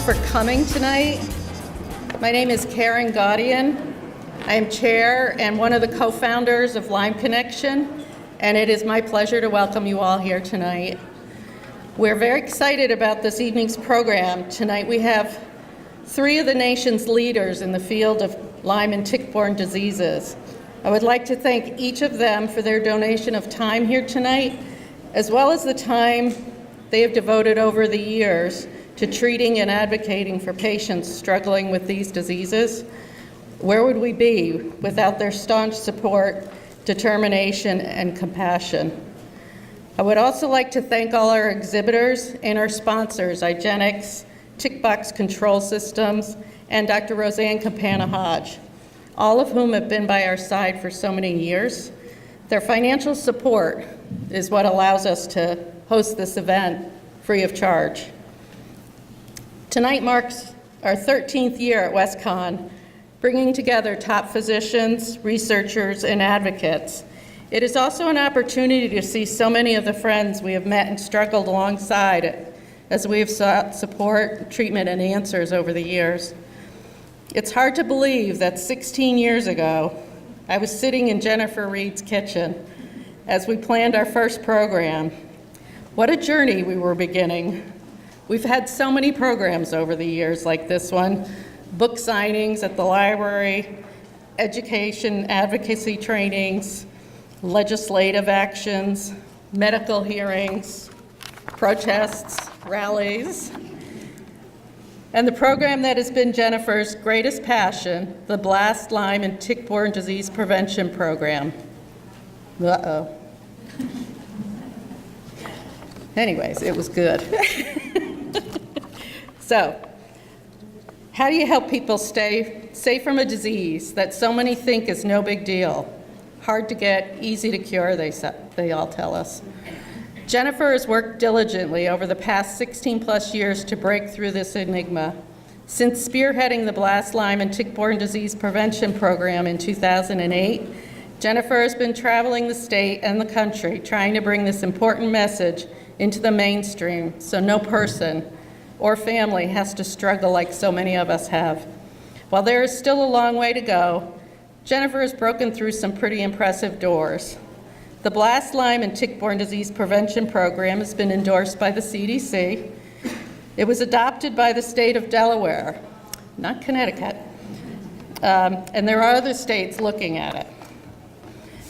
for coming tonight. My name is Karen Gaudian. I am chair and one of the co-founders of Lyme Connection, and it is my pleasure to welcome you all here tonight. We're very excited about this evening's program. Tonight we have three of the nation's leaders in the field of Lyme and tick-borne diseases. I would like to thank each of them for their donation of time here tonight, as well as the time they have devoted over the years to treating and advocating for patients struggling with these diseases. Where would we be without their staunch support, determination, and compassion? I would also like to thank all our exhibitors and our sponsors, IGeneX, Tick Box Control Systems, and Dr. Roseanne Campana-Hodge, all of whom have been by our side for so many years. Their financial support is what allows us to host this event free of charge. Tonight marks our 13th year at WestCon, bringing together top physicians, researchers, and advocates. It is also an opportunity to see so many of the friends we have met and struggled alongside as we have sought support, treatment, and answers over the years. It's hard to believe that 16 years ago, I was sitting in Jennifer Reed's kitchen as we planned our first program. What a journey we were beginning. We've had so many programs over the years like this one, book signings at the library, education advocacy trainings, legislative actions, medical hearings, protests, rallies, and the program that has been Jennifer's greatest passion, the BLAST, Lyme, and Tick-Borne Disease Prevention Program. Uh-oh. Anyways, it was good. So, how do you help people stay safe from a disease that so many think is no big deal? Hard to get, easy to cure, they all tell us. Jennifer has worked diligently over the past 16 plus years to break through this enigma. Since spearheading the BLAST, Lyme, and Tick-Borne Disease Prevention Program in 2008, Jennifer has been traveling the state and the country trying to bring this important message into the mainstream so no person or family has to struggle like so many of us have. While there is still a long way to go, Jennifer has broken through some pretty impressive doors. The BLAST, Lyme, and Tick-Borne Disease Prevention Program has been endorsed by the CDC. It was adopted by the state of Delaware, not Connecticut, and there are other states looking at it.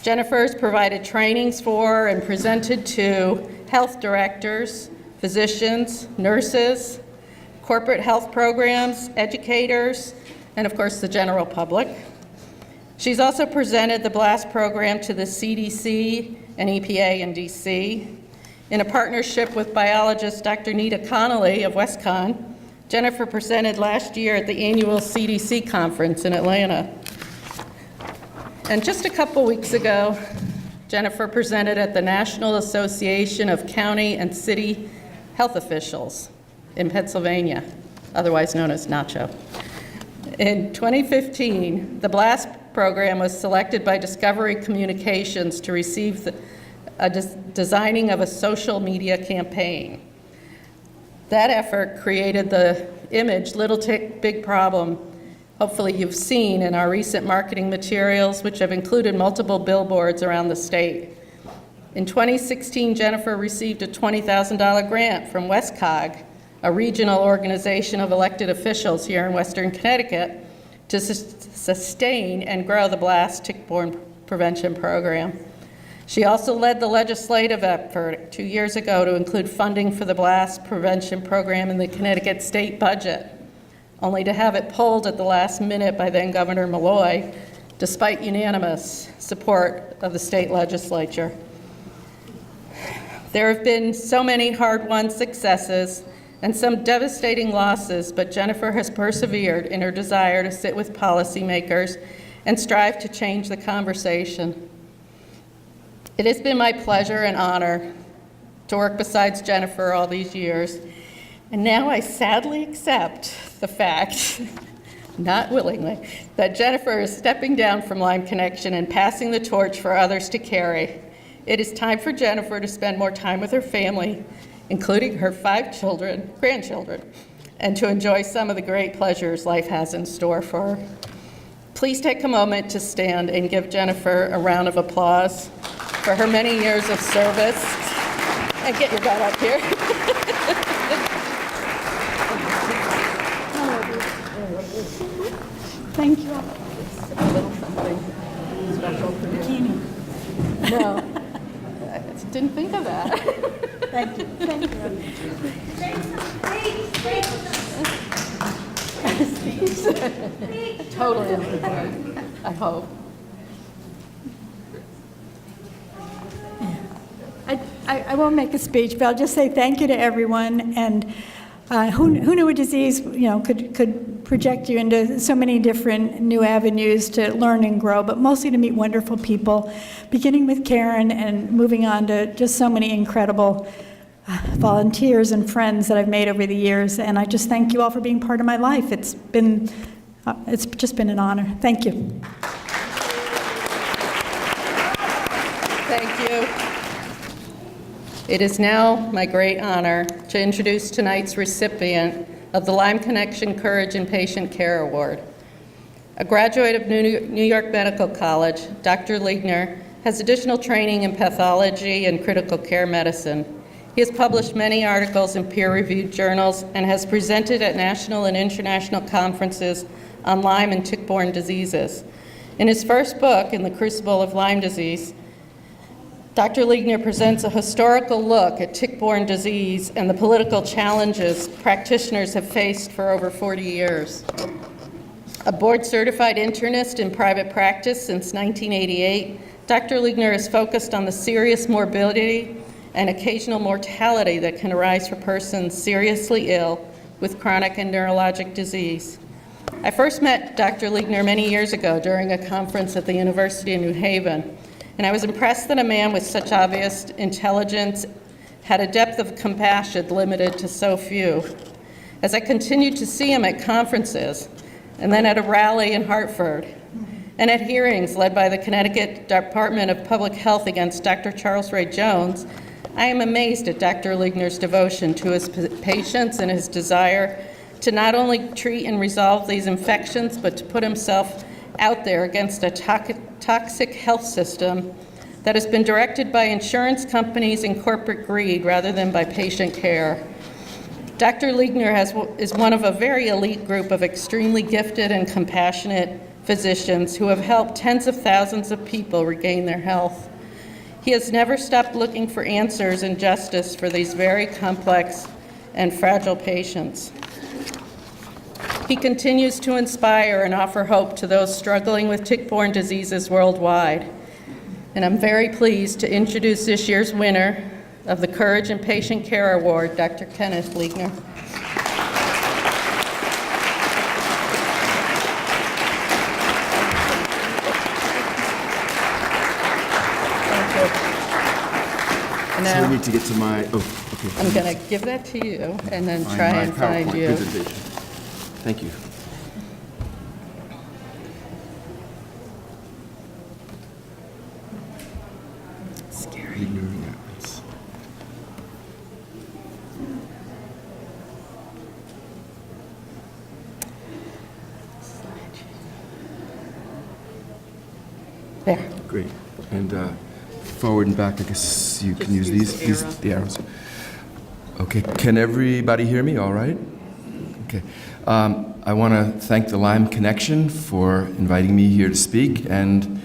Jennifer has provided trainings for and presented to health directors, physicians, nurses, corporate health programs, educators, and of course the general public. She's also presented the BLAST program to the CDC and EPA in DC. In a partnership with biologist Dr. Nita Connolly of WestCon, Jennifer presented last year at the annual CDC conference in Atlanta. And just a couple weeks ago, Jennifer presented at the National Association of County and City Health Officials in Pennsylvania, otherwise known as NACHO. In 2015, the BLAST program was selected by Discovery Communications to receive designing of a social media campaign. That effort created the image, Little Tick, Big Problem. Hopefully you've seen in our recent marketing materials, which have included multiple billboards around the state. In 2016, Jennifer received a $20,000 grant from WestCog, a regional organization of elected officials here in Western Connecticut, to sustain and grow the BLAST Tick-Borne Prevention Program. She also led the legislative effort 2 years ago to include funding for the BLAST Prevention Program in the Connecticut state budget, only to have it pulled at the last minute by then Governor Malloy, despite unanimous support of the state legislature. There have been so many hard-won successes and some devastating losses, but Jennifer has persevered in her desire to sit with policymakers and strive to change the conversation. It has been my pleasure and honor to work beside Jennifer all these years, and now I sadly accept the fact, not willingly, that Jennifer is stepping down from Lyme Connection and passing the torch for others to carry. It is time for Jennifer to spend more time with her family, including her 5 grandchildren, and to enjoy some of the great pleasures life has in store for her. Please take a moment to stand and give Jennifer a round of applause for her many years of service. And get your butt up here. Thank you. A little something special for you. Bikini. No, I didn't think of that. Thank you. Thank you. Totally on board, I hope. I won't make a speech, but I'll just say thank you to everyone. And who knew a disease, could project you into so many different new avenues to learn and grow, but mostly to meet wonderful people, beginning with Karen and moving on to just so many incredible volunteers and friends that I've made over the years. And I just thank you all for being part of my life. It's just been an honor. Thank you. Thank you. It is now my great honor to introduce tonight's recipient of the Lyme Connection Courage in Patient Care Award. A graduate of New York Medical College, Dr. Ligner has additional training in pathology and critical care medicine. He has published many articles in peer-reviewed journals and has presented at national and international conferences on Lyme and tick-borne diseases. In his first book, In the Crucible of Lyme Disease, Dr. Ligner presents a historical look at tick-borne disease and the political challenges practitioners have faced for over 40 years. A board-certified internist in private practice since 1988, Dr. Ligner is focused on the serious morbidity and occasional mortality that can arise for persons seriously ill with chronic and neurologic disease. I first met Dr. Ligner many years ago during a conference at the University of New Haven, and I was impressed that a man with such obvious intelligence had a depth of compassion limited to so few. As I continued to see him at conferences, and then at a rally in Hartford, and at hearings led by the Connecticut Department of Public Health against Dr. Charles Ray Jones, I am amazed at Dr. Ligner's devotion to his patients and his desire to not only treat and resolve these infections, but to put himself out there against a toxic health system that has been directed by insurance companies and corporate greed rather than by patient care. Dr. Ligner is one of a very elite group of extremely gifted and compassionate physicians who have helped tens of thousands of people regain their health. He has never stopped looking for answers and justice for these very complex and fragile patients. He continues to inspire and offer hope to those struggling with tick-borne diseases worldwide. And I'm very pleased to introduce this year's winner of the Courage in Patient Care Award, Dr. Kenneth Ligner. Thank you. And So I now, need to get to my, okay. I'm going to give that to you and then try and find PowerPoint you. presentation. Thank you. Scary. Ignoring apples. There. Great. And forward and back, I guess you can use use the arrows. Okay, can everybody hear me all right? Okay. I want to thank the Lyme Connection for inviting me here to speak and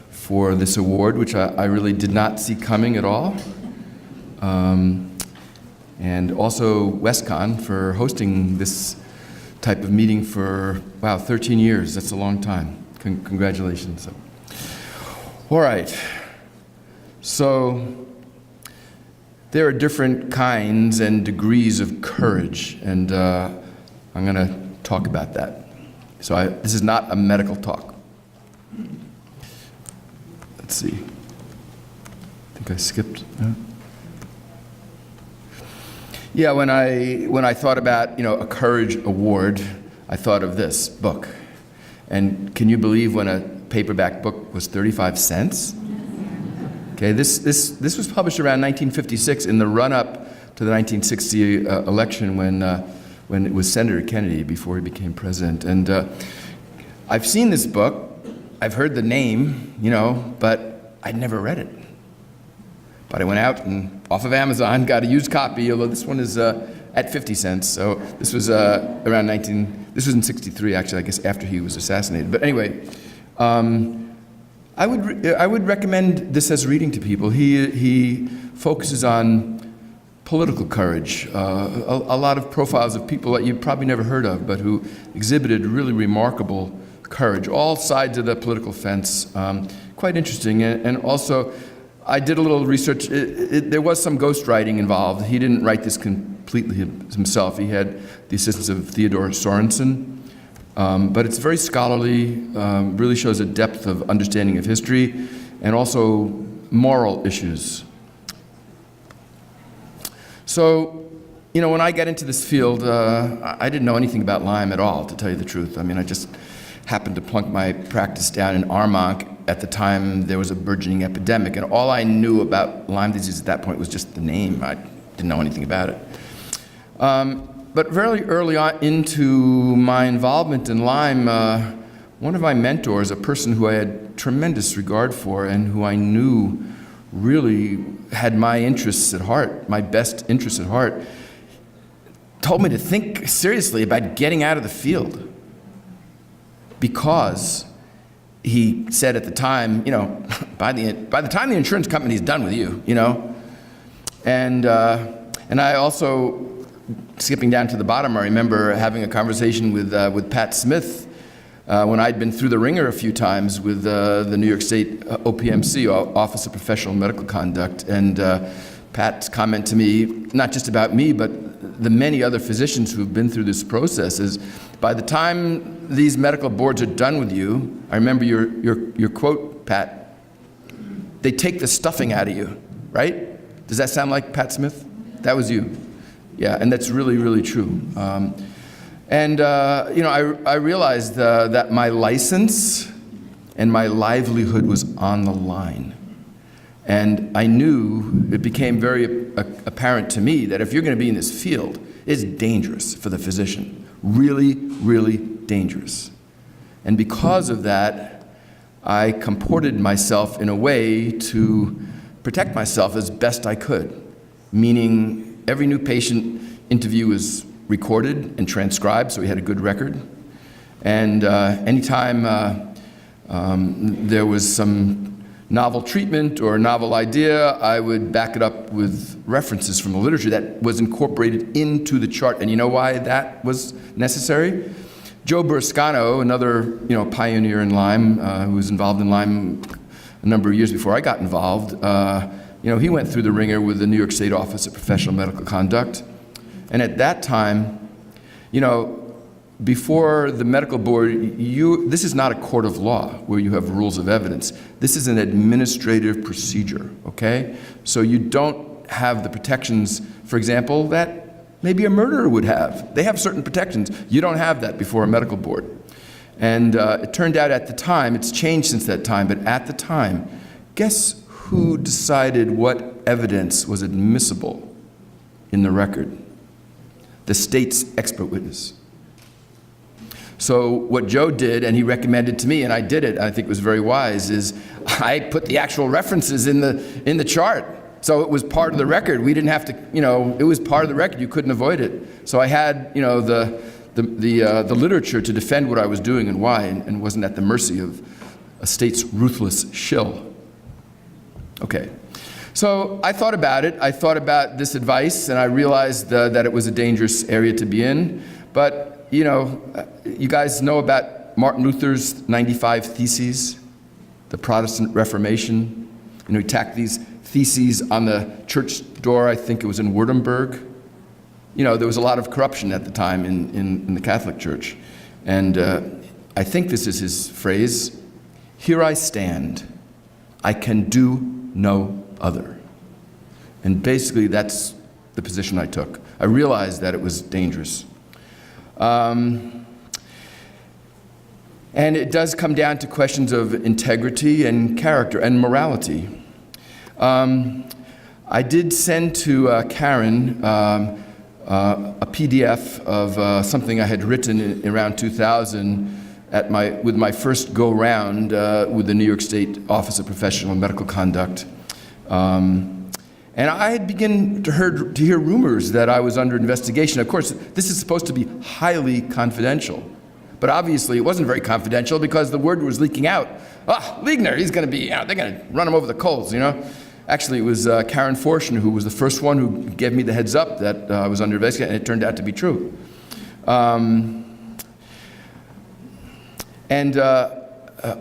for this award, which I really did not see coming at all. And also WestCon for hosting this type of meeting for, wow, 13 years. That's a long time. Congratulations. All right. So there are different kinds and degrees of courage, and I'm going to talk about that. So this is not a medical talk. Let's see. I think I skipped. Yeah, when I thought about a courage award, I thought of this book. And can you believe when a paperback book was 35 cents? Okay, this was published around 1956 in the run-up to the 1960 election when when it was Senator Kennedy before he became president. And I've seen this book, I've heard the name, but I'd never read it. But I went out and off of Amazon, got a used copy, although this one is at 50 cents. So this was this was in 63, actually, I guess after he was assassinated. But anyway, I would recommend this as reading to people. He focuses on political courage, a lot of profiles of people that you've probably never heard of, but who exhibited really remarkable courage, all sides of the political fence. Quite interesting. And also, I did a little research. There was some ghostwriting involved. He didn't write this completely himself. He had the assistance of Theodore Sorensen. But it's very scholarly, really shows a depth of understanding of history, and also moral issues. So, when I got into this field, I didn't know anything about Lyme at all, to tell you the truth. I mean, I just happened to plunk my practice down in Armonk. At the time, there was a burgeoning epidemic, and all I knew about Lyme disease at that point was just the name. I didn't know anything about it. But very early on into my involvement in Lyme, one of my mentors, a person who I had tremendous regard for and who I knew really had my interests at heart, my best interests at heart, told me to think seriously about getting out of the field. Because he said at the time, by the time the insurance company's done with you, And I also, skipping down to the bottom, I remember having a conversation with Pat Smith when I'd been through the ringer a few times with the New York State OPMC, Office of Professional Medical Conduct. And Pat's comment to me, not just about me, but the many other physicians who've been through this process, is by the time these medical boards are done with you, I remember your quote, Pat, they take the stuffing out of you, right? Does that sound like Pat Smith? That was you. Yeah, and that's really, really true. I realized that my license and my livelihood was on the line. And I knew, it became very apparent to me that if you're going to be in this field, it's dangerous for the physician. Really, really dangerous. And because of that, I comported myself in a way to protect myself as best I could, meaning every new patient interview was recorded and transcribed, so we had a good record. And anytime there was some novel treatment or novel idea, I would back it up with references from the literature that was incorporated into the chart. And you know why that was necessary? Joe Burrascano, another pioneer in Lyme, who was involved in Lyme a number of years before I got involved, he went through the ringer with the New York State Office of Professional Medical Conduct. And at that time, before the medical board, this is not a court of law where you have rules of evidence. This is an administrative procedure, okay? So you don't have the protections, for example, that maybe a murderer would have. They have certain protections. You don't have that before a medical board. And it turned out at the time, it's changed since that time, but at the time, guess who decided what evidence was admissible in the record? The state's expert witness. So what Joe did, and he recommended to me, and I did it, I think it was very wise, is I put the actual references in the chart. So it was part of the record. We didn't have to, it was part of the record. You couldn't avoid it. So I had, the literature to defend what I was doing and why, and wasn't at the mercy of a state's ruthless shill. Okay. So I thought about it. I thought about this advice, and I realized that it was a dangerous area to be in. But you guys know about Martin Luther's 95 Theses, the Protestant Reformation. He tacked these theses on the church door. I think it was in Württemberg. There was a lot of corruption at the time in the Catholic Church. And I think this is his phrase, "Here I stand, I can do no other." And basically that's the position I took. I realized that it was dangerous. And it does come down to questions of integrity and character and morality. I did send to Karen a PDF of something I had written in around 2000 with my first go-round with the New York State Office of Professional and Medical Conduct. And I had begun to hear rumors that I was under investigation. Of course, this is supposed to be highly confidential. But obviously, it wasn't very confidential because the word was leaking out. Liegner, he's going to be, they're going to run him over the coals, Actually, it was Karen Forshner who was the first one who gave me the heads up that I was under investigation, and it turned out to be true. I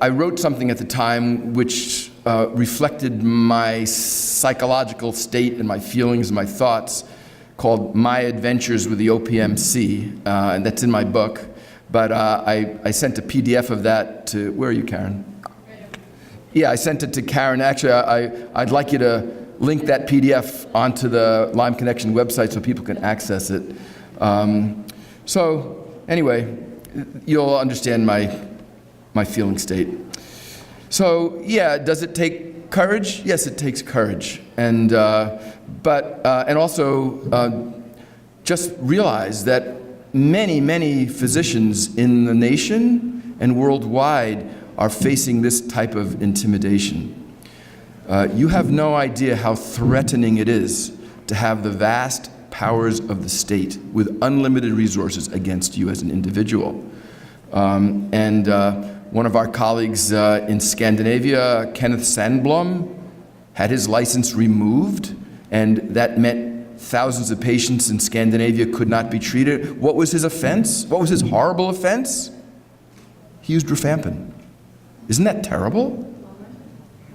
wrote something at the time which reflected my psychological state and my feelings and my thoughts, called My Adventures with the OPMC, and that's in my book. But I sent a PDF of that to, where are you, Karen? Yeah, I sent it to Karen. Actually, I'd like you to link that PDF onto the Lyme Connection website so people can access it. So anyway, you'll understand my feeling state. So yeah, does it take courage? Yes, it takes courage, and also just realize that many physicians in the nation and worldwide are facing this type of intimidation. You have no idea how threatening it is to have the vast powers of the state with unlimited resources against you as an individual. One of our colleagues in Scandinavia, Kenneth Sandblom, had his license removed, and that meant thousands of patients in Scandinavia could not be treated. What was his offense? What was his horrible offense? He used rifampin. Isn't that terrible?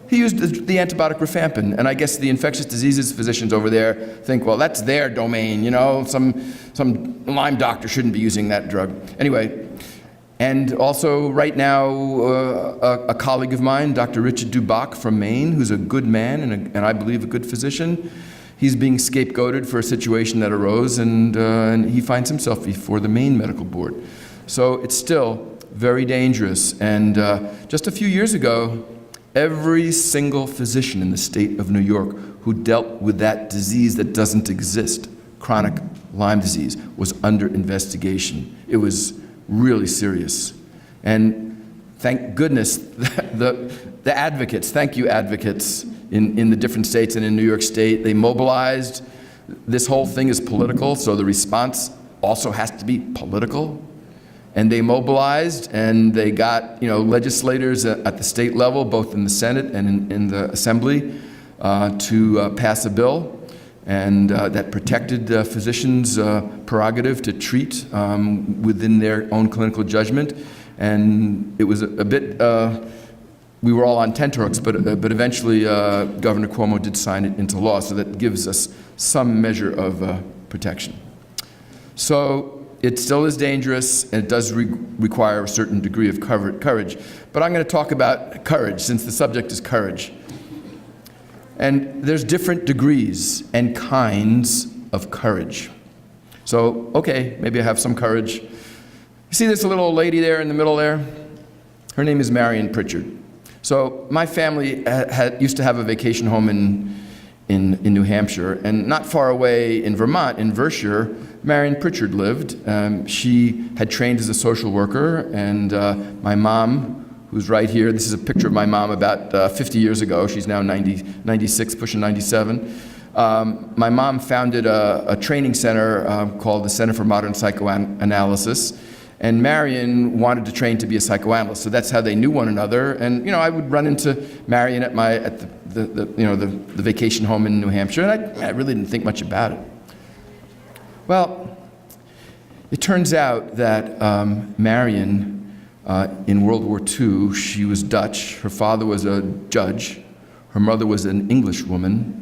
He used the antibiotic rifampin, and I guess the infectious diseases physicians over there think, well, that's their domain, some Lyme doctor shouldn't be using that drug. Anyway, and also right now, a colleague of mine, Dr. Richard Dubach from Maine, who's a good man and I believe a good physician, he's being scapegoated for a situation that arose, and he finds himself before the Maine Medical Board. So it's still very dangerous. And just a few years ago, every single physician in the state of New York who dealt with that disease that doesn't exist, chronic Lyme disease, was under investigation. It was really serious. And thank goodness the advocates, thank you advocates in the different states and in New York State, they mobilized. This whole thing is political, so the response also has to be political. And they mobilized, and they got legislators at the state level, both in the Senate and in the Assembly, to pass a bill, and that protected physicians' prerogative to treat within their own clinical judgment. And it was a bit, we were all on tenterhooks, but eventually Governor Cuomo did sign it into law, so that gives us some measure of protection. So it still is dangerous, and it does require a certain degree of courage. But I'm going to talk about courage, since the subject is courage. And there's different degrees and kinds of courage. So, okay, maybe I have some courage. You see this little old lady there in the middle there? Her name is Marion Pritchard. So my family used to have a vacation home in New Hampshire, and not far away in Vermont, in Vershire, Marion Pritchard lived. She had trained as a social worker, and my mom, who's right here, this is a picture of my mom about 50 years ago. She's now 96, pushing 97. My mom founded a training center called the Center for Modern Psychoanalysis, and Marion wanted to train to be a psychoanalyst, so that's how they knew one another. And I would run into Marion at the vacation home in New Hampshire, and I really didn't think much about it. Well, it turns out that Marion, in World War II, she was Dutch. Her father was a judge. Her mother was an English woman.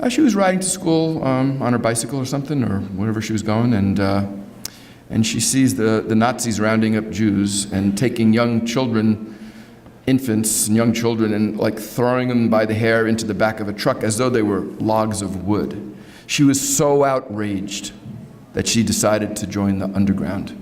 She was riding to school on her bicycle or something, or wherever she was going, and she sees the Nazis rounding up Jews and taking young children, infants and young children, and throwing them by the hair into the back of a truck as though they were logs of wood. She was so outraged that she decided to join the underground.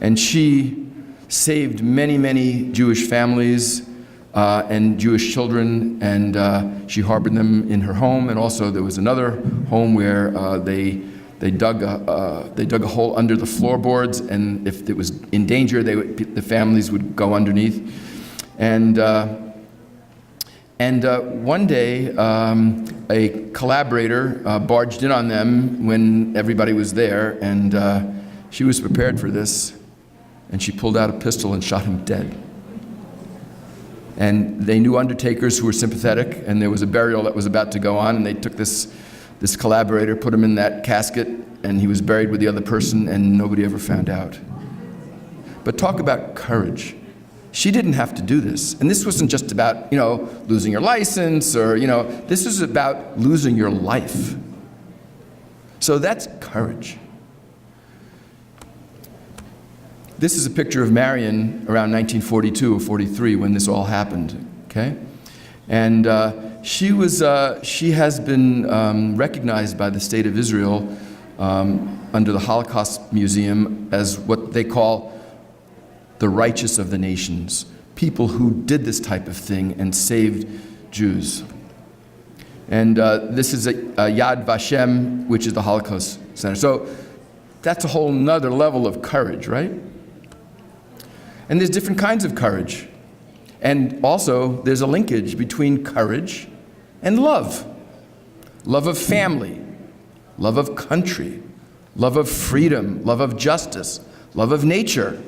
And she saved many Jewish families. and Jewish children, and she harbored them in her home. And also there was another home where they dug a hole under the floorboards, and if it was in danger, the families would go underneath. And one day, a collaborator barged in on them when everybody was there, and she was prepared for this, and she pulled out a pistol and shot him dead. And they knew undertakers who were sympathetic, and there was a burial that was about to go on, and they took this collaborator, put him in that casket, and he was buried with the other person, and nobody ever found out. But talk about courage. She didn't have to do this. And this wasn't just about, losing your license or, this was about losing your life. So that's courage. This is a picture of Marion around 1942 or 43 when this all happened, okay? And she has been recognized by the State of Israel under the Holocaust Museum as what they call the righteous of the nations, people who did this type of thing and saved Jews. And this is a Yad Vashem, which is the Holocaust Center. So that's a whole nother level of courage, right? And there's different kinds of courage. And also, there's a linkage between courage and love. Love of family, love of country, love of freedom, love of justice, love of nature,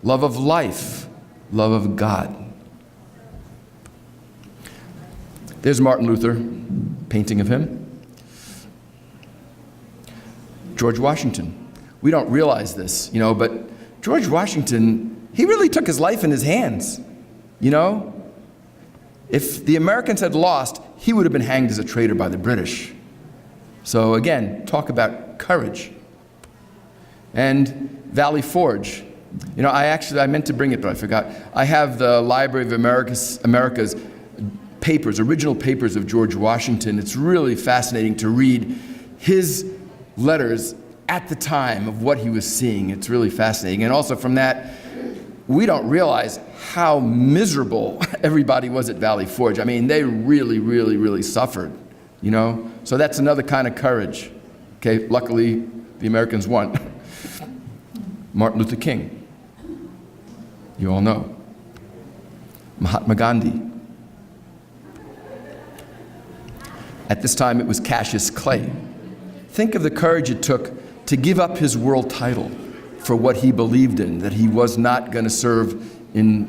love of life, love of God. There's Martin Luther, painting of him. George Washington. We don't realize this, but George Washington, he really took his life in his hands. If the Americans had lost, he would have been hanged as a traitor by the British. So again, talk about courage. And Valley Forge. I meant to bring it, but I forgot. I have the Library of America's papers, original papers of George Washington. It's really fascinating to read his letters at the time of what he was seeing. It's really fascinating. And also from that, we don't realize how miserable everybody was at Valley Forge. I mean, they really, really, really suffered, So that's another kind of courage. Okay, luckily, the Americans won. Martin Luther King. You all know. Mahatma Gandhi. At this time, it was Cassius Clay. Think of the courage it took to give up his world title for what he believed in, that he was not going to serve in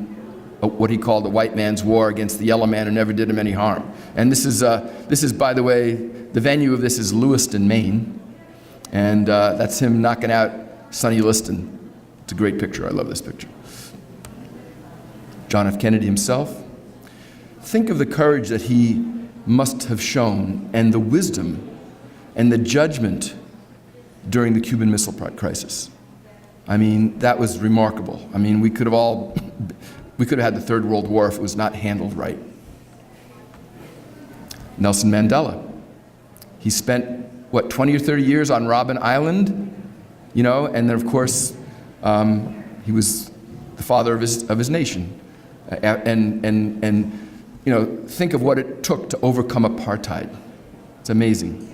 what he called the white man's war against the yellow man who never did him any harm. And this is, by the way, the venue of this is Lewiston, Maine, and that's him knocking out Sonny Liston. It's a great picture. I love this picture. John F. Kennedy himself. Think of the courage that he must have shown and the wisdom and the judgment during the Cuban Missile Crisis. I mean, that was remarkable. I mean, we could have had the Third World War if it was not handled right. Nelson Mandela. He spent, 20 or 30 years on Robben Island, and then, of course, he was the father of his nation. And think of what it took to overcome apartheid. It's amazing.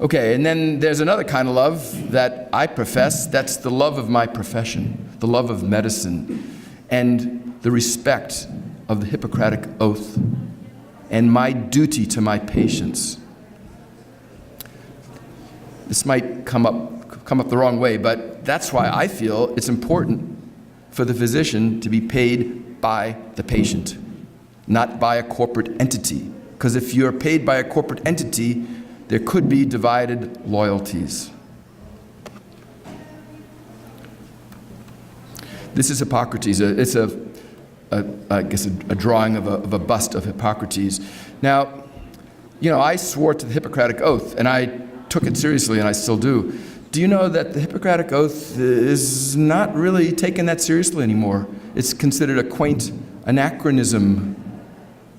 Okay, and then there's another kind of love that I profess. That's the love of my profession, the love of medicine, and the respect of the Hippocratic Oath, and my duty to my patients. This might come up the wrong way, but that's why I feel it's important for the physician to be paid by the patient, not by a corporate entity. Because if you're paid by a corporate entity, there could be divided loyalties. This is Hippocrates. It's I guess a drawing of a bust of Hippocrates. Now, I swore to the Hippocratic Oath, and I took it seriously, and I still do. Do you know that the Hippocratic Oath is not really taken that seriously anymore? It's considered a quaint anachronism.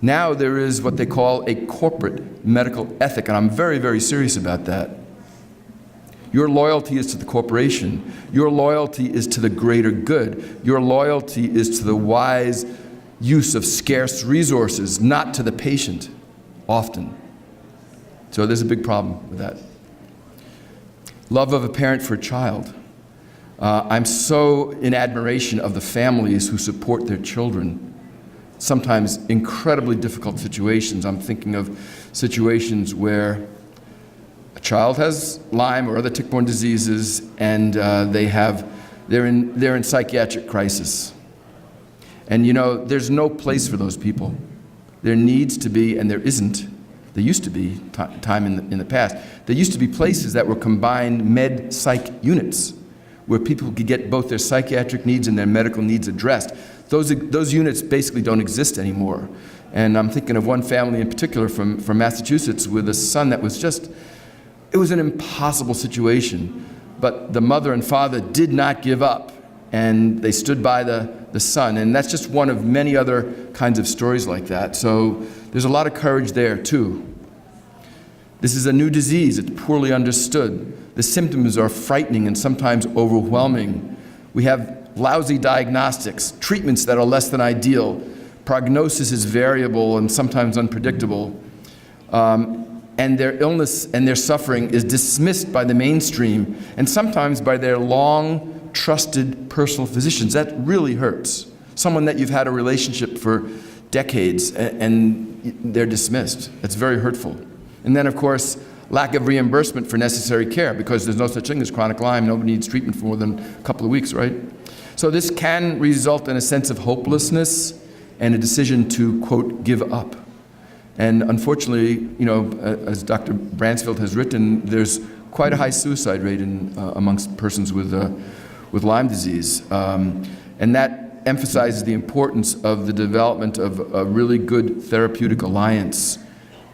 Now there is what they call a corporate medical ethic, and I'm very, very serious about that. Your loyalty is to the corporation. Your loyalty is to the greater good. Your loyalty is to the wise use of scarce resources, not to the patient, often. So there's a big problem with that. Love of a parent for a child. I'm so in admiration of the families who support their children. Sometimes incredibly difficult situations. I'm thinking of situations where a child has Lyme or other tick-borne diseases, and they're in psychiatric crisis. And you know, there's no place for those people. There needs to be, and there isn't. There used to be, time in the past, there used to be places that were combined med-psych units where people could get both their psychiatric needs and their medical needs addressed. Those units basically don't exist anymore. And I'm thinking of one family in particular from Massachusetts with a son that was just, it was an impossible situation. But the mother and father did not give up, and they stood by the son. And that's just one of many other kinds of stories like that. So there's a lot of courage there, too. This is a new disease. It's poorly understood. The symptoms are frightening and sometimes overwhelming. We have lousy diagnostics, treatments that are less than ideal. Prognosis is variable and sometimes unpredictable. And their illness and their suffering is dismissed by the mainstream and sometimes by their long, trusted personal physicians. That really hurts. Someone that you've had a relationship for decades and they're dismissed. That's very hurtful. And then, of course, lack of reimbursement for necessary care, because there's no such thing as chronic Lyme. Nobody needs treatment for more than a couple of weeks, right? So this can result in a sense of hopelessness and a decision to, quote, give up. And unfortunately, you know, as Dr. Bransfield has written, there's quite a high suicide rate amongst persons with Lyme disease. And that emphasizes the importance of the development of a really good therapeutic alliance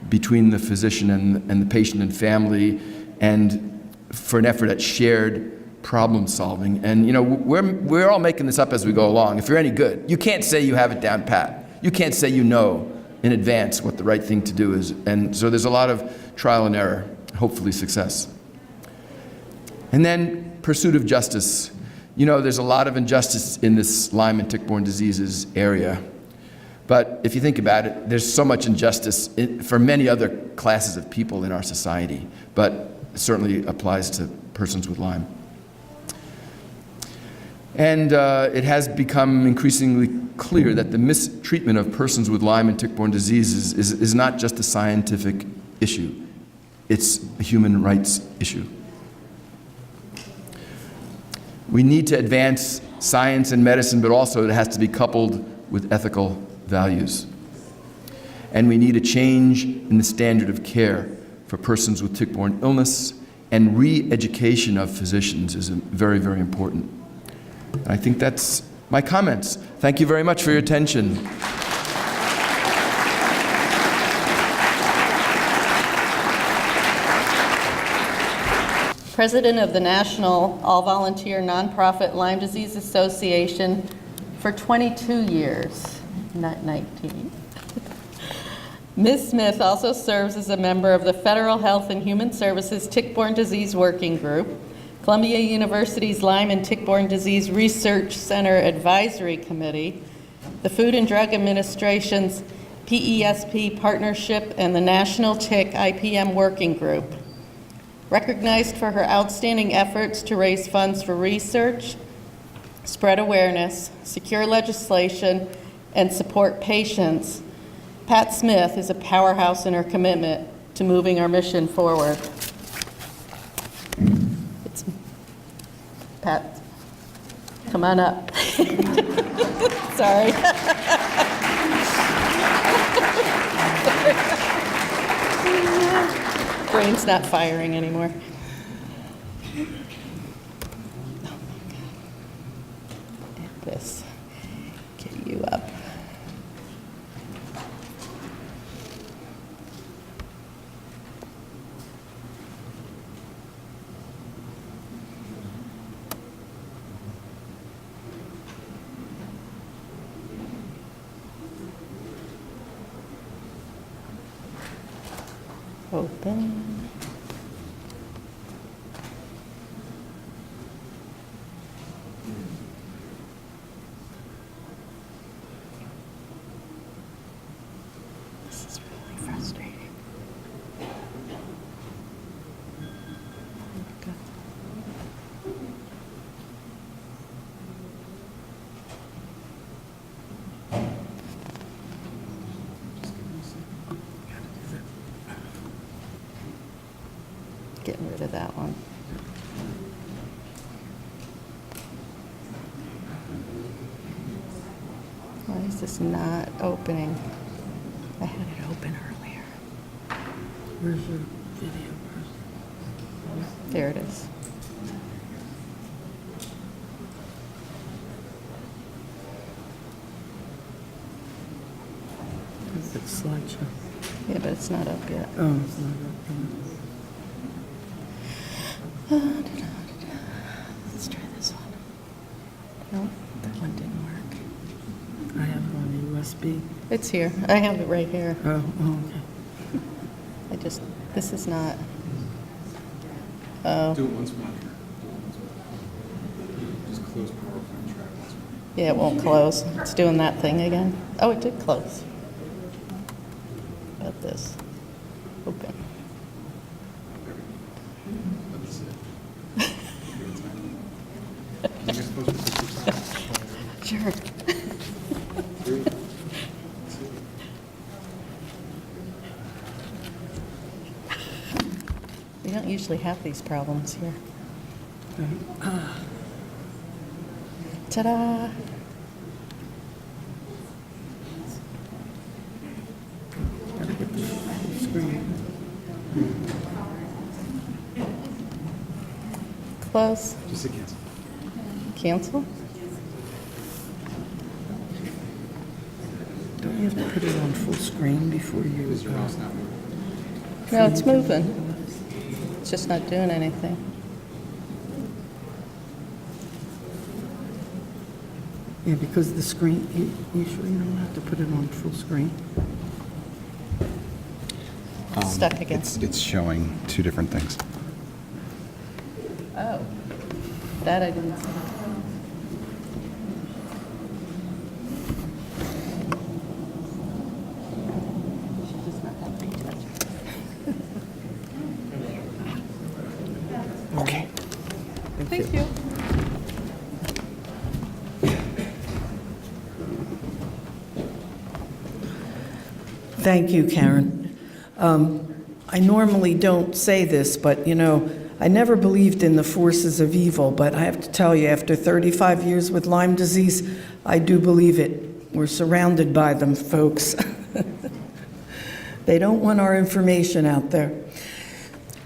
between the physician and the patient and family, and for an effort at shared problem solving. And you know, we're all making this up as we go along. If you're any good, you can't say you have it down pat. You can't say you know in advance what the right thing to do is. And so there's a lot of trial and error, hopefully success. And then pursuit of justice. You know, there's a lot of injustice in this Lyme and tick-borne diseases area. But if you think about it, there's so much injustice for many other classes of people in our society, but it certainly applies to persons with Lyme. And it has become increasingly clear that the mistreatment of persons with Lyme and tick-borne diseases is not just a scientific issue. It's a human rights issue. We need to advance science and medicine, but also it has to be coupled with ethical values. And we need a change in the standard of care for persons with tick-borne illness, and re-education of physicians is very, very important. And I think that's my comments. Thank you very much for your attention. President of the National All-Volunteer Nonprofit Lyme Disease Association for 22 years. Not 19. Ms. Smith also serves as a member of the Federal Health and Human Services Tick-Borne Disease Working Group, Columbia University's Lyme and Tick-Borne Disease Research Center Advisory Committee, the Food and Drug Administration's PESP Partnership, and the National Tick IPM Working Group. Recognized for her outstanding efforts to raise funds for research, spread awareness, secure legislation, and support patients, Pat Smith is a powerhouse in her commitment to moving our mission forward. Pat, come on up. Sorry. Brain's not firing anymore. This, get you up. Open. rid of that one. Why is this not opening? I had it open earlier. Where's your video? There it is. Is it slideshow? Yeah, but it's not up yet. Oh, it's not up. Let's try this one. No, that one didn't work. I have it on USB. It's here. I have it right here. Oh, okay. This is not. Oh. Do it once more. Just close PowerPoint track once more. Yeah, it won't close. It's doing that thing again. Oh, it did close. About this. Open. That's it. Can you guys close for 60 seconds? Sure. 3, 2. We don't usually have these problems here. Ta-da! Gotta get the full screen. Close. Just a cancel. Cancel? Don't you have to put it on full screen before you... Is your mouse not moving? No, it's moving. It's just not doing anything. Yeah, because the screen, you sure you don't have to put it on full screen? Stuck again. It's showing two different things. Oh, that I didn't see. She does not have any touch. Okay. Thank you. Thank you, Karen. I normally don't say this, but I never believed in the forces of evil, but I have to tell you, after 35 years with Lyme disease, I do believe it. We're surrounded by them, folks. They don't want our information out there.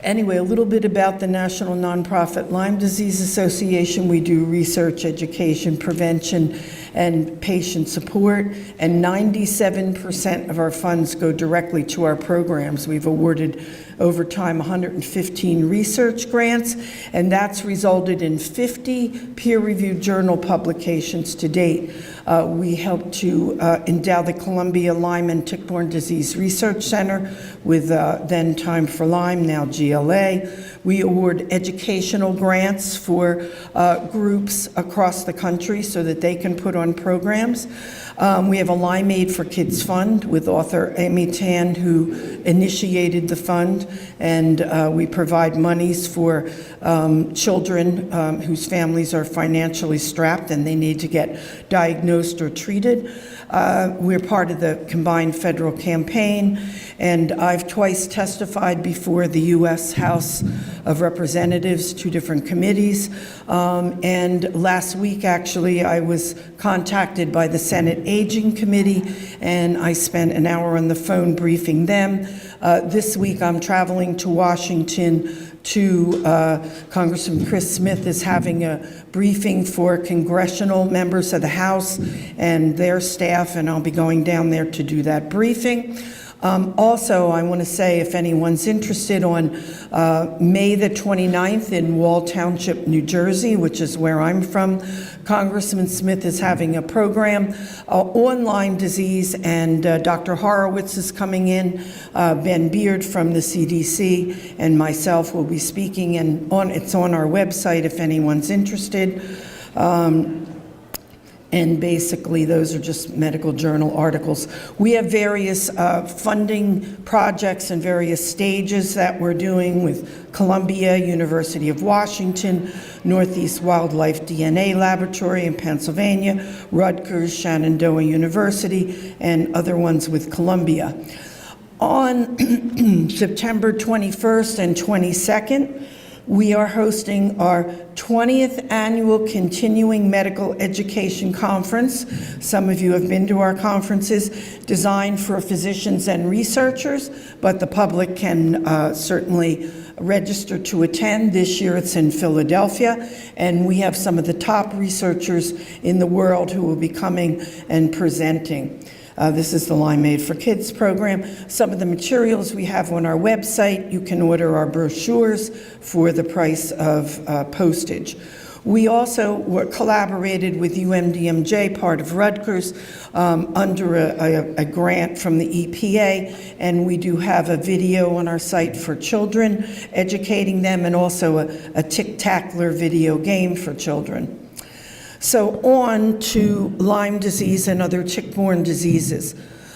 Anyway, a little bit about the National Nonprofit Lyme Disease Association. We do research, education, prevention, and patient support, and 97% of our funds go directly to our programs. We've awarded over time 115 research grants, and that's resulted in 50 peer-reviewed journal publications to date. We helped to endow the Columbia Lyme and Tick-borne Disease Research Center with then Time for Lyme, now GLA. We award educational grants for groups across the country so that they can put on programs. We have a Lyme Aid for Kids Fund with author Amy Tan, who initiated the fund, and we provide monies for children whose families are financially strapped and they need to get diagnosed or treated. We're part of the combined federal campaign, and I've twice testified before the U.S. House of Representatives, 2 different committees. And last week, actually, I was contacted by the Senate Aging Committee, and I spent an hour on the phone briefing them. This week, I'm traveling to Washington to Congressman Chris Smith is having a briefing for congressional members of the House and their staff, and I'll be going down there to do that briefing. Also, I want to say, if anyone's interested, on May the 29th in Wall Township, New Jersey, which is where I'm from, Congressman Smith is having a program on Lyme disease, and Dr. Horowitz is coming in. Ben Beard from the CDC and myself will be speaking, and it's on our website if anyone's interested. And basically, those are just medical journal articles. We have various funding projects and various stages that we're doing with Columbia, University of Washington, Northeast Wildlife DNA Laboratory in Pennsylvania, Rutgers, Shenandoah University, and other ones with Columbia. On September 21st and 22nd, we are hosting our 20th Annual Continuing Medical Education Conference. Some of you have been to our conferences, designed for physicians and researchers, but the public can certainly register to attend. This year it's in Philadelphia, and we have some of the top researchers in the world who will be coming and presenting. This is the Lyme Made for Kids program. Some of the materials we have on our website. You can order our brochures for the price of postage. We also collaborated with UMDMJ, part of Rutgers, under a grant from the EPA, and we do have a video on our site for children, educating them, and also a tic-tackler video game for children. So on to Lyme disease and other tick-borne diseases.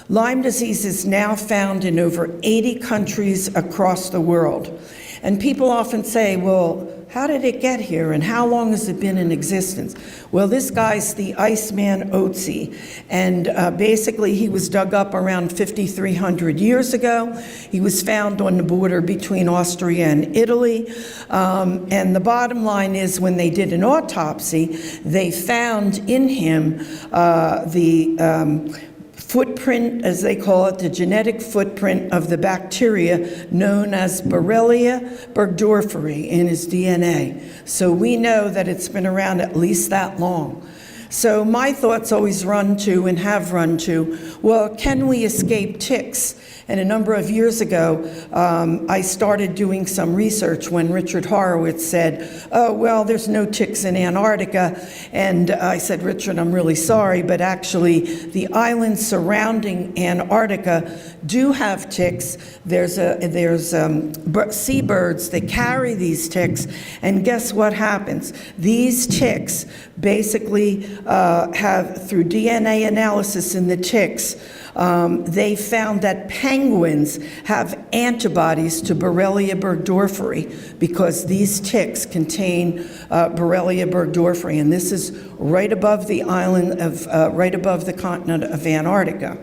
Lyme disease is now found in over 80 countries across the world. And people often say, well, how did it get here and how long has it been in existence? Well, this guy's the Iceman Otzi, and basically he was dug up around 5,300 years ago. He was found on the border between Austria and Italy, and the bottom line is when they did an autopsy, they found in him the footprint, as they call it, the genetic footprint of the bacteria known as Borrelia burgdorferi in his DNA. So we know that it's been around at least that long. So my thoughts always run to, and have run to, well, can we escape ticks? And a number of years ago, I started doing some research when Richard Horowitz said, oh, well, there's no ticks in Antarctica. And I said, Richard, I'm really sorry, but actually the islands surrounding Antarctica do have ticks. There's seabirds that carry these ticks, and guess what happens? These ticks basically have, through DNA analysis in the ticks, they found that penguins have antibodies to Borrelia burgdorferi because these ticks contain Borrelia burgdorferi, and this is right above the island of, right above the continent of Antarctica.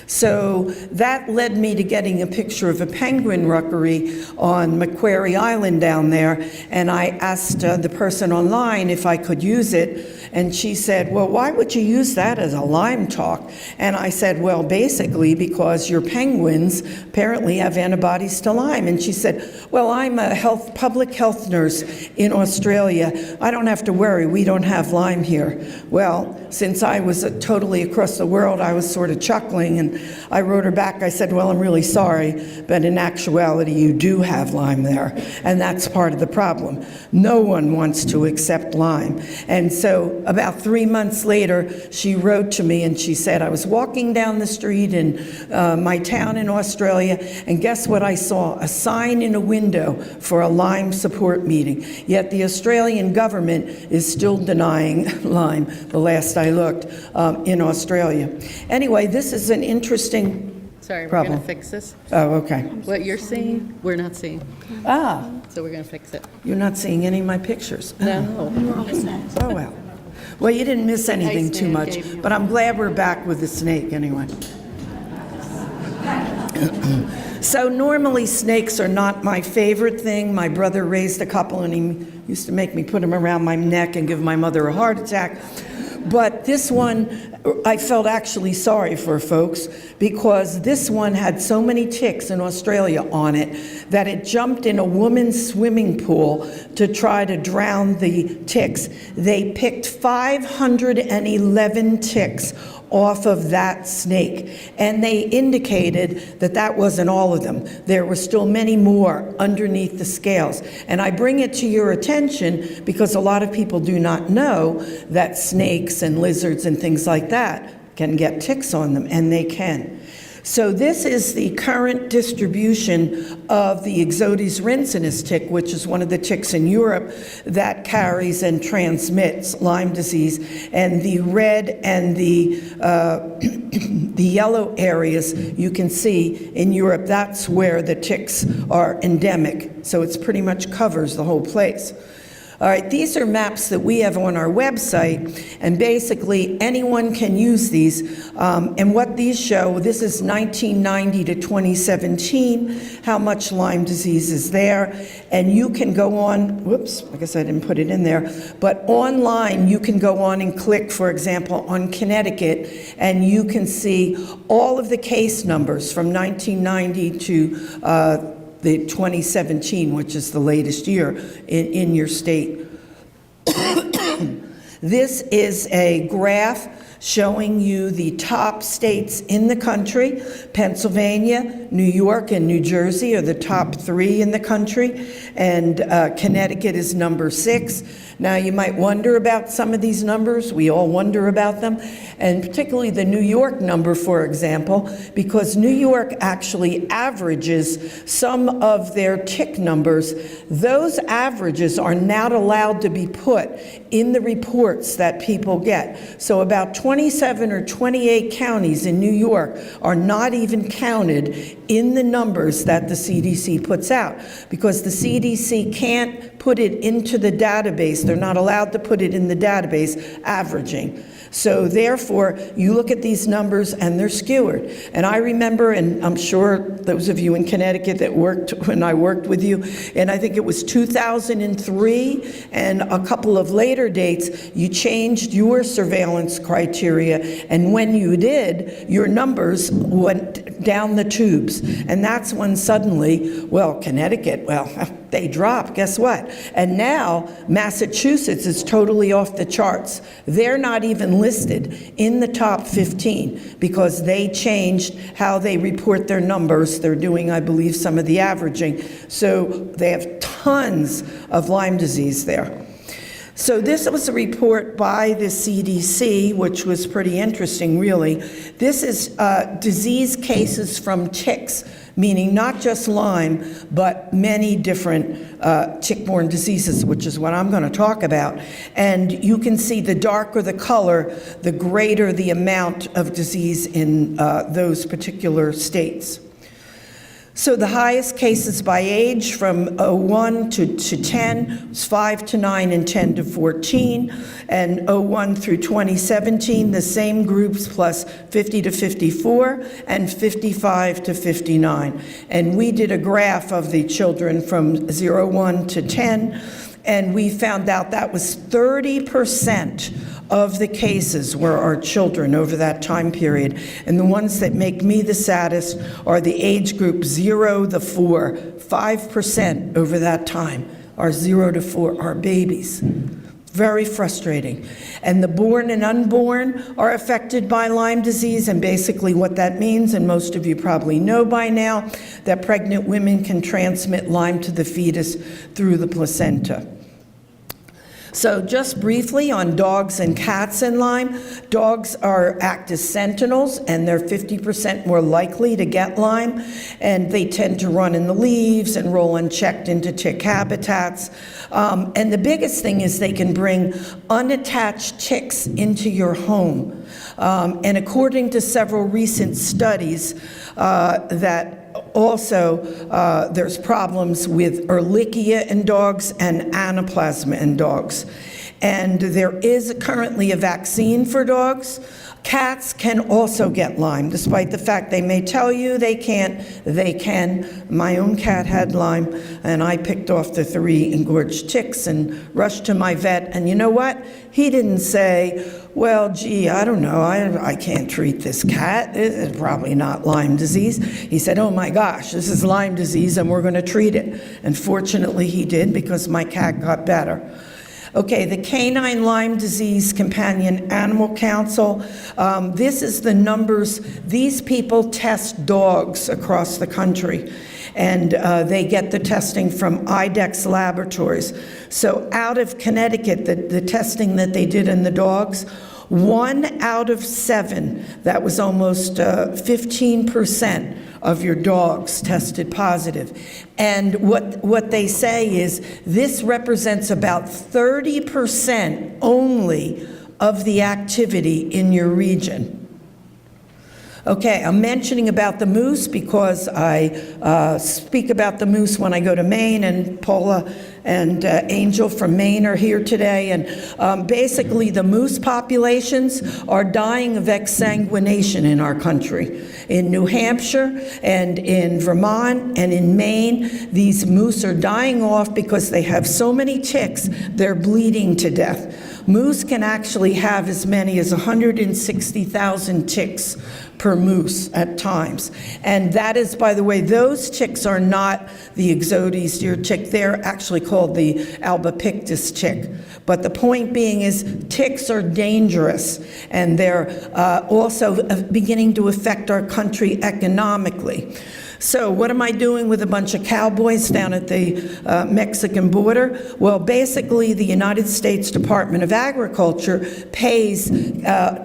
So that led me to getting a picture of a penguin rookery on Macquarie Island down there, and I asked the person online if I could use it, and she said, well, why would you use that as a Lyme talk? And I said, well, basically because your penguins apparently have antibodies to Lyme. And she said, well, I'm a public health nurse in Australia. I don't have to worry, we don't have Lyme here. Well, since I was totally across the world, I was sort of chuckling, and I wrote her back. I said, well, I'm really sorry, but in actuality, you do have Lyme there, and that's part of the problem. No one wants to accept Lyme. And so about 3 months later, she wrote to me and she said, I was walking down the street in my town in Australia, and guess what I saw? A sign in a window for a Lyme support meeting. Yet the Australian government is still denying Lyme, the last I looked, in Australia. Anyway, this is an interesting Sorry, we're problem. going to fix this. Oh, okay. What you're seeing, we're not seeing. Ah, So we're going to fix it. you're not seeing any of my pictures. No. Oh, well. Well, you didn't miss anything too Iceman much, gave you- but I'm glad we're back with the snake anyway. So normally snakes are not my favorite thing. My brother raised a couple, and he used to make me put them around my neck and give my mother a heart attack. But this one, I felt actually sorry for, folks, because this one had so many ticks in Australia on it that it jumped in a woman's swimming pool to try to drown the ticks. They picked 511 ticks off of that snake, and they indicated that that wasn't all of them. There were still many more underneath the scales. And I bring it to your attention because a lot of people do not know that snakes and lizards and things like that can get ticks on them, and they can. So this is the current distribution of the Ixodes rincinus tick, which is one of the ticks in Europe that carries and transmits Lyme disease. And the red and the yellow areas you can see in Europe, that's where the ticks are endemic. So it's pretty much covers the whole place. All right, these are maps that we have on our website, and basically anyone can use these. And what these show, this is 1990 to 2017, how much Lyme disease is there. And you can go on, whoops, I guess I didn't put it in there, but online you can go on and click, for example, on Connecticut, and you can see all of the case numbers from 1990 to the 2017, which is the latest year in your state. This is a graph showing you the top states in the country. Pennsylvania, New York, and New Jersey are the top 3 in the country, and Connecticut is number 6. Now, you might wonder about some of these numbers. We all wonder about them, and particularly the New York number, for example, because New York actually averages some of their tick numbers. Those averages are not allowed to be put in the reports that people get. So about 27 or 28 counties in New York are not even counted in the numbers that the CDC puts out, because the CDC can't put it into the database. They're not allowed to put it in the database, averaging. So therefore, you look at these numbers and they're skewered. And I remember, and I'm sure those of you in Connecticut that worked when I worked with you, and I think it was 2003 and a couple of later dates, you changed your surveillance criteria, and when you did, your numbers went down the tubes. And that's when suddenly, well, Connecticut, well, they dropped, guess what? And now Massachusetts is totally off the charts. They're not even listed in the top 15 because they changed how they report their numbers. They're doing, I believe, some of the averaging. So they have tons of Lyme disease there. So this was a report by the CDC, which was pretty interesting, really. This is disease cases from ticks, meaning not just Lyme, but many different tick-borne diseases, which is what I'm going to talk about. And you can see the darker the color, the greater the amount of disease in those particular states. So the highest cases by age from 01 to 10 was 5 to 9 and 10 to 14, and 01 through 2017, the same groups plus 50 to 54 and 55 to 59. And we did a graph of the children from 01 to 10, and we found out that was 30% of the cases were our children over that time period. And the ones that make me the saddest are the age group 0 to 4. 5% over that time are 0 to 4, are babies. Very frustrating. And the born and unborn are affected by Lyme disease, and basically what that means, and most of you probably know by now, that pregnant women can transmit Lyme to the fetus through the placenta. So just briefly on dogs and cats and Lyme, dogs act as sentinels, and they're 50% more likely to get Lyme, and they tend to run in the leaves and roll unchecked into tick habitats. And the biggest thing is they can bring unattached ticks into your home. And according to several recent studies, that also, there's problems with Ehrlichia in dogs and Anaplasma in dogs. And there is currently a vaccine for dogs. Cats can also get Lyme, despite the fact they may tell you they can't. They can. My own cat had Lyme, and I picked off the 3 engorged ticks and rushed to my vet. And you know what? He didn't say, well, gee, I don't know, I can't treat this cat. This is probably not Lyme disease. He said, oh my gosh, this is Lyme disease, and we're going to treat it. And fortunately he did, because my cat got better. Okay, the Canine Lyme Disease Companion Animal Council. This is the numbers. These people test dogs across the country, and they get the testing from IDEXX laboratories. So out of Connecticut, the testing that they did in the dogs, 1 out of 7, that was almost 15% of your dogs tested positive. And what they say is this represents about 30% only of the activity in your region. Okay, I'm mentioning about the moose because I speak about the moose when I go to Maine, and Paula and Angel from Maine are here today. And basically, the moose populations are dying of exsanguination in our country. In New Hampshire and in Vermont and in Maine, these moose are dying off because they have so many ticks, they're bleeding to death. Moose can actually have as many as 160,000 ticks per moose at times. And that is, by the way, those ticks are not the Ixodes deer tick. They're actually called the albopictus tick. But the point being is ticks are dangerous, and they're also beginning to affect our country economically. So what am I doing with a bunch of cowboys down at the Mexican border? Well, basically, the United States Department of Agriculture pays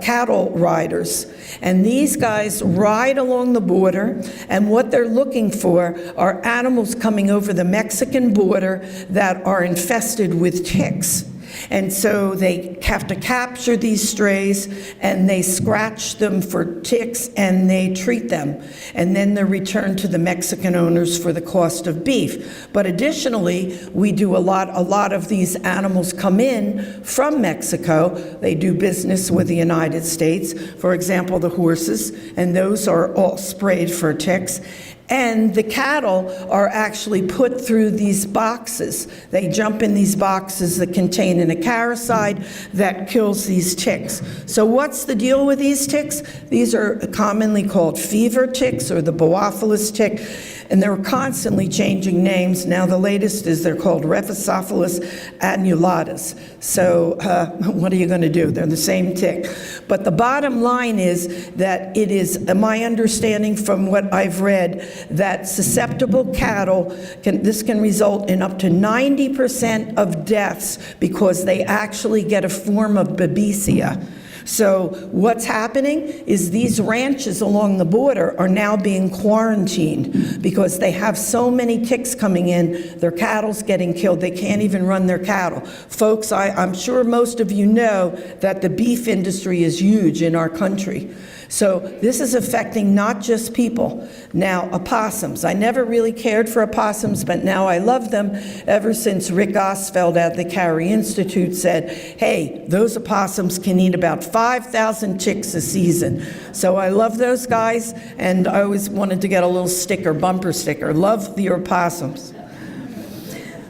cattle riders. And these guys ride along the border, and what they're looking for are animals coming over the Mexican border that are infested with ticks. And so they have to capture these strays, and they scratch them for ticks, and they treat them. And then they're returned to the Mexican owners for the cost of beef. But additionally, we do a lot of these animals come in from Mexico. They do business with the United States. For example, the horses, and those are all sprayed for ticks. And the cattle are actually put through these boxes. They jump in these boxes that contain an acaricide that kills these ticks. So what's the deal with these ticks? These are commonly called fever ticks or the Boophilus tick, and they're constantly changing names. Now the latest is they're called Rhiphocephalus annulatus. So what are you going to do? They're the same tick. But the bottom line is that it is my understanding from what I've read that susceptible cattle, this can result in up to 90% of deaths because they actually get a form of babesia. So what's happening is these ranches along the border are now being quarantined because they have so many ticks coming in, their cattle's getting killed, they can't even run their cattle. Folks, I'm sure most of you know that the beef industry is huge in our country. So this is affecting not just people. Now, opossums. I never really cared for opossums, but now I love them ever since Rick Osfeld at the Carey Institute said, hey, those opossums can eat about 5,000 ticks a season. So I love those guys, and I always wanted to get a little sticker, bumper sticker. Love the opossums.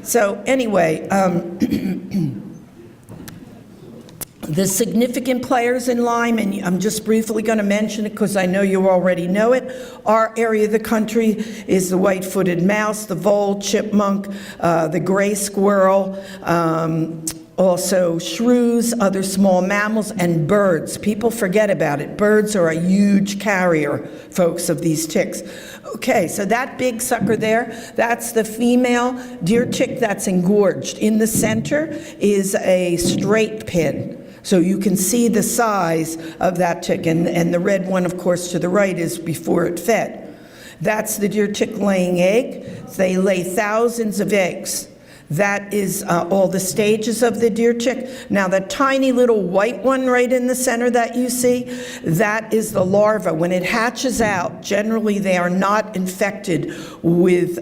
So anyway, the significant players in Lyme, and I'm just briefly going to mention it because I know you already know it. Our area of the country is the white-footed mouse, the vole, chipmunk, the gray squirrel, also shrews, other small mammals, and birds. People forget about it. Birds are a huge carrier, folks, of these ticks. Okay, so that big sucker there, that's the female deer tick that's engorged. In the center is a straight pin. So you can see the size of that tick, and the red one, of course, to the right is before it fed. That's the deer tick laying egg. They lay thousands of eggs. That is all the stages of the deer tick. Now, the tiny little white one right in the center that you see, that is the larva. When it hatches out, generally they are not infected with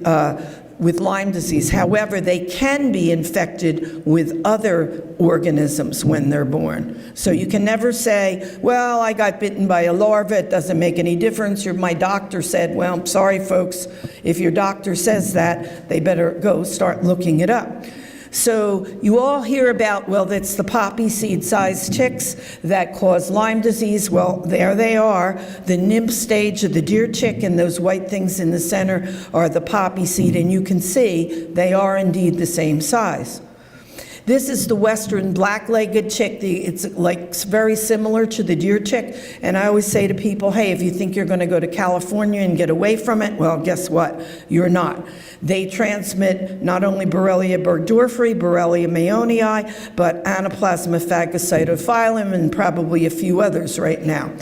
Lyme disease. However, they can be infected with other organisms when they're born. So you can never say, well, I got bitten by a larva, it doesn't make any difference. My doctor said, well, I'm sorry, folks, if your doctor says that, they better go start looking it up. So you all hear about, well, that's the poppy seed-sized ticks that cause Lyme disease. Well, there they are. The nymph stage of the deer tick, and those white things in the center are the poppy seed, and you can see they are indeed the same size. This is the western black-legged tick. It's like very similar to the deer tick. And I always say to people, hey, if you think you're going to go to California and get away from it, well, guess what? You're not. They transmit not only Borrelia burgdorferi, Borrelia mayonii, but Anaplasma phagocytophilum, and probably a few others right now.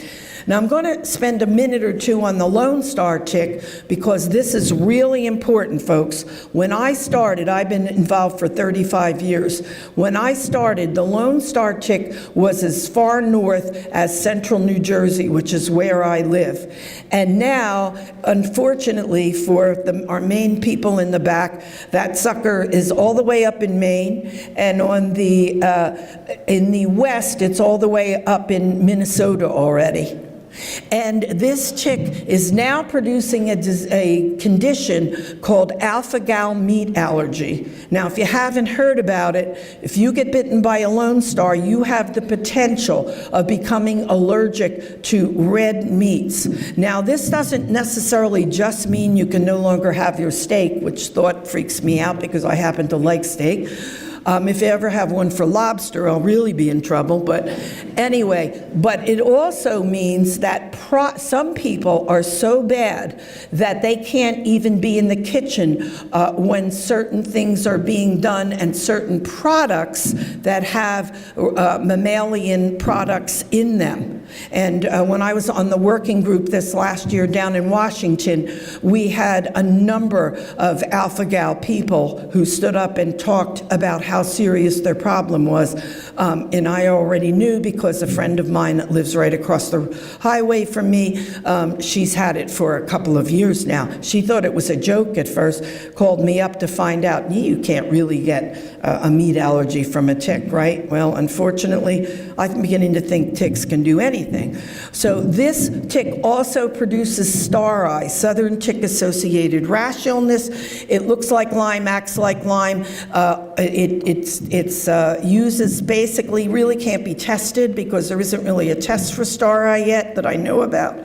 Now, I'm going to spend a minute or two on the Lone Star tick because this is really important, folks. When I started, I've been involved for 35 years. When I started, the Lone Star tick was as far north as central New Jersey, which is where I live. And now, unfortunately for our Maine people in the back, that sucker is all the way up in Maine, and on in the west, it's all the way up in Minnesota already. And this tick is now producing a condition called alpha-gal meat allergy. Now, if you haven't heard about it, if you get bitten by a Lone Star, you have the potential of becoming allergic to red meats. Now, this doesn't necessarily just mean you can no longer have your steak, which thought freaks me out because I happen to like steak. If you ever have one for lobster, I'll really be in trouble. But anyway, but it also means that some people are so bad that they can't even be in the kitchen when certain things are being done and certain products that have mammalian products in them. And when I was on the working group this last year down in Washington, we had a number of alpha-gal people who stood up and talked about how serious their problem was. And I already knew because a friend of mine that lives right across the highway from me, she's had it for a couple of years now. She thought it was a joke at first, called me up to find out, you can't really get a meat allergy from a tick, right? Well, unfortunately, I'm beginning to think ticks can do anything. So this tick also produces star eye, southern tick-associated rash illness. It looks like Lyme, acts like Lyme. It uses basically, really can't be tested because there isn't really a test for star eye yet that I know about.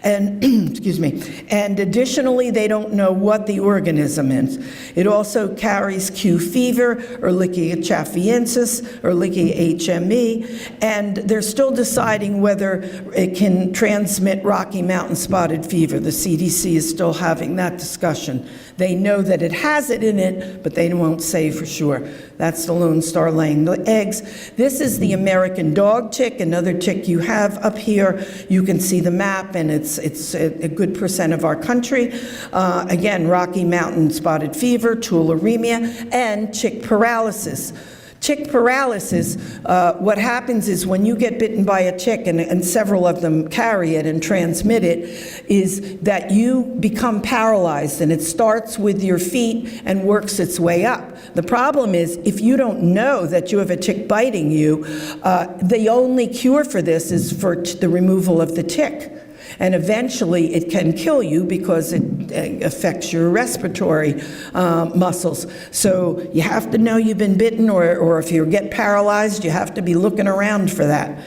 And, excuse me, and additionally, they don't know what the organism is. It also carries Q fever, Ehrlichia chaffiensis, Ehrlichia HME, and they're still deciding whether it can transmit Rocky Mountain spotted fever. The CDC is still having that discussion. They know that it has it in it, but they won't say for sure. That's the Lone Star laying the eggs. This is the American dog tick, another tick you have up here. You can see the map, and it's a good percent of our country. Again, Rocky Mountain spotted fever, tularemia, and tick paralysis. Tick paralysis, what happens is when you get bitten by a tick, and several of them carry it and transmit it, is that you become paralyzed, and it starts with your feet and works its way up. The problem is, if you don't know that you have a tick biting you, the only cure for this is for the removal of the tick. And eventually it can kill you because it affects your respiratory muscles. So you have to know you've been bitten, or if you get paralyzed, you have to be looking around for that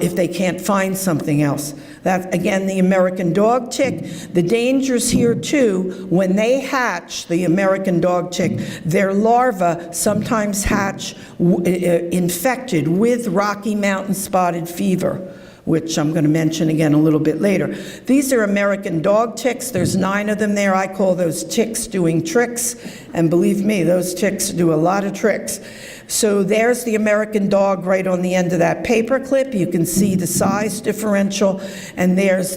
if they can't find something else. That's, again, the American dog tick. The dangers here, too, when they hatch, the American dog tick, their larvae sometimes hatch infected with Rocky Mountain spotted fever, which I'm going to mention again a little bit later. These are American dog ticks. There's 9 of them there. I call those ticks doing tricks. And believe me, those ticks do a lot of tricks. So there's the American dog right on the end of that paper clip. You can see the size differential. And there's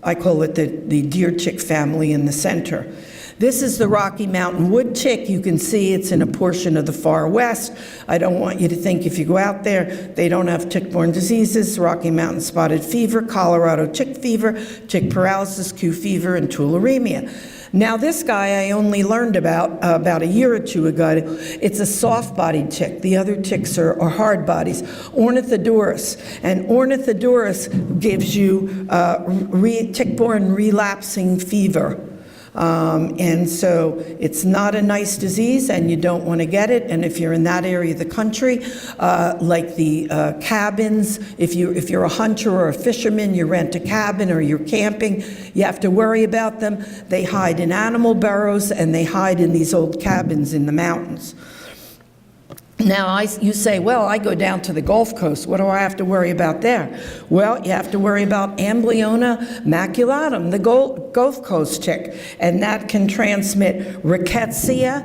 I call it the deer tick family in the center. This is the Rocky Mountain wood tick. You can see it's in a portion of the far west. I don't want you to think if you go out there, they don't have tick-borne diseases, Rocky Mountain spotted fever, Colorado tick fever, tick paralysis, Q fever, and tularemia. Now this guy I only learned about a year or two ago. It's a soft-bodied tick. The other ticks are hard bodies. Ornithodorus. And Ornithodorus gives you tick-borne relapsing fever. And so it's not a nice disease, and you don't want to get it. And if you're in that area of the country, like the cabins, if you're a hunter or a fisherman, you rent a cabin or you're camping, you have to worry about them. They hide in animal burrows, and they hide in these old cabins in the mountains. Now, you say, well, I go down to the Gulf Coast. What do I have to worry about there? Well, you have to worry about Amblyomma maculatum. The Gulf Coast tick, and that can transmit rickettsia,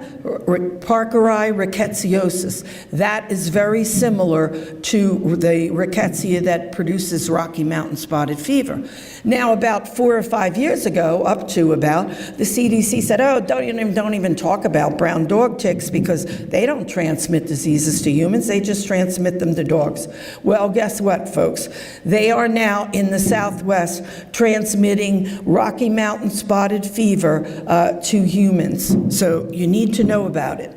Parkeri rickettsiosis. That is very similar to the rickettsia that produces Rocky Mountain spotted fever. Now, about 4 or 5 years ago, up to about, the CDC said, oh, don't even talk about brown dog ticks because they don't transmit diseases to humans, they just transmit them to dogs. Well, guess what, folks? They are now in the Southwest transmitting Rocky Mountain spotted fever to humans. So you need to know about it.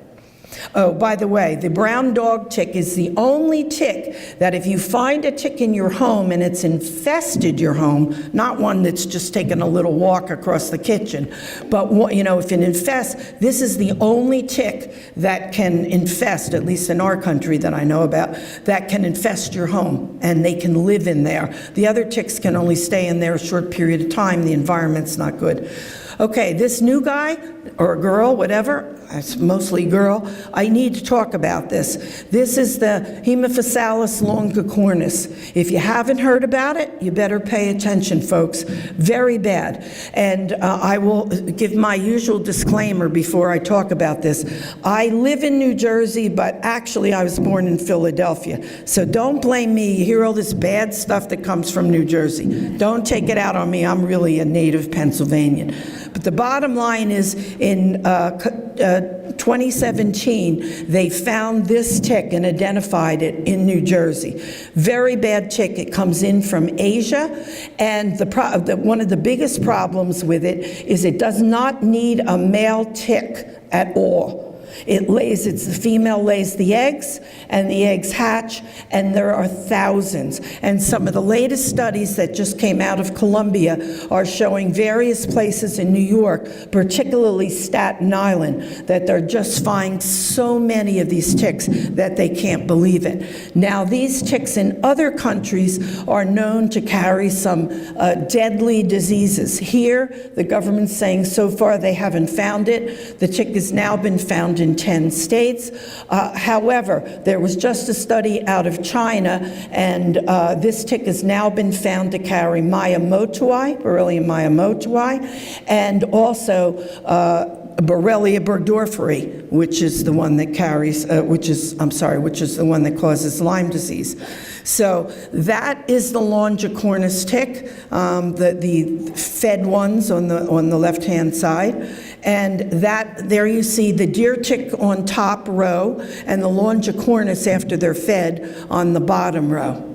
Oh, by the way, the brown dog tick is the only tick that if you find a tick in your home and it's infested your home, not one that's just taken a little walk across the kitchen, but if it infests, this is the only tick that can infest, at least in our country that I know about, that can infest your home, and they can live in there. The other ticks can only stay in there a short period of time. The environment's not good. Okay, this new guy, or girl, whatever, it's mostly girl, I need to talk about this. This is the Haemaphysalis longicornis. If you haven't heard about it, you better pay attention, folks. Very bad. And I will give my usual disclaimer before I talk about this. I live in New Jersey, but actually I was born in Philadelphia. So don't blame me. You hear all this bad stuff that comes from New Jersey. Don't take it out on me. I'm really a native Pennsylvanian. But the bottom line is, in 2017, they found this tick and identified it in New Jersey. Very bad tick. It comes in from Asia, and one of the biggest problems with it is it does not need a male tick at all. The female lays the eggs, and the eggs hatch, and there are thousands. And some of the latest studies that just came out of Columbia are showing various places in New York, particularly Staten Island, that they're just finding so many of these ticks that they can't believe it. Now, these ticks in other countries are known to carry some deadly diseases. Here, the government's saying so far they haven't found it. The tick has now been found in 10 states. However, there was just a study out of China, and this tick has now been found to carry Borrelia miyamotoi, and also Borrelia burgdorferi, which is the one that the one that causes Lyme disease. So that is the longicornis tick, the fed ones on the left-hand side. And there you see the deer tick on top row and the longicornis after they're fed on the bottom row.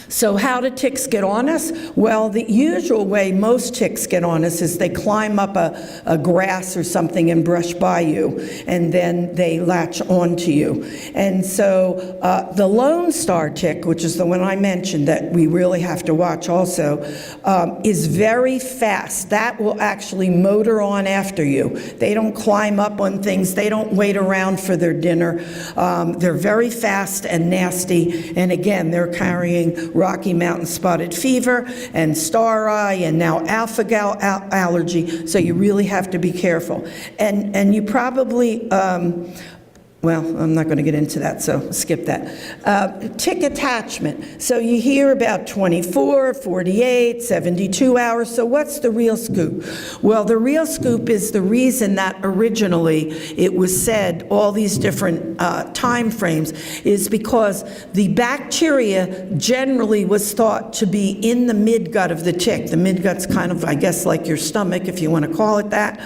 So how do ticks get on us? Well, the usual way most ticks get on us is they climb up a grass or something and brush by you, and then they latch onto you. And so the Lone Star tick, which is the one I mentioned that we really have to watch also, is very fast. That will actually motor on after you. They don't climb up on things. They don't wait around for their dinner. They're very fast and nasty, and again, they're carrying Rocky Mountain spotted fever and star eye and now alpha-gal allergy, so you really have to be careful. And you probably, well, I'm not going to get into that, so skip that. Tick attachment. So you hear about 24, 48, 72 hours. So what's the real scoop? Well, the real scoop is the reason that originally it was said all these different time frames is because the bacteria generally was thought to be in the midgut of the tick. The midgut's kind of, I guess, like your stomach, if you want to call it that.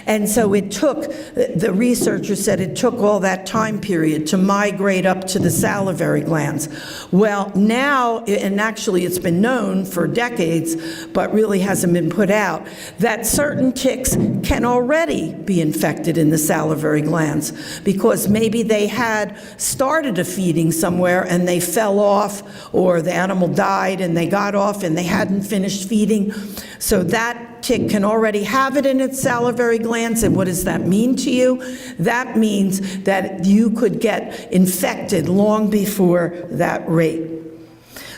And so it took, the researchers said it took all that time period to migrate up to the salivary glands. Well, now, and actually it's been known for decades, but really hasn't been put out, that certain ticks can already be infected in the salivary glands because maybe they had started a feeding somewhere and they fell off, or the animal died and they got off and they hadn't finished feeding. So that tick can already have it in its salivary glands, and what does that mean to you? That means that you could get infected long before that rate.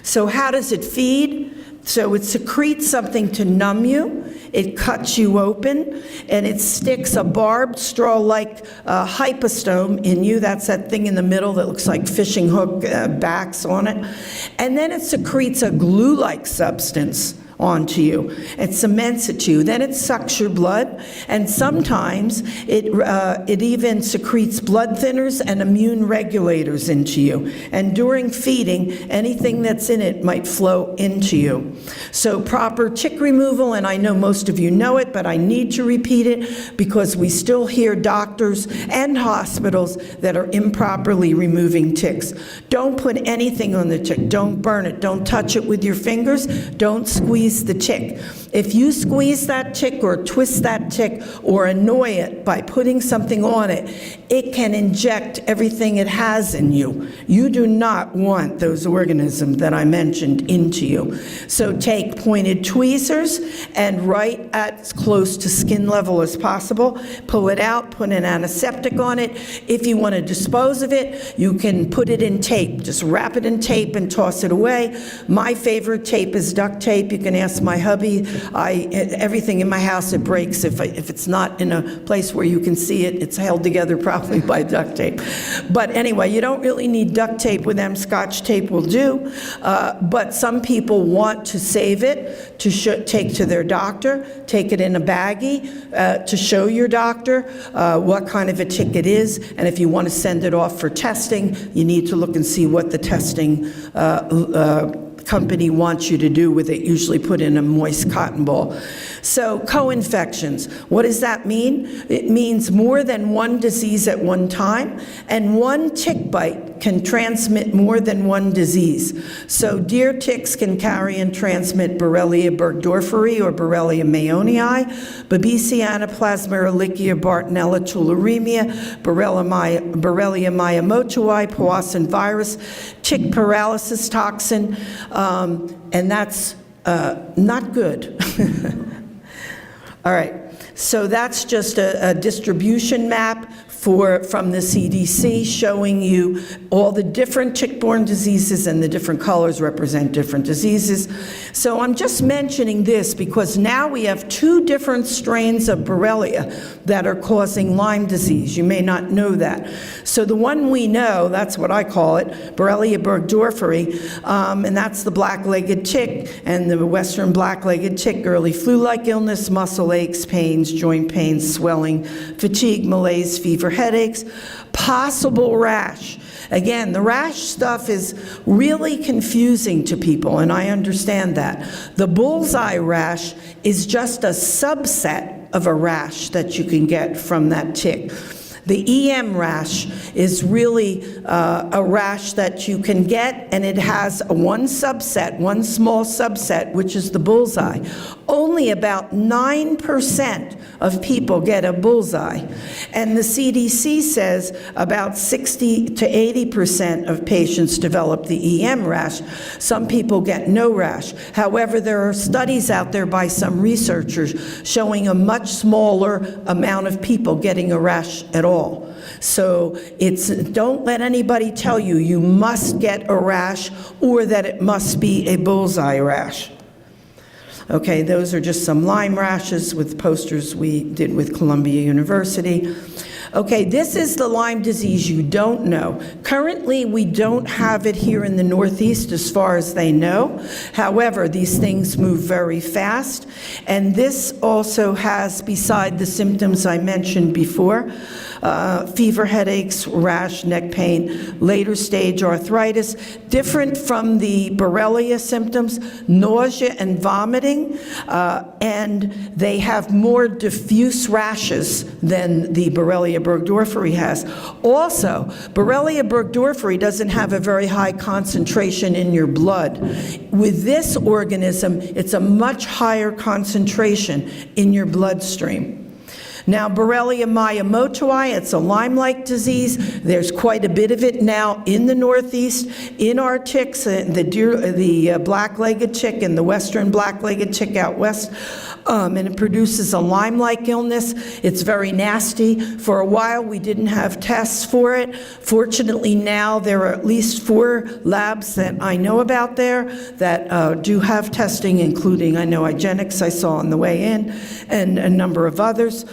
So how does it feed? So it secretes something to numb you, it cuts you open, and it sticks a barbed straw-like hypostome in you. That's that thing in the middle that looks like fishing hook backs on it. And then it secretes a glue-like substance onto you. It cements it to you. Then it sucks your blood, and sometimes it even secretes blood thinners and immune regulators into you. And during feeding, anything that's in it might flow into you. So proper tick removal, and I know most of you know it, but I need to repeat it because we still hear doctors and hospitals that are improperly removing ticks. Don't put anything on the tick. Don't burn it. Don't touch it with your fingers. Don't squeeze the tick. If you squeeze that tick or twist that tick or annoy it by putting something on it, it can inject everything it has in you. You do not want those organisms that I mentioned into you. So take pointed tweezers and right at as close to skin level as possible, pull it out, put an antiseptic on it. If you want to dispose of it, you can put it in tape. Just wrap it in tape and toss it away. My favorite tape is duct tape. You can ask my hubby. Everything in my house, it breaks. If it's not in a place where you can see it, it's held together probably by duct tape. But anyway, you don't really need duct tape with them. Scotch tape will do. But some people want to save it, to take to their doctor, take it in a baggie, to show your doctor what kind of a tick it is. And if you want to send it off for testing, you need to look and see what the testing company wants you to do with it, usually put in a moist cotton ball. So co-infections, what does that mean? It means more than one disease at one time, and one tick bite can transmit more than one disease. So deer ticks can carry and transmit Borrelia burgdorferi or Borrelia mayonii, Babesia anaplasma, Ehrlichia, Bartonella tularemia, Borrelia miyamotoi, Powassan virus, tick paralysis toxin, and that's not good. All right, so that's just a distribution map from the CDC showing you all the different tick-borne diseases, and the different colors represent different diseases. So I'm just mentioning this because now we have 2 different strains of Borrelia that are causing Lyme disease. You may not know that. So the one we know, that's what I call it, Borrelia burgdorferi, and that's the black-legged tick, and the Western black-legged tick, early flu-like illness, muscle aches, pains, joint pains, swelling, fatigue, malaise, fever, headaches, possible rash. Again, the rash stuff is really confusing to people, and I understand that. The bullseye rash is just a subset of a rash that you can get from that tick. The EM rash is really a rash that you can get, and it has one subset, one small subset, which is the bullseye. Only about 9% of people get a bullseye. And the CDC says about 60 to 80% of patients develop the EM rash. Some people get no rash. However, there are studies out there by some researchers showing a much smaller amount of people getting a rash at all. So don't let anybody tell you you must get a rash or that it must be a bullseye rash. Okay, those are just some Lyme rashes with posters we did with Columbia University. Okay, this is the Lyme disease you don't know. Currently, we don't have it here in the Northeast as far as they know. However, these things move very fast. And this also has, beside the symptoms I mentioned before, fever, headaches, rash, neck pain, later stage arthritis, different from the Borrelia symptoms, nausea and vomiting, and they have more diffuse rashes than the Borrelia burgdorferi has. Also, Borrelia burgdorferi doesn't have a very high concentration in your blood. With this organism, it's a much higher concentration in your bloodstream. Now, Borrelia miyamotoi, it's a Lyme-like disease. There's quite a bit of it now in the Northeast, in our ticks, the black-legged tick and the Western black-legged tick out west, and it produces a Lyme-like illness. It's very nasty. For a while, we didn't have tests for it. Fortunately, now there are at least 4 labs that I know about there that do have testing, including, I know, IGeneX I saw on the way in, and a number of others.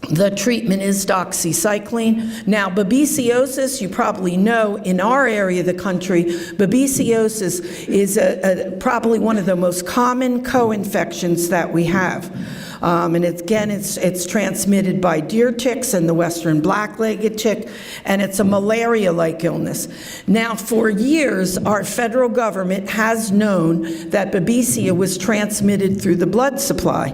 The treatment is doxycycline. Now, babesiosis, you probably know, in our area of the country, babesiosis is probably one of the most common co-infections that we have. And it's transmitted by deer ticks and the western black-legged tick, and it's a malaria-like illness. Now, for years, our federal government has known that babesia was transmitted through the blood supply.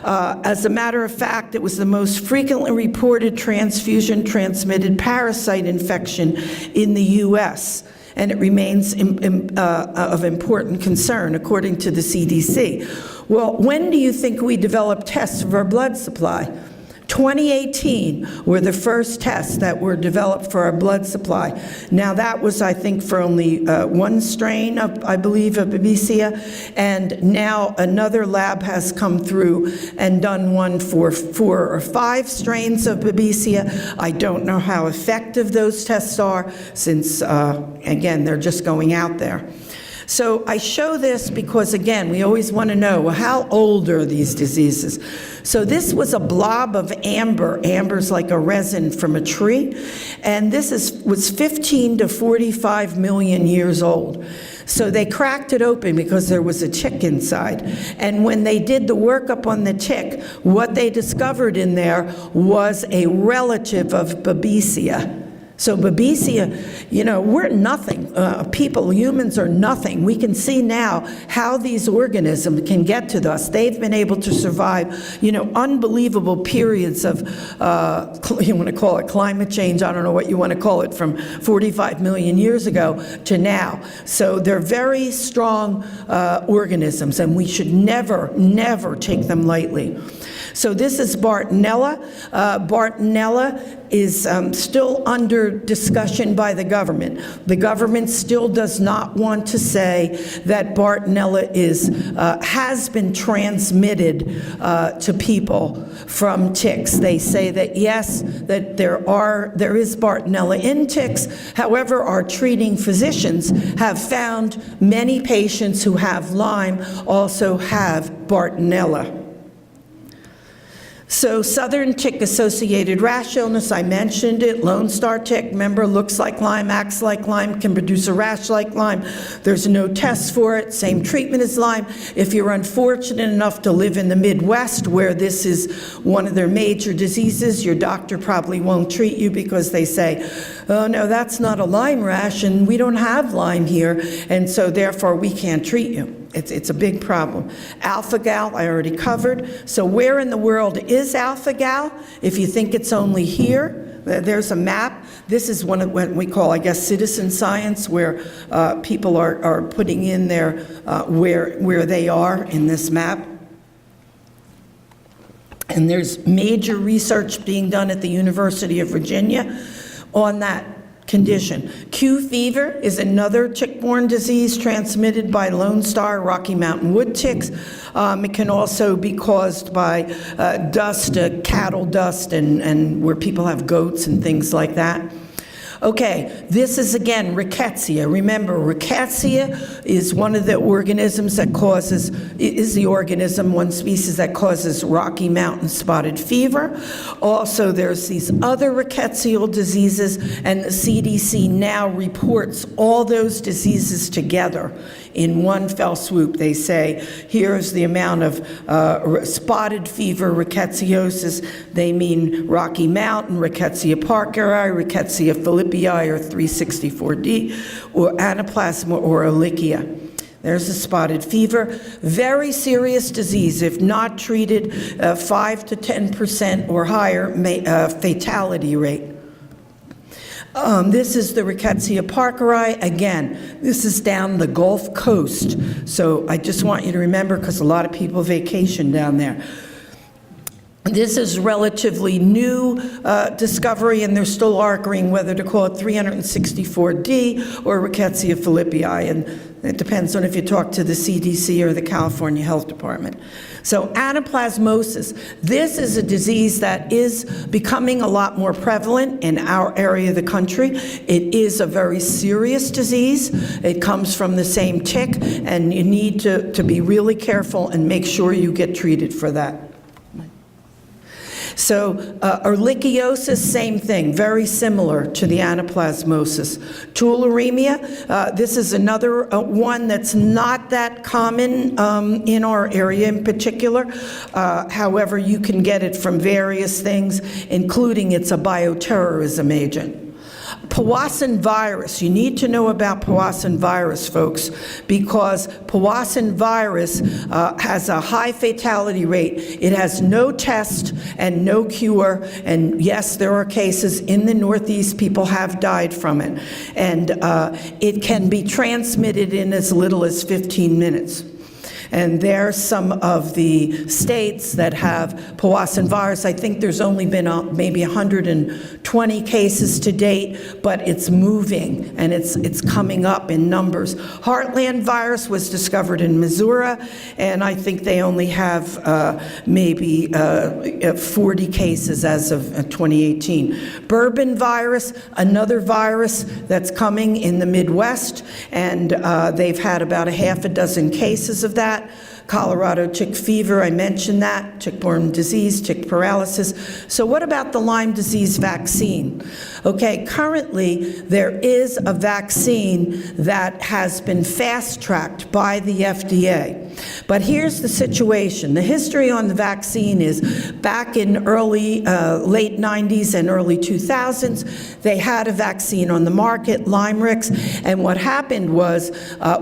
As a matter of fact, it was the most frequently reported transfusion-transmitted parasite infection in the U.S., and it remains of important concern, according to the CDC. Well, when do you think we developed tests for our blood supply? 2018 were the first tests that were developed for our blood supply. Now, that was, I think, for only one strain, of, I believe, of babesia, and now another lab has come through and done one for 4 or 5 strains of babesia. I don't know how effective those tests are, since, again, they're just going out there. So I show this because, again, we always want to know, well, how old are these diseases? So this was a blob of amber. Amber's like a resin from a tree. And this was 15 to 45 million years old. So they cracked it open because there was a tick inside. And when they did the workup on the tick, what they discovered in there was a relative of babesia. So babesia, you know, we're nothing. People, humans are nothing. We can see now how these organisms can get to us. They've been able to survive, you know, unbelievable periods of, you want to call it climate change, I don't know what you want to call it, from 45 million years ago to now. So they're very strong organisms, and we should never, never take them lightly. So this is Bartonella. Bartonella is still under discussion by the government. The government still does not want to say that Bartonella has been transmitted to people from ticks. They say that yes, that there is Bartonella in ticks. However, our treating physicians have found many patients who have Lyme also have Bartonella. So southern tick-associated rash illness, I mentioned it. Lone Star tick, remember, looks like Lyme, acts like Lyme, can produce a rash like Lyme. There's no tests for it, same treatment as Lyme. If you're unfortunate enough to live in the Midwest, where this is one of their major diseases, your doctor probably won't treat you because they say, oh no, that's not a Lyme rash, and we don't have Lyme here, and so therefore we can't treat you. It's a big problem. Alpha-gal, I already covered. So where in the world is alpha-gal? If you think it's only here, there's a map. This is one of what we call, I guess, citizen science, where people are putting in their where they are in this map. And there's major research being done at the University of Virginia on that condition. Q fever is another tick-borne disease transmitted by Lone Star Rocky Mountain wood ticks. It can also be caused by dust, cattle dust, and where people have goats and things like that. Okay, this is again rickettsia. Remember, rickettsia is one of the organisms that causes, one species that causes Rocky Mountain spotted fever. Also, there's these other rickettsial diseases, and the CDC now reports all those diseases together in one fell swoop. They say, here's the amount of spotted fever, rickettsiosis. They mean Rocky Mountain, Rickettsia parkeri, Rickettsia philippi, or 364D, or Anaplasma or Ehrlichia. There's a spotted fever. Very serious disease. If not treated, 5 to 10% or higher fatality rate. This is the Rickettsia parkeri. Again, this is down the Gulf Coast. So I just want you to remember, because a lot of people vacation down there. This is relatively new discovery, and they're still arguing whether to call it 364D or Rickettsia philippi, and it depends on if you talk to the CDC or the California Health Department. So anaplasmosis, this is a disease that is becoming a lot more prevalent in our area of the country. It is a very serious disease. It comes from the same tick, and you need to be really careful and make sure you get treated for that. So ehrlichiosis, same thing, very similar to the anaplasmosis. Tularemia, this is another one that's not that common in our area in particular. However, you can get it from various things, including it's a bioterrorism agent. Powassan virus, you need to know about Powassan virus, folks, because Powassan virus has a high fatality rate. It has no test and no cure, and yes, there are cases in the Northeast, people have died from it, and it can be transmitted in as little as 15 minutes. And there's some of the states that have Powassan virus. I think there's only been maybe 120 cases to date, but it's moving and it's coming up in numbers. Heartland virus was discovered in Missouri, and I think they only have maybe 40 cases as of 2018. Bourbon virus, another virus that's coming in the Midwest, and they've had about a half a dozen cases of that. Colorado tick fever, I mentioned that, tick-borne disease, tick paralysis. So what about the Lyme disease vaccine? Okay, currently there is a vaccine that has been fast-tracked by the FDA. But here's the situation. The history on the vaccine is back in late 90s and early 2000s, they had a vaccine on the market, Lyme-literate, and what happened was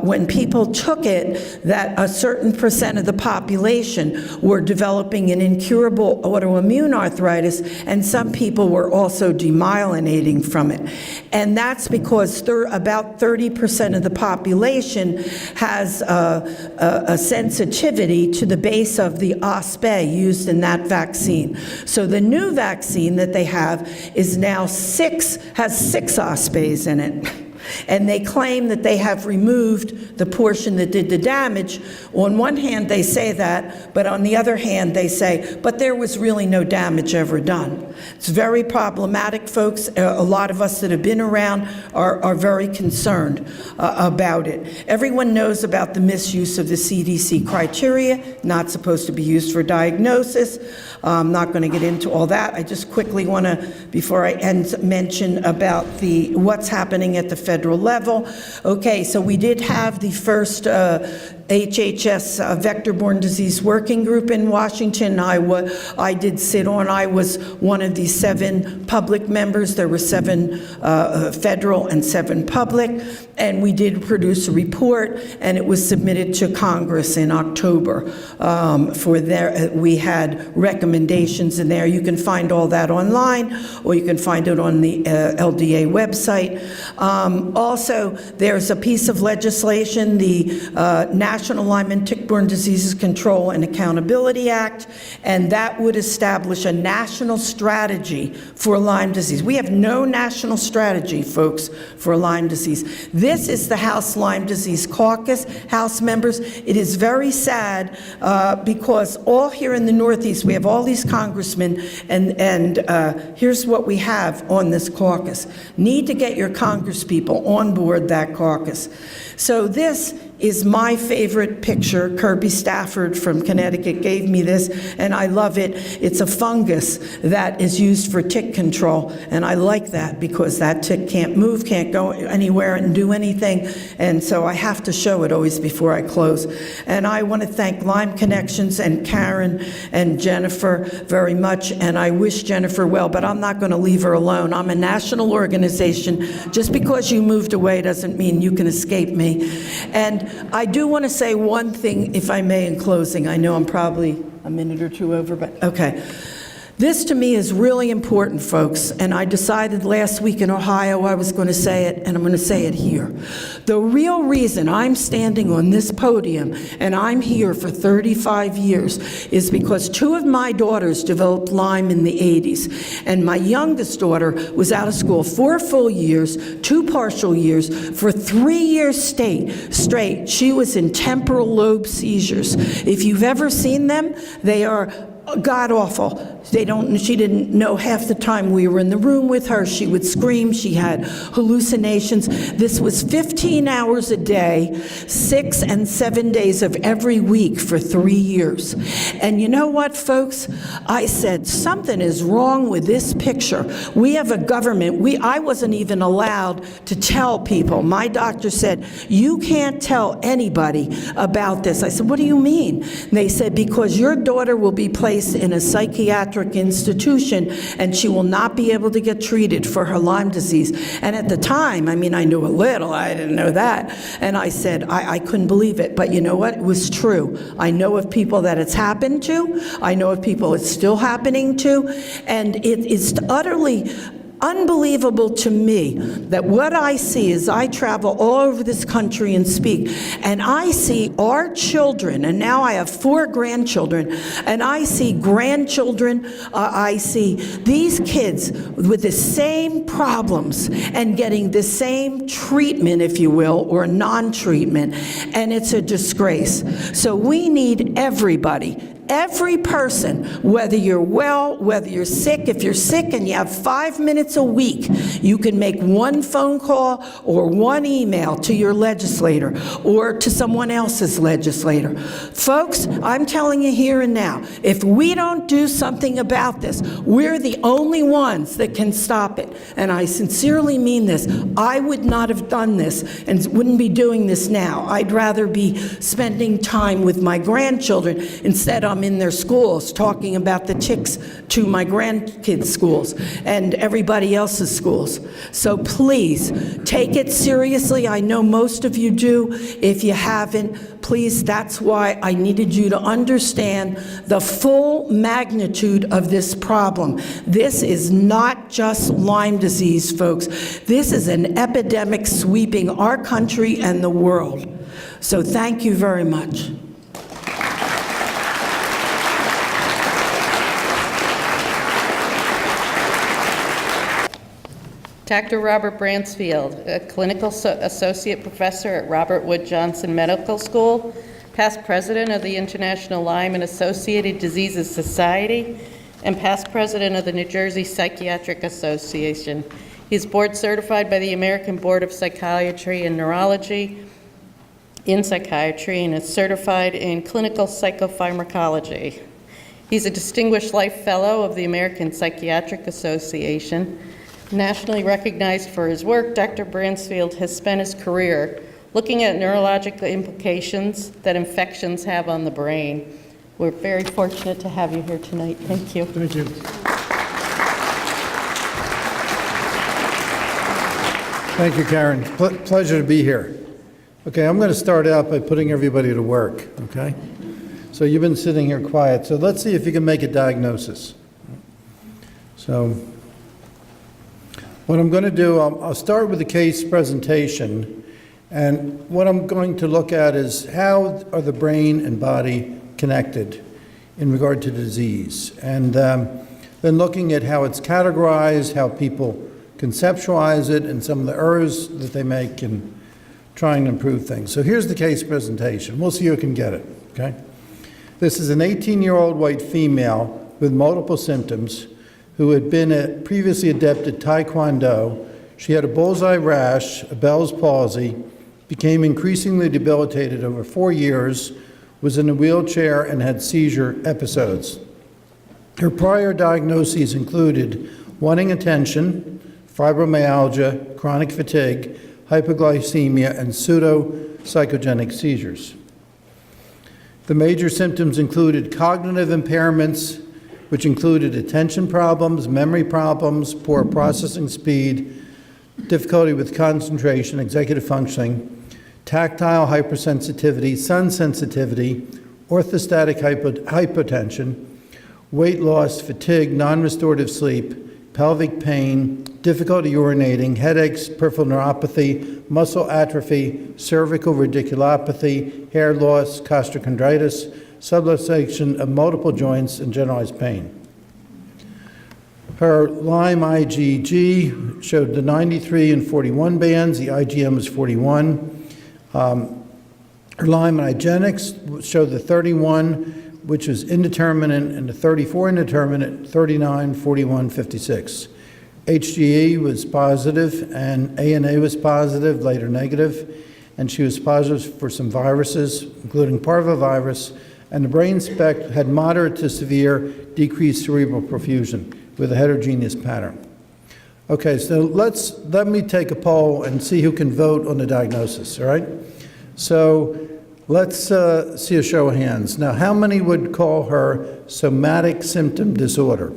when people took it, that a certain percent of the population were developing an incurable autoimmune arthritis, and some people were also demyelinating from it. And that's because about 30% of the population has a sensitivity to the base of the OspA used in that vaccine. So the new vaccine that they have is now has 6 OspAs in it. And they claim that they have removed the portion that did the damage. On one hand, they say that, but on the other hand, they say, but there was really no damage ever done. It's very problematic, folks. A lot of us that have been around are very concerned about it. Everyone knows about the misuse of the CDC criteria, not supposed to be used for diagnosis. I'm not going to get into all that. I just quickly want to, before I end, mention about what's happening at the federal level. Okay, so we did have the first HHS vector-borne disease working group in Washington. I did sit on. I was one of the 7 public members. There were 7 federal and 7 public, and we did produce a report, and it was submitted to Congress in October. We had recommendations in there. You can find all that online, or you can find it on the LDA website. Also, there's a piece of legislation, the National Lyme and Tick-borne Diseases Control and Accountability Act, and that would establish a national strategy for Lyme disease. We have no national strategy, folks, for Lyme disease. This is the House Lyme Disease Caucus, House members. It is very sad because all here in the Northeast, we have all these congressmen, and here's what we have on this caucus. Need to get your congresspeople on board that caucus. So this is my favorite picture. Kirby Stafford from Connecticut gave me this, and I love it. It's a fungus that is used for tick control, and I like that because that tick can't move, can't go anywhere and do anything, and so I have to show it always before I close. And I want to thank Lyme Connections and Karen and Jennifer very much, and I wish Jennifer well, but I'm not going to leave her alone. I'm a national organization. Just because you moved away doesn't mean you can escape me. And I do want to say one thing, if I may, in closing. I know I'm probably a minute or two over, but okay. This to me is really important, folks, and I decided last week in Ohio I was going to say it, and I'm going to say it here. The real reason I'm standing on this podium, and I'm here for 35 years, is because 2 of my daughters developed Lyme in the 80s, and my youngest daughter was out of school 4 full years, 2 partial years. For 3 years straight, she was in temporal lobe seizures. If you've ever seen them, they are god awful. She didn't know half the time we were in the room with her. She would scream. She had hallucinations. This was 15 hours a day, 6 and 7 days of every week for 3 years. And you know what, folks? I said, something is wrong with this picture. We have a government. I wasn't even allowed to tell people. My doctor said, you can't tell anybody about this. I said, what do you mean? And they said, because your daughter will be placed in a psychiatric institution and she will not be able to get treated for her Lyme disease. And at the time, I knew a little, I didn't know that. And I said, I couldn't believe it. But you know what? It was true. I know of people that it's happened to. I know of people it's still happening to. And it is utterly unbelievable to me that what I see as I travel all over this country and speak, and I see our children, and now I have 4 grandchildren, and I see grandchildren, I see these kids with the same problems and getting the same treatment, if you will, or non-treatment, and it's a disgrace. So we need everybody. Every person, whether you're well, whether you're sick, if you're sick and you have 5 minutes a week, you can make one phone call or one email to your legislator or to someone else's legislator. Folks, I'm telling you here and now, if we don't do something about this, we're the only ones that can stop it. And I sincerely mean this. I would not have done this and wouldn't be doing this now. I'd rather be spending time with my grandchildren. Instead, I'm in their schools talking about the ticks to my grandkids' schools and everybody else's schools. So please, take it seriously. I know most of you do. If you haven't, please, that's why I needed you to understand the full magnitude of this problem. This is not just Lyme disease, folks. This is an epidemic sweeping our country and the world. So thank you very much. Dr. Robert Bransfield, a clinical associate professor at Robert Wood Johnson Medical School, past president of the International Lyme and Associated Diseases Society, and past president of the New Jersey Psychiatric Association. He's board certified by the American Board of Psychiatry and Neurology in psychiatry and is certified in clinical psychopharmacology. He's a distinguished life fellow of the American Psychiatric Association. Nationally recognized for his work, Dr. Bransfield has spent his career looking at neurological implications that infections have on the brain. We're very fortunate to have you here tonight. Thank you. Thank you. Thank you, Karen. Pleasure to be here. Okay, I'm going to start out by putting everybody to work, okay? So you've been sitting here quiet, so let's see if you can make a diagnosis. So what I'm going to do, I'll start with the case presentation, and what I'm going to look at is how are the brain and body connected in regard to disease, and then looking at how it's categorized, how people conceptualize it, and some of the errors that they make in trying to improve things. So here's the case presentation. We'll see who can get it, okay? This is an 18-year-old white female with multiple symptoms who had been previously adept at Taekwondo. She had a bullseye rash, a Bell's palsy, became increasingly debilitated over 4 years, was in a wheelchair, and had seizure episodes. Her prior diagnoses included wanting attention, fibromyalgia, chronic fatigue, hypoglycemia, and pseudo-psychogenic seizures. The major symptoms included cognitive impairments, which included attention problems, memory problems, poor processing speed, difficulty with concentration, executive functioning, tactile hypersensitivity, sun sensitivity, orthostatic hypotension, weight loss, fatigue, non-restorative sleep, pelvic pain, difficulty urinating, headaches, peripheral neuropathy, muscle atrophy, cervical radiculopathy, hair loss, costochondritis, subluxation of multiple joints, and generalized pain. Her Lyme IgG showed the 93 and 41 bands. The IgM was 41. Her Lyme IgG showed the 31 which was indeterminate, and a 34 indeterminate, 39, 41, 56. HGE was positive, and ANA was positive, later negative, and she was positive for some viruses, including parvovirus, and the brain spec had moderate to severe decreased cerebral perfusion with a heterogeneous pattern. Okay, so let me take a poll and see who can vote on the diagnosis, all right? So let's see a show of hands. Now, how many would call her somatic symptom disorder?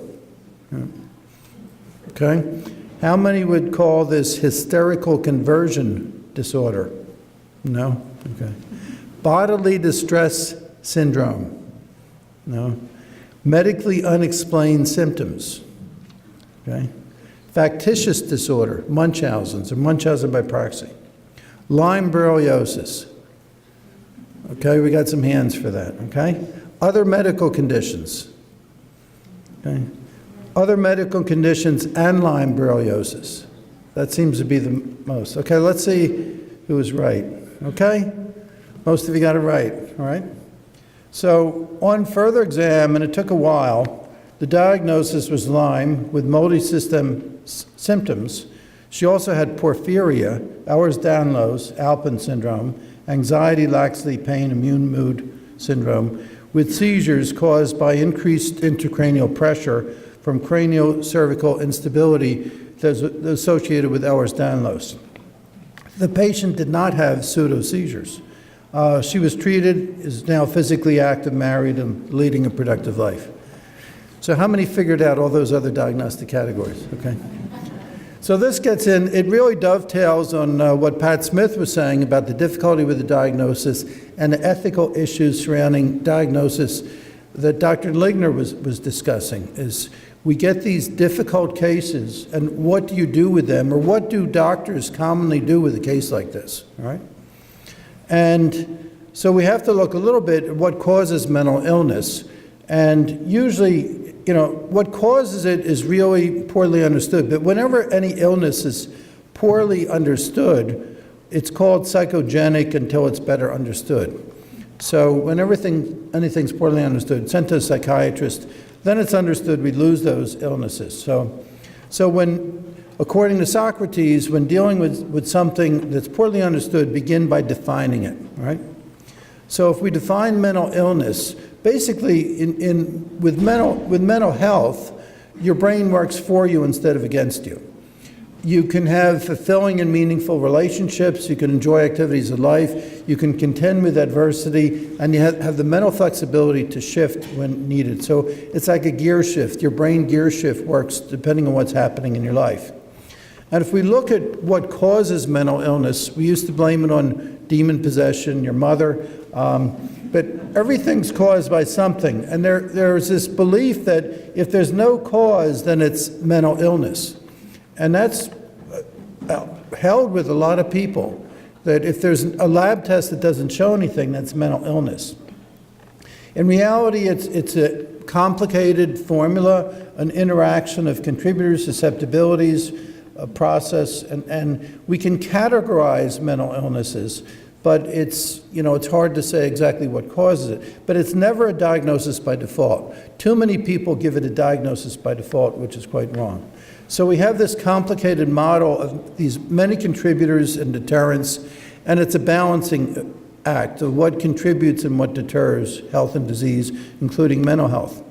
Okay. How many would call this hysterical conversion disorder? No? Okay. Bodily distress syndrome? No. Medically unexplained symptoms? Okay. Factitious disorder, Munchausen's or Munchausen by proxy. Lyme borreliosis. Okay, we got some hands for that, okay? Other medical conditions. Okay. Other medical conditions and Lyme borreliosis. That seems to be the most. Okay, let's see who was right. Okay? Most of you got it right, all right? So on further exam, and it took a while, the diagnosis was Lyme with multi-system symptoms. She also had porphyria, Ehlers-Danlos, Alpin syndrome, anxiety, laxity, pain, immune mood syndrome, with seizures caused by increased intracranial pressure from cranial cervical instability that's associated with Ehlers-Danlos. The patient did not have pseudo-seizures. She was treated, is now physically active, married, and leading a productive life. So how many figured out all those other diagnostic categories? Okay. So this gets in, it really dovetails on what Pat Smith was saying about the difficulty with the diagnosis and the ethical issues surrounding diagnosis that Dr. Ligner was discussing, is we get these difficult cases, and what do you do with them, or what do doctors commonly do with a case like this, all right? And so we have to look a little bit at what causes mental illness, and usually, you know, what causes it is really poorly understood, but whenever any illness is poorly understood, it's called psychogenic until it's better understood. So when anything's poorly understood, sent to a psychiatrist, then it's understood we lose those illnesses. So when, according to Socrates, when dealing with something that's poorly understood, begin by defining it, right? So if we define mental illness, basically with mental health, your brain works for you instead of against you. You can have fulfilling and meaningful relationships, you can enjoy activities of life, you can contend with adversity, and you have the mental flexibility to shift when needed. So it's like a gear shift. Your brain gear shift works depending on what's happening in your life. And if we look at what causes mental illness, we used to blame it on demon possession, your mother, but everything's caused by something. And there's this belief that if there's no cause, then it's mental illness. And that's held with a lot of people, that if there's a lab test that doesn't show anything, that's mental illness. In reality, it's a complicated formula, an interaction of contributors, susceptibilities, a process, and we can categorize mental illnesses, but it's hard to say exactly what causes it. But it's never a diagnosis by default. Too many people give it a diagnosis by default, which is quite wrong. So we have this complicated model of these many contributors and deterrents, and it's a balancing act of what contributes and what deters health and disease, including mental health.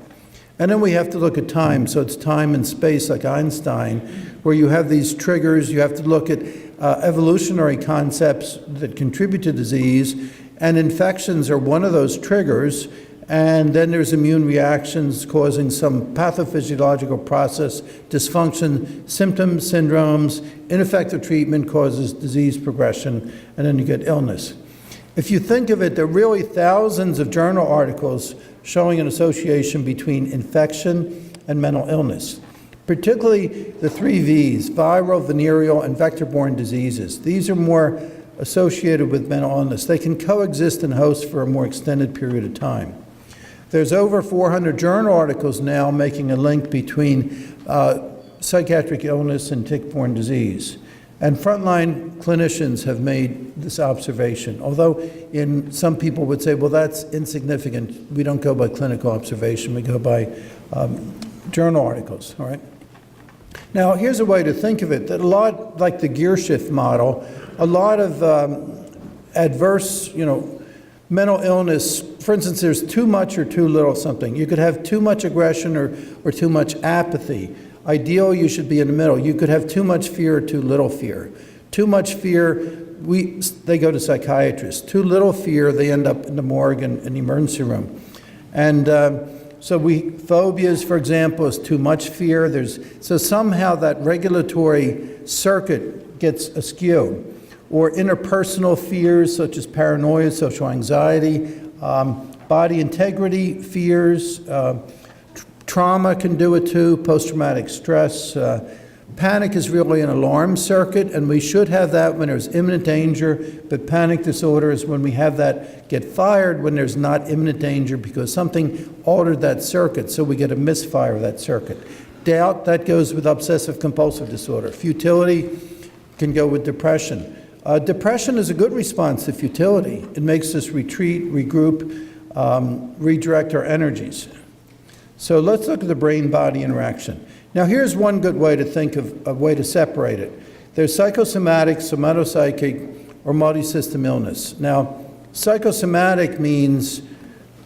And then we have to look at time, so it's time and space like Einstein, where you have these triggers, you have to look at evolutionary concepts that contribute to disease, and infections are one of those triggers, and then there's immune reactions causing some pathophysiological process, dysfunction, symptoms, syndromes, ineffective treatment causes disease progression, and then you get illness. If you think of it, there are really thousands of journal articles showing an association between infection and mental illness, particularly the 3 V's, viral, venereal, and vector-borne diseases. These are more associated with mental illness. They can coexist in hosts for a more extended period of time. There's over 400 journal articles now making a link between psychiatric illness and tick-borne disease. And frontline clinicians have made this observation, although some people would say, well, that's insignificant. We don't go by clinical observation, we go by journal articles, all right? Now, here's a way to think of it, that a lot like the gear shift model, a lot of adverse, mental illness, for instance, there's too much or too little something. You could have too much aggression or too much apathy. Ideal, you should be in the middle. You could have too much fear or too little fear. Too much fear, they go to psychiatrists. Too little fear, they end up in the morgue and in the emergency room. And phobias, for example, is too much fear. So somehow that regulatory circuit gets askew. Or interpersonal fears such as paranoia, social anxiety, body integrity fears, trauma can do it too, post-traumatic stress. Panic is really an alarm circuit, and we should have that when there's imminent danger, but panic disorder is when we have that get fired when there's not imminent danger because something altered that circuit, so we get a misfire of that circuit. Doubt, that goes with obsessive-compulsive disorder. Futility can go with depression. Depression is a good response to futility. It makes us retreat, regroup, redirect our energies. So let's look at the brain-body interaction. Now here's one good way to think of a way to separate it. There's psychosomatic, somatopsychic, or multi-system illness. Now, psychosomatic means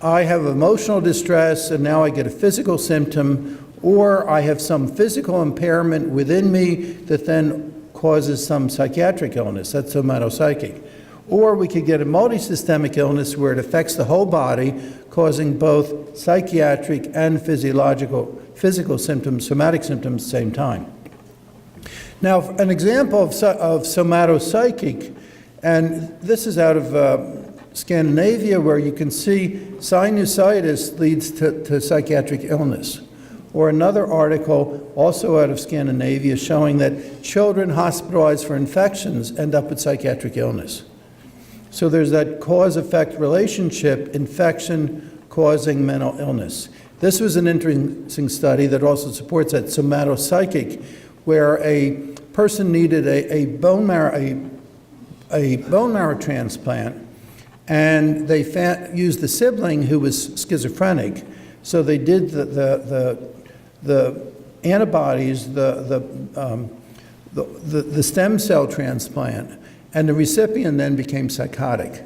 I have emotional distress and now I get a physical symptom, or I have some physical impairment within me that then causes some psychiatric illness. That's somatopsychic. Or we could get a multisystemic illness where it affects the whole body, causing both psychiatric and physical symptoms, somatic symptoms at the same time. Now, an example of somatopsychic, and this is out of Scandinavia, where you can see sinusitis leads to psychiatric illness. Or another article, also out of Scandinavia, showing that children hospitalized for infections end up with psychiatric illness. So there's that cause-effect relationship, infection causing mental illness. This was an interesting study that also supports that somatopsychic, where a person needed a bone marrow transplant, and they used the sibling who was schizophrenic. So they did the antibodies, the stem cell transplant, and the recipient then became psychotic.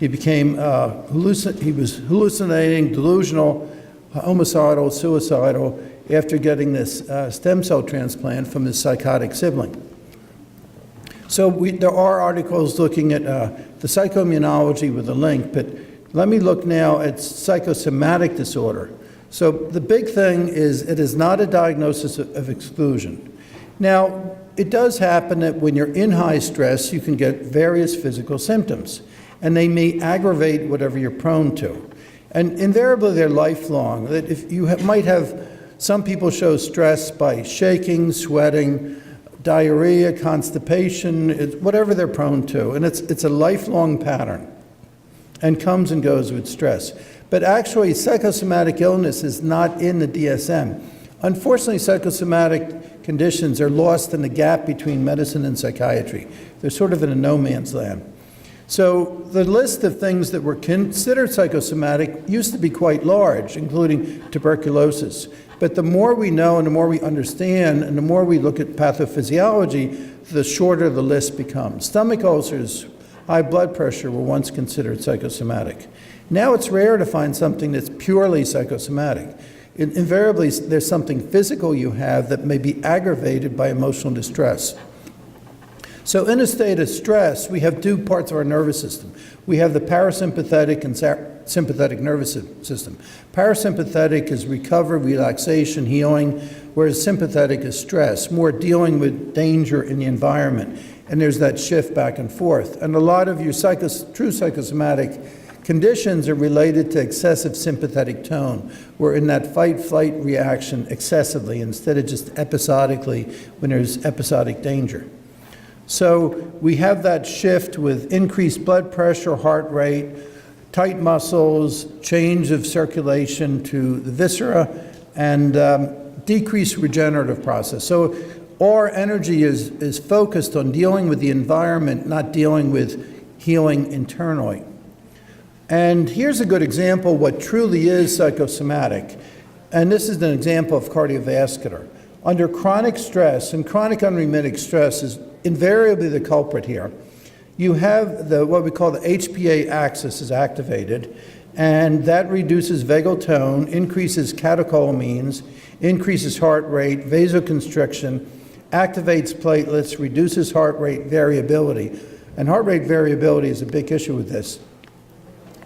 He became he was hallucinating, delusional, homicidal, suicidal after getting this stem cell transplant from his psychotic sibling. So there are articles looking at the psychoimmunology with a link, but let me look now at psychosomatic disorder. So the big thing is it is not a diagnosis of exclusion. Now, it does happen that when you're in high stress, you can get various physical symptoms, and they may aggravate whatever you're prone to. And invariably, they're lifelong. That if you might have, some people show stress by shaking, sweating, diarrhea, constipation, whatever they're prone to, and it's a lifelong pattern and comes and goes with stress. But actually, psychosomatic illness is not in the DSM. Unfortunately, psychosomatic conditions are lost in the gap between medicine and psychiatry. They're sort of in a no man's land. So the list of things that were considered psychosomatic used to be quite large, including tuberculosis. But the more we know and the more we understand and the more we look at pathophysiology, the shorter the list becomes. Stomach ulcers, high blood pressure were once considered psychosomatic. Now it's rare to find something that's purely psychosomatic. Invariably, there's something physical you have that may be aggravated by emotional distress. So in a state of stress, we have two parts of our nervous system. We have the parasympathetic and sympathetic nervous system. Parasympathetic is recovery, relaxation, healing, whereas sympathetic is stress, more dealing with danger in the environment. And there's that shift back and forth. And a lot of your true psychosomatic conditions are related to excessive sympathetic tone. We're in that fight-flight reaction excessively instead of just episodically when there's episodic danger. So we have that shift with increased blood pressure, heart rate, tight muscles, change of circulation to the viscera, and decreased regenerative process. So all our energy is focused on dealing with the environment, not dealing with healing internally. And here's a good example what truly is psychosomatic. And this is an example of cardiovascular. Under chronic stress, and chronic unremitted stress is invariably the culprit here, you have what we call the HPA axis is activated, and that reduces vagal tone, increases catecholamines, increases heart rate, vasoconstriction, activates platelets, reduces heart rate variability. And heart rate variability is a big issue with this.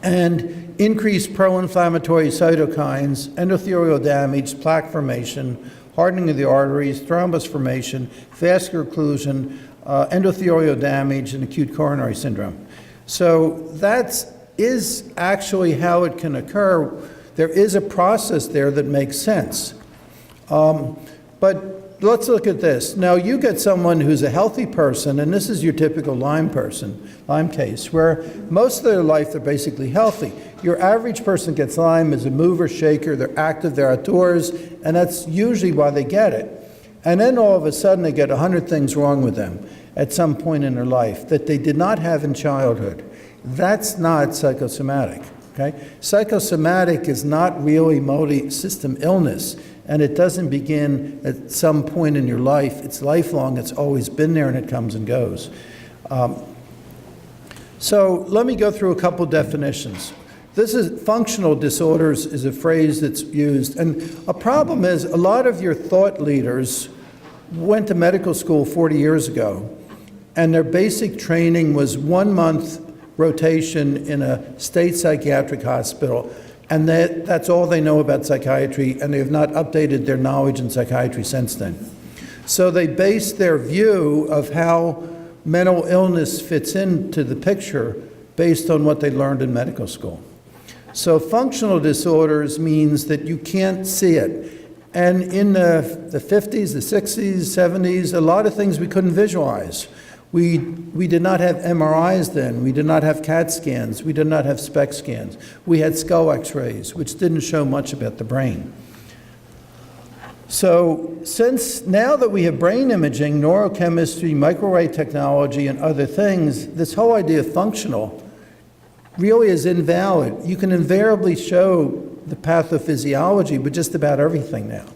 And increased pro-inflammatory cytokines, endothelial damage, plaque formation, hardening of the arteries, thrombus formation, vascular occlusion, endothelial damage, and acute coronary syndrome. So that is actually how it can occur. There is a process there that makes sense. But let's look at this. Now, you get someone who's a healthy person, and this is your typical Lyme case, where most of their life they're basically healthy. Your average person gets Lyme as a mover, shaker, they're active, they're outdoors, and that's usually why they get it. And then all of a sudden they get 100 things wrong with them at some point in their life that they did not have in childhood. That's not psychosomatic, okay? Psychosomatic is not really multi-system illness, and it doesn't begin at some point in your life. It's lifelong. It's always been there, and it comes and goes. So let me go through a couple definitions. This is functional disorders is a phrase that's used, and a problem is a lot of your thought leaders went to medical school 40 years ago, and their basic training was 1 month rotation in a state psychiatric hospital, and that's all they know about psychiatry, and they have not updated their knowledge in psychiatry since then. So they base their view of how mental illness fits into the picture based on what they learned in medical school. So functional disorders means that you can't see it. And in the 50s, the 60s, 70s, a lot of things we couldn't visualize. We did not have MRIs then. We did not have CAT scans. We did not have SPECT scans. We had skull x-rays, which didn't show much about the brain. So since now that we have brain imaging, neurochemistry, microarray technology, and other things, this whole idea of functional really is invalid. You can invariably show the pathophysiology with just about everything now.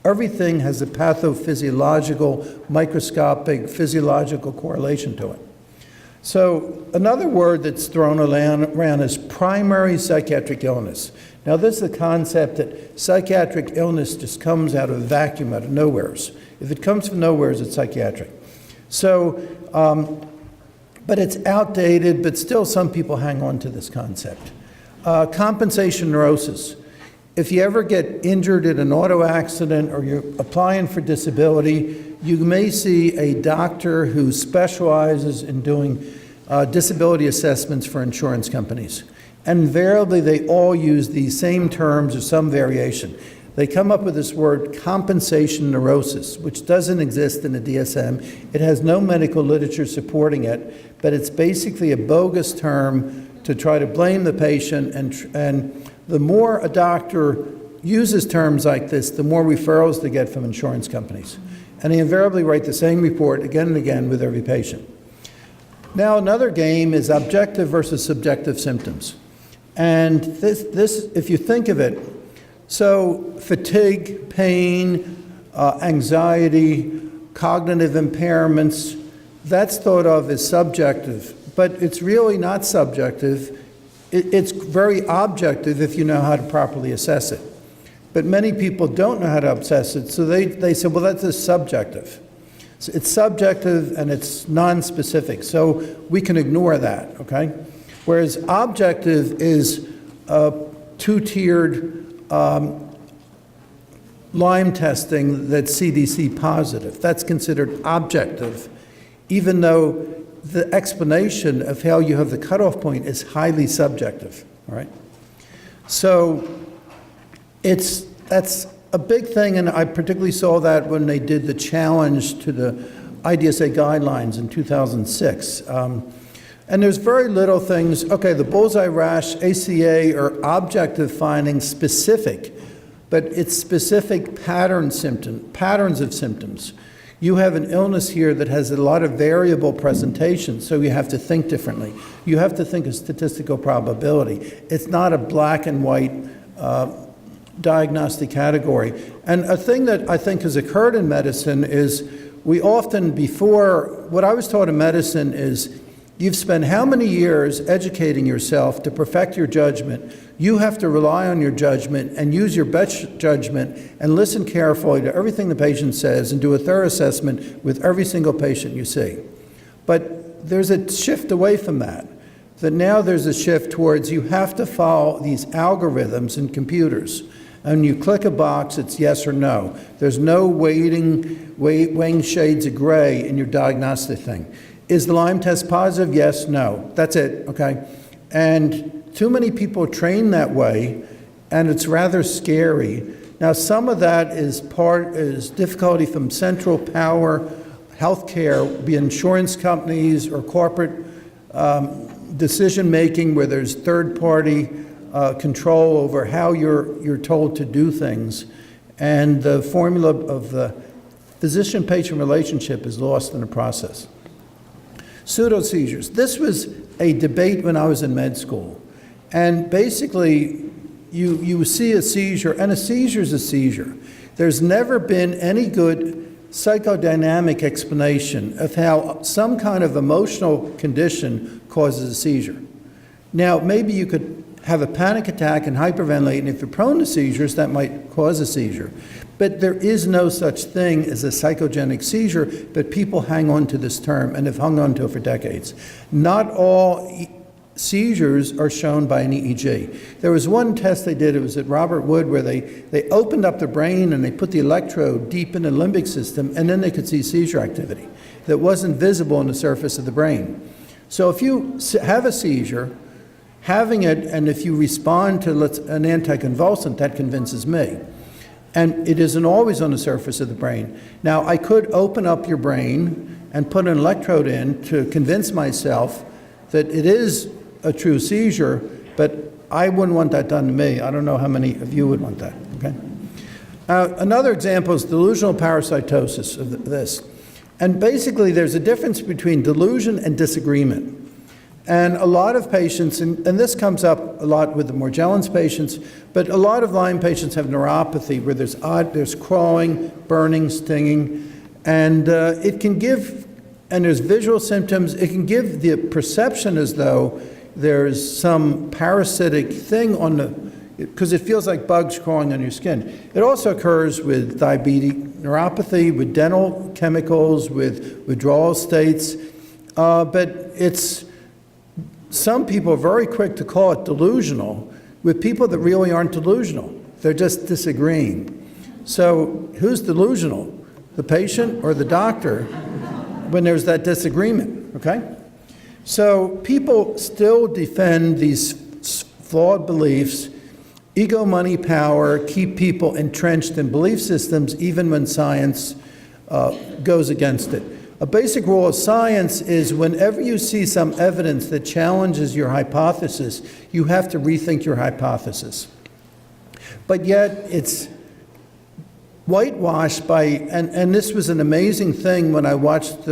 Everything has a pathophysiological, microscopic, physiological correlation to it. So another word that's thrown around is primary psychiatric illness. Now this is the concept that psychiatric illness just comes out of a vacuum, out of nowheres. If it comes from nowheres, it's psychiatric. So, but it's outdated, but still some people hang on to this concept. Compensation neurosis. If you ever get injured in an auto accident or you're applying for disability, you may see a doctor who specializes in doing disability assessments for insurance companies. And invariably, they all use these same terms or some variation. They come up with this word compensation neurosis, which doesn't exist in the DSM. It has no medical literature supporting it, but it's basically a bogus term to try to blame the patient, and the more a doctor uses terms like this, the more referrals they get from insurance companies. And they invariably write the same report again and again with every patient. Now another game is objective versus subjective symptoms. And this, if you think of it, so fatigue, pain, anxiety, cognitive impairments, that's thought of as subjective, but it's really not subjective. It's very objective if you know how to properly assess it. But many people don't know how to assess it, so they say, well, that's just subjective. So it's subjective and it's non-specific, so we can ignore that, okay? Whereas objective is a two-tiered Lyme testing that's CDC positive. That's considered objective, even though the explanation of how you have the cutoff point is highly subjective, all right? So that's a big thing, and I particularly saw that when they did the challenge to the IDSA guidelines in 2006. And there's very little things, okay, the bullseye rash, ACA, are objective findings specific, but it's specific patterns of symptoms. You have an illness here that has a lot of variable presentation, so you have to think differently. You have to think of statistical probability. It's not a black and white diagnostic category. And a thing that I think has occurred in medicine is we often before, what I was taught in medicine is you've spent how many years educating yourself to perfect your judgment. You have to rely on your judgment and use your best judgment and listen carefully to everything the patient says and do a thorough assessment with every single patient you see. But there's a shift away from that. That now there's a shift towards you have to follow these algorithms in computers. And you click a box, it's yes or no. There's no weighing shades of gray in your diagnostic thing. Is the Lyme test positive? Yes, no. That's it, okay? And too many people train that way, and it's rather scary. Now, some of that is difficulty from central power, healthcare, be it insurance companies or corporate decision-making where there's third-party control over how you're told to do things. And the formula of the physician-patient relationship is lost in the process. Pseudo-seizures. This was a debate when I was in med school. And basically, you see a seizure, and a seizure is a seizure. There's never been any good psychodynamic explanation of how some kind of emotional condition causes a seizure. Now, maybe you could have a panic attack and hyperventilate, and if you're prone to seizures, that might cause a seizure. But there is no such thing as a psychogenic seizure, but people hang on to this term and have hung on to it for decades. Not all seizures are shown by an EEG. There was one test they did, it was at Robert Wood, where they opened up the brain and they put the electrode deep in the limbic system, and then they could see seizure activity that wasn't visible on the surface of the brain. So if you have a seizure, having it, and if you respond to an anticonvulsant, that convinces me. And it isn't always on the surface of the brain. Now, I could open up your brain and put an electrode in to convince myself that it is a true seizure, but I wouldn't want that done to me. I don't know how many of you would want that, okay? Another example is delusional parasitosis of this. And basically, there's a difference between delusion and disagreement. And a lot of patients, and this comes up a lot with the Morgellons patients, but a lot of Lyme patients have neuropathy where there's crawling, burning, stinging, and it can give, and there's visual symptoms, it can give the perception as though there's some parasitic thing on the, because it feels like bugs crawling on your skin. It also occurs with diabetic neuropathy, with dental chemicals, with withdrawal states, but it's, some people are very quick to call it delusional with people that really aren't delusional. They're just disagreeing. So who's delusional? The patient or the doctor when there's that disagreement, okay? So people still defend these flawed beliefs. Ego, money, power keep people entrenched in belief systems even when science goes against it. A basic rule of science is whenever you see some evidence that challenges your hypothesis, you have to rethink your hypothesis. But yet it's whitewashed by, and this was an amazing thing when I watched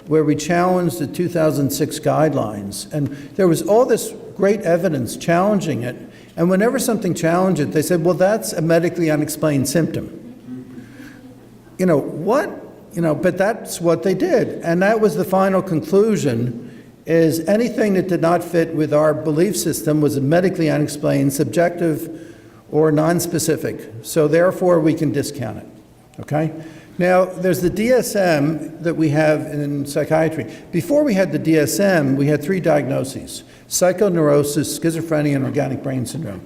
where we challenged the 2006 guidelines. And there was all this great evidence challenging it. And whenever something challenged it, they said, well, that's a medically unexplained symptom. You know, what? You know, but that's what they did. And that was the final conclusion, is anything that did not fit with our belief system was medically unexplained, subjective, or nonspecific. So therefore, we can discount it, okay? Now, there's the DSM that we have in psychiatry. Before we had the DSM, we had 3 diagnoses: psychoneurosis, schizophrenia, and organic brain syndrome.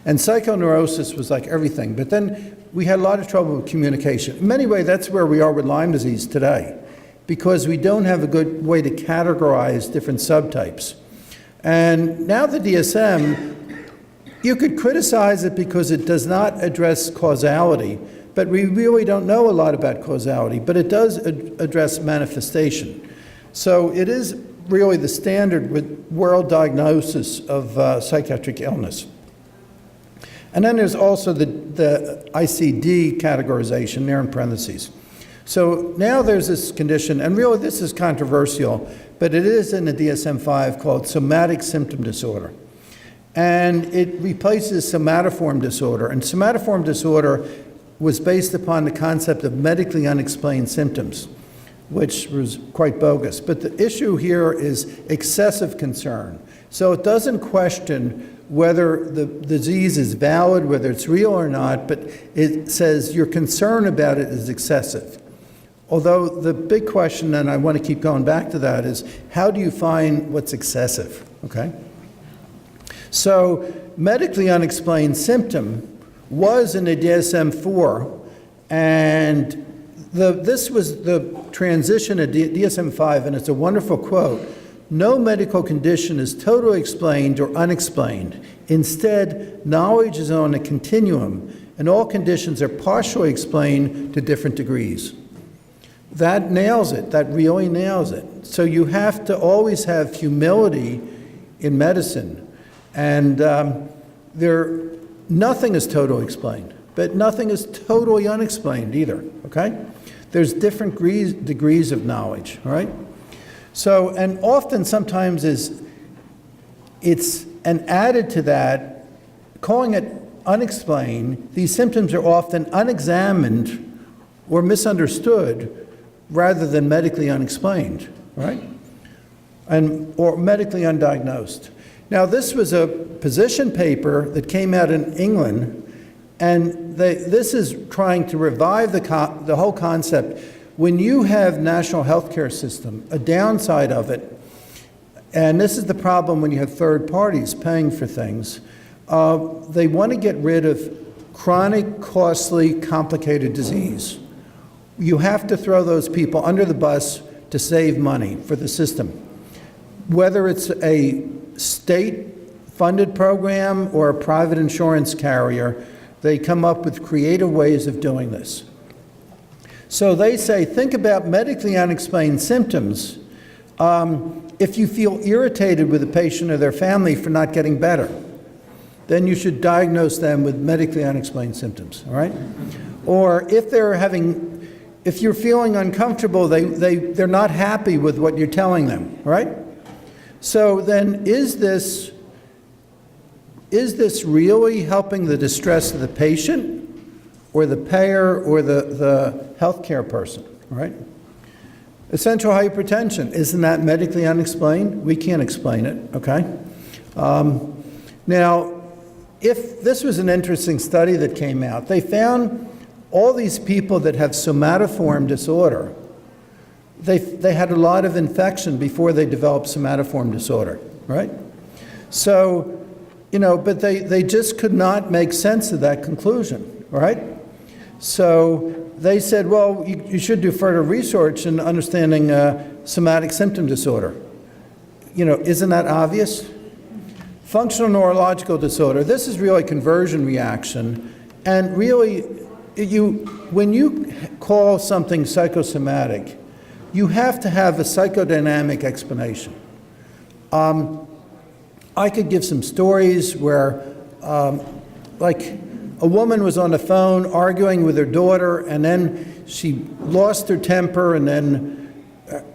And psychoneurosis was like everything, but then we had a lot of trouble with communication. In many ways, that's where we are with Lyme disease today, because we don't have a good way to categorize different subtypes. And now the DSM, you could criticize it because it does not address causality, but we really don't know a lot about causality, but it does address manifestation. So it is really the standard with world diagnosis of psychiatric illness. And then there's also the ICD categorization there in parentheses. So now there's this condition, and really this is controversial, but it is in the DSM-5 called somatic symptom disorder. And it replaces somatoform disorder. And somatoform disorder was based upon the concept of medically unexplained symptoms, which was quite bogus. But the issue here is excessive concern. So it doesn't question whether the disease is valid, whether it's real or not, but it says your concern about it is excessive. Although the big question, and I want to keep going back to that, is how do you find what's excessive, okay? So medically unexplained symptom was in the DSM-4, and this was the transition of DSM-5, and it's a wonderful quote. No medical condition is totally explained or unexplained. Instead, knowledge is on a continuum, and all conditions are partially explained to different degrees. That nails it. That really nails it. So you have to always have humility in medicine. And nothing is totally explained, but nothing is totally unexplained either, okay? There's different degrees of knowledge, all right? So, and often sometimes and added to that, calling it unexplained, these symptoms are often unexamined or misunderstood rather than medically unexplained, right? Or medically undiagnosed. Now, this was a position paper that came out in England, and this is trying to revive the whole concept. When you have national healthcare system, a downside of it, and this is the problem when you have third parties paying for things, they want to get rid of chronic, costly, complicated disease. You have to throw those people under the bus to save money for the system. Whether it's a state-funded program or a private insurance carrier, they come up with creative ways of doing this. So they say, think about medically unexplained symptoms. If you feel irritated with a patient or their family for not getting better, then you should diagnose them with medically unexplained symptoms, all right? Or if you're feeling uncomfortable, they're not happy with what you're telling them, all right? So then is this really helping the distress of the patient or the payer or the healthcare person, all right? Essential hypertension, isn't that medically unexplained? We can't explain it, okay? Now, if this was an interesting study that came out, they found all these people that have somatoform disorder, they had a lot of infection before they developed somatoform disorder, right? So, but they just could not make sense of that conclusion, right? So they said, well, you should do further research in understanding somatic symptom disorder. Isn't that obvious? Functional neurological disorder, this is really conversion reaction, and really, when you call something psychosomatic, you have to have a psychodynamic explanation. I could give some stories where, like, a woman was on the phone arguing with her daughter, and then she lost her temper, and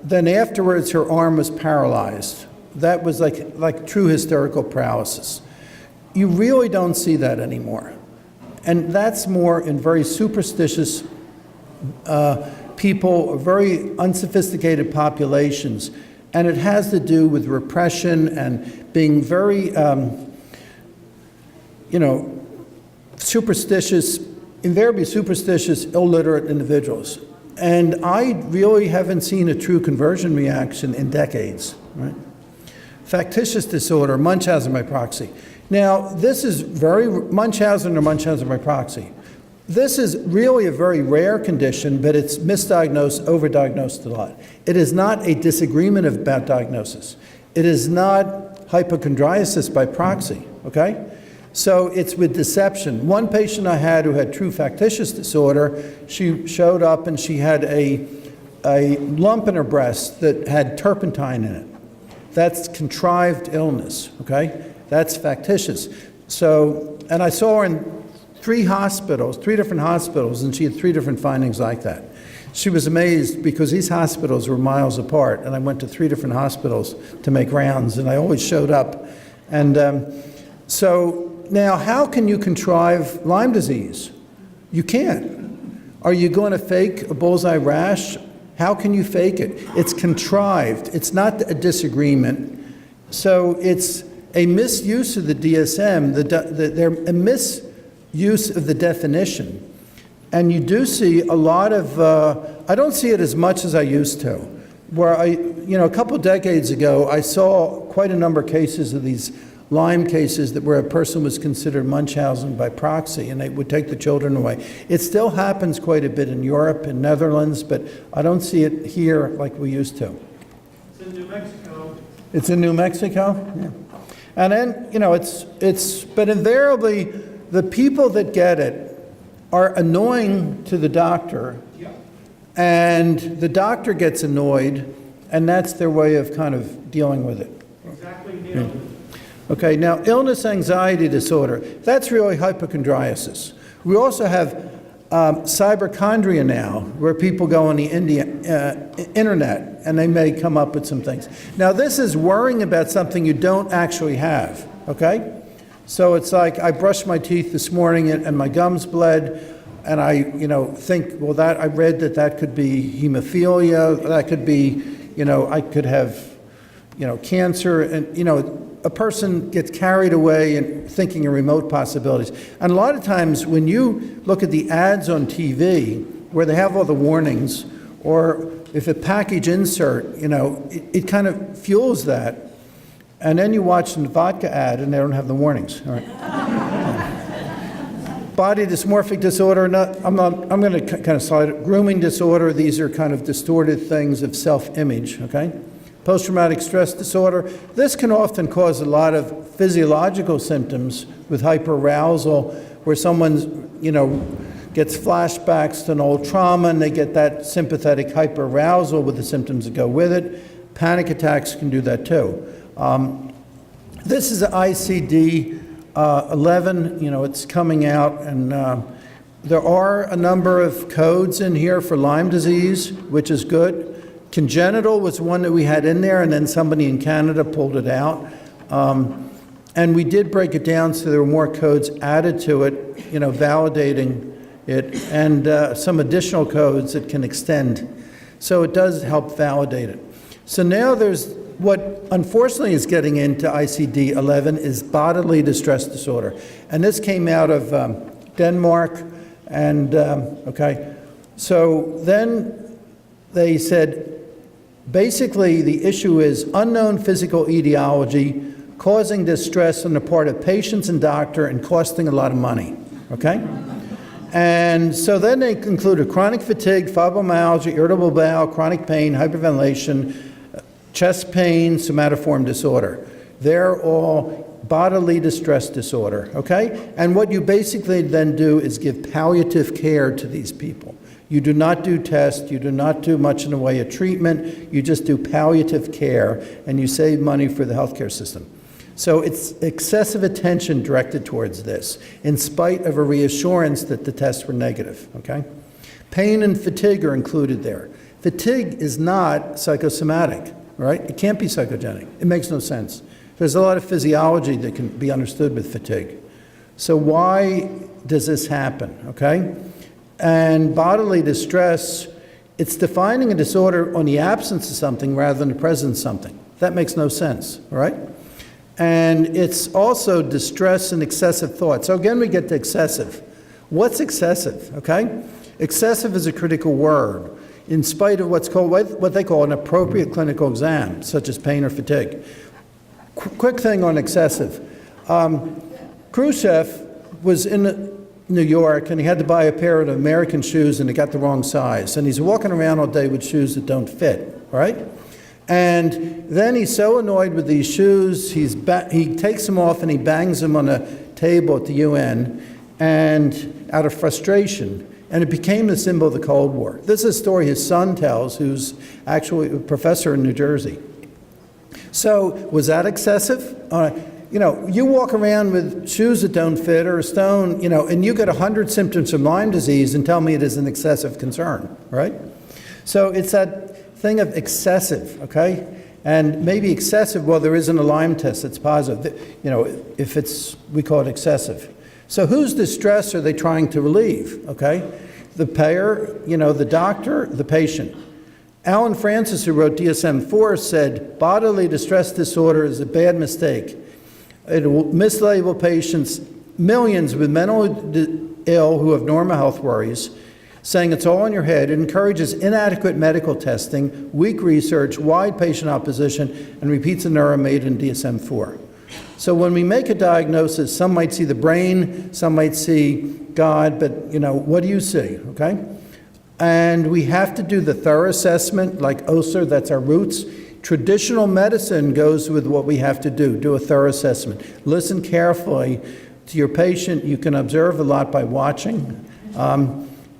then afterwards her arm was paralyzed. That was like true hysterical paralysis. You really don't see that anymore. And that's more in very superstitious people, very unsophisticated populations. And it has to do with repression and being very, superstitious, invariably superstitious, illiterate individuals. And I really haven't seen a true conversion reaction in decades, right? Factitious disorder, Munchausen by proxy. Now, this is Munchausen or Munchausen by proxy. This is really a very rare condition, but it's misdiagnosed, overdiagnosed a lot. It is not a disagreement about diagnosis. It is not hypochondriasis by proxy, okay? So it's with deception. One patient I had who had true factitious disorder, she showed up and she had a lump in her breast that had turpentine in it. That's contrived illness, okay? That's factitious. So, and I saw her in three different hospitals, and she had three different findings like that. she was amazed because these hospitals were miles apart, and I went to 3 different hospitals to make rounds, and I always showed up. And so now, how can you contrive Lyme disease? You can't. Are you going to fake a bullseye rash? How can you fake it? It's contrived. It's not a disagreement. So it's a misuse of the DSM, a misuse of the definition. And you do see a lot of, I don't see it as much as I used to, where a couple decades ago, I saw quite a number of cases of these Lyme cases where a person was considered Munchausen by proxy, and they would take the children away. It still happens quite a bit in Europe and Netherlands, but I don't see it here like we used to. It's in New Mexico. It's in New Mexico? Yeah. And then, but invariably, the people that get it are annoying to the doctor, and the doctor gets annoyed, and that's their way of kind of dealing with it. Exactly, Neil. Okay, now illness anxiety disorder, that's really hypochondriasis. We also have cyberchondria now, where people go on the internet and they may come up with some things. Now this is worrying about something you don't actually have, okay? So it's like I brushed my teeth this morning and my gums bled, and I think, well, that I read that could be hemophilia, that could be, I could have, cancer, and a person gets carried away and thinking of remote possibilities. And a lot of times when you look at the ads on TV where they have all the warnings, or if a package insert, it kind of fuels that. And then you watch the vodka ad and they don't have the warnings. All right. Body dysmorphic disorder, I'm going to kind of slide it. Grooming disorder, these are kind of distorted things of self-image, okay? Post-traumatic stress disorder, this can often cause a lot of physiological symptoms with hyperarousal, where someone's, gets flashbacks to an old trauma and they get that sympathetic hyperarousal with the symptoms that go with it. Panic attacks can do that too. This is ICD 11, it's coming out, and there are a number of codes in here for Lyme disease, which is good. Congenital was one that we had in there, and then somebody in Canada pulled it out. And we did break it down so there were more codes added to it, validating it, and some additional codes that can extend. So it does help validate it. So now there's what unfortunately is getting into ICD-11 is bodily distress disorder. And this came out of Denmark, and okay. So then they said, basically, the issue is unknown physical etiology causing distress on the part of patients and doctor and costing a lot of money, okay? And so then they concluded chronic fatigue, fibromyalgia, irritable bowel, chronic pain, hyperventilation, chest pain, somatoform disorder. They're all bodily distress disorder, okay? And what you basically then do is give palliative care to these people. You do not do tests, you do not do much in the way of treatment, you just do palliative care, and you save money for the healthcare system. So it's excessive attention directed towards this, in spite of a reassurance that the tests were negative, okay? Pain and fatigue are included there. Fatigue is not psychosomatic, right? It can't be psychogenic. It makes no sense. There's a lot of physiology that can be understood with fatigue. So why does this happen, okay? And bodily distress, it's defining a disorder on the absence of something rather than the presence of something. That makes no sense, all right? And it's also distress and excessive thought. So again, we get to excessive. What's excessive, okay? Excessive is a critical word, in spite of what they call an appropriate clinical exam, such as pain or fatigue. Quick thing on excessive. Khrushchev was in New York, and he had to buy a pair of American shoes, and he got the wrong size. And he's walking around all day with shoes that don't fit, right? And then he's so annoyed with these shoes, he takes them off and he bangs them on a table at the UN, and out of frustration. And it became the symbol of the Cold War. This is a story his son tells, who's actually a professor in New Jersey. So was that excessive? You walk around with shoes that don't fit or a stone, and you get 100 symptoms of Lyme disease and tell me it is an excessive concern, right? So it's that thing of excessive, okay? And maybe excessive, well, there isn't a Lyme test that's positive. You know, if it's, we call it excessive. So whose distress are they trying to relieve, okay? The payer, you know, the doctor, the patient. Alan Francis, who wrote DSM-4, said, bodily distress disorder is a bad mistake. It will mislabel patients, millions with mentally ill who have normal health worries, saying it's all in your head. It encourages inadequate medical testing, weak research, wide patient opposition, and repeats an error made in DSM-4. So when we make a diagnosis, some might see the brain, some might see God, but, you know, what do you see, okay? And we have to do the thorough assessment, like OSER, that's our roots. Traditional medicine goes with what we have to do a thorough assessment. Listen carefully to your patient. You can observe a lot by watching.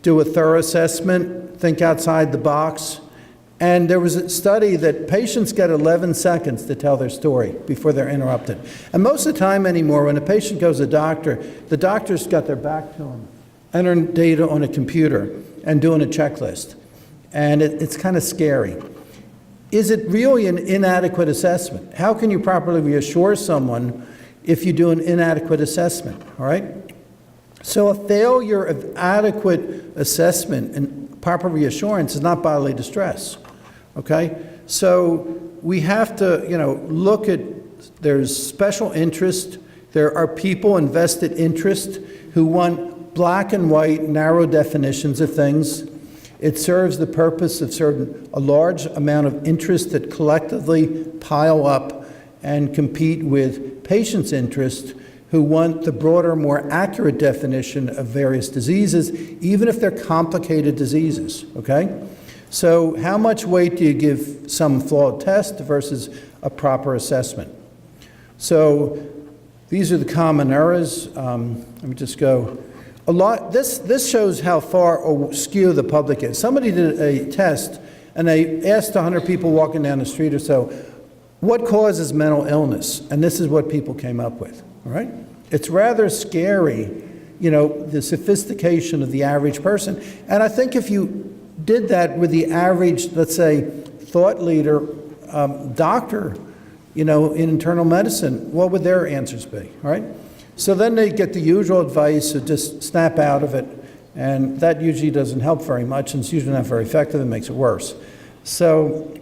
Do a thorough assessment, think outside the box. And there was a study that patients get 11 seconds to tell their story before they're interrupted. And most of the time anymore, when a patient goes to the doctor's got their back to them, entering data on a computer and doing a checklist. And it's kind of scary. Is it really an inadequate assessment? How can you properly reassure someone if you do an inadequate assessment, all right? So a failure of adequate assessment and proper reassurance is not bodily distress, okay? So we have to, you know, look at, there's special interest, there are people, invested interest, who want black and white, narrow definitions of things. It serves the purpose of a large amount of interest that collectively pile up and compete with patients' interest, who want the broader, more accurate definition of various diseases, even if they're complicated diseases, okay? So how much weight do you give some flawed test versus a proper assessment? So these are the common errors. Let me just go. This shows how far askew the public is. Somebody did a test, and they asked 100 people walking down the street or so, what causes mental illness? And this is what people came up with, all right? It's rather scary, you know, the sophistication of the average person. And I think if you did that with the average, let's say, thought leader, doctor, you know, in internal medicine, what would their answers be, all right? So then they get the usual advice of just snap out of it, and that usually doesn't help very much, and it's usually not very effective and makes it worse. So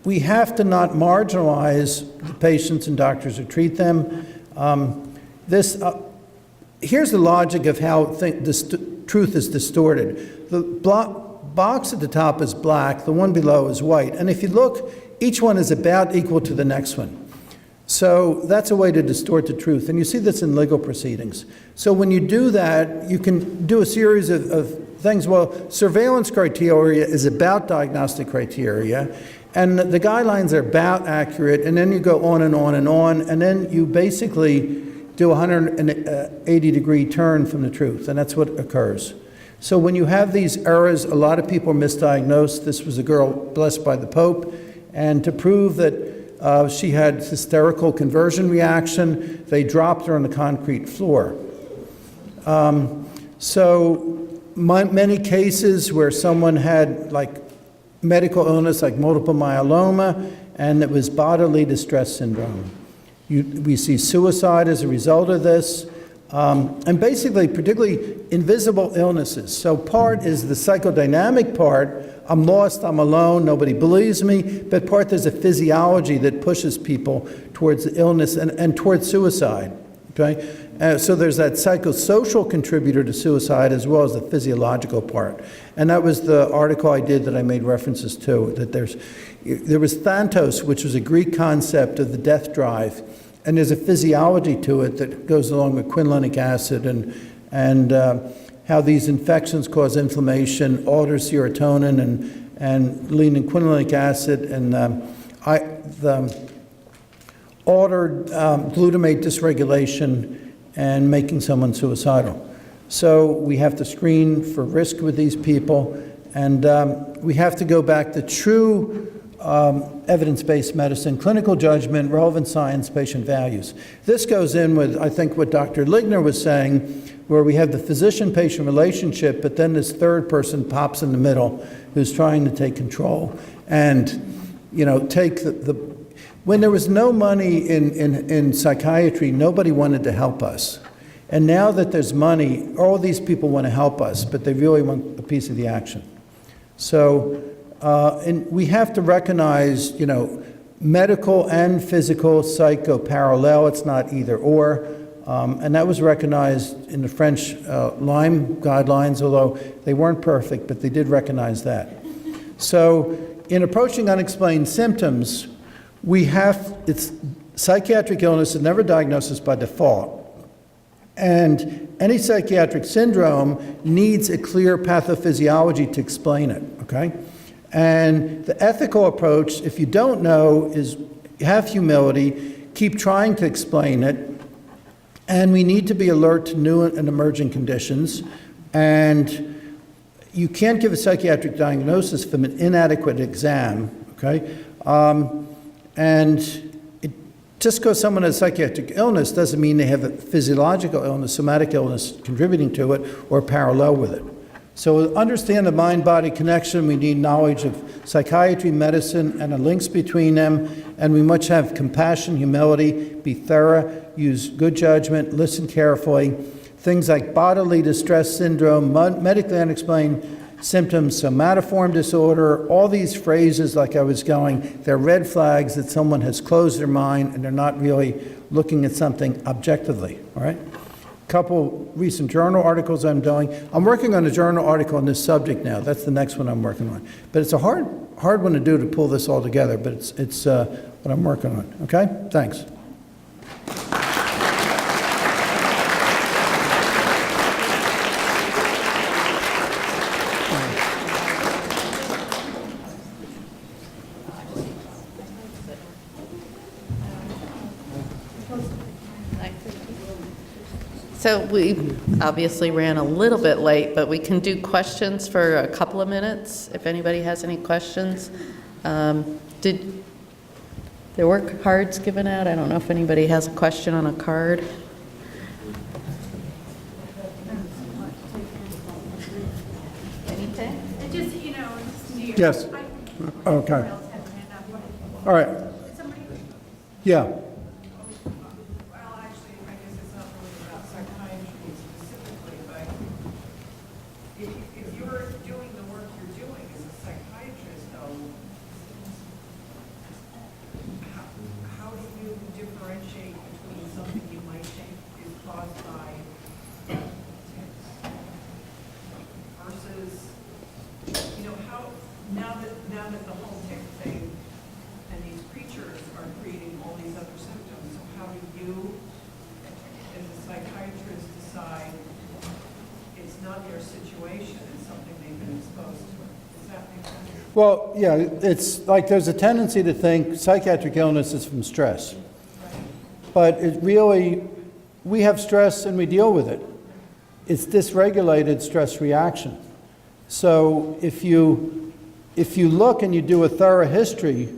we have to not marginalize the patients and doctors who treat them. Here's the logic of how truth is distorted. The box at the top is black, the one below is white, and if you look, each one is about equal to the next one. So that's a way to distort the truth, and you see this in legal proceedings. So when you do that, you can do a series of things. Well, surveillance criteria is about diagnostic criteria, and the guidelines are about accurate, and then you go on and on and on, and then you basically do a 180-degree turn from the truth, and that's what occurs. So when you have these errors, a lot of people are misdiagnosed. This was a girl blessed by the Pope, and to prove that she had hysterical conversion reaction, they dropped her on the concrete floor. Many cases where someone had like medical illness like multiple myeloma, and it was bodily distress syndrome. We see suicide as a result of this, and basically, particularly invisible illnesses. So part is the psychodynamic part. I'm lost, I'm alone, nobody believes me, but part there's a physiology that pushes people towards illness and towards suicide, okay? So there's that psychosocial contributor to suicide as well as the physiological part. And that was the article I did that I made references to, that there was Thanatos, which was a Greek concept of the death drive, and there's a physiology to it that goes along with quinolinic acid and how these infections cause inflammation, alter serotonin and lean in quinolinic acid, and the altered glutamate dysregulation and making someone suicidal. So we have to screen for risk with these people, and we have to go back to true evidence-based medicine, clinical judgment, relevant science, patient values. This goes in with, I think, what Dr. Ligner was saying. where we have the physician-patient relationship, but then this third person pops in the middle who's trying to take control and, take when there was no money in psychiatry, nobody wanted to help us. And now that there's money, all these people want to help us, but they really want a piece of the action. So, and we have to recognize, medical and physical psych go parallel. It's not either or. And that was recognized in the French Lyme guidelines, although they weren't perfect, but they did recognize that. So in approaching unexplained symptoms, it's psychiatric illness is never diagnosed by default. And any psychiatric syndrome needs a clear pathophysiology to explain it, okay? And the ethical approach, if you don't know, is have humility, keep trying to explain it, and we need to be alert to new and emerging conditions. And you can't give a psychiatric diagnosis from an inadequate exam, okay? And just because someone has psychiatric illness doesn't mean they have a physiological illness, somatic illness contributing to it, or parallel with it. So to understand the mind-body connection, we need knowledge of psychiatry, medicine, and the links between them, and we must have compassion, humility, be thorough, use good judgment, listen carefully. Things like bodily distress syndrome, medically unexplained symptoms, somatoform disorder, all these phrases like I was going, they're red flags that someone has closed their mind and they're not really looking at something objectively, all right? A couple recent journal articles I'm doing. I'm working on a journal article on this subject now. That's the next one I'm working on. But it's a hard one to do to pull this all together, but it's what I'm working on, okay? Thanks. So we obviously ran a little bit late, but we can do questions for a couple of minutes if anybody has any questions. Did there were cards given out? I don't know if anybody has a question on a card. Anything? Yes. Okay. All right. Yeah. Well, actually, I guess it's not really about psychiatry specifically, but if you're doing the work you're doing as a psychiatrist, though, how do you differentiate between something you might think is caused by ticks versus, how, now that the whole tick thing and these creatures are creating all these other symptoms, so how do you, as a psychiatrist, decide it's not their situation, it's something they've been exposed to? Does that make sense? Well, yeah, it's like there's a tendency to think psychiatric illness is from stress. But it really, we have stress and we deal with it. It's dysregulated stress reaction. So if you look and you do a thorough history,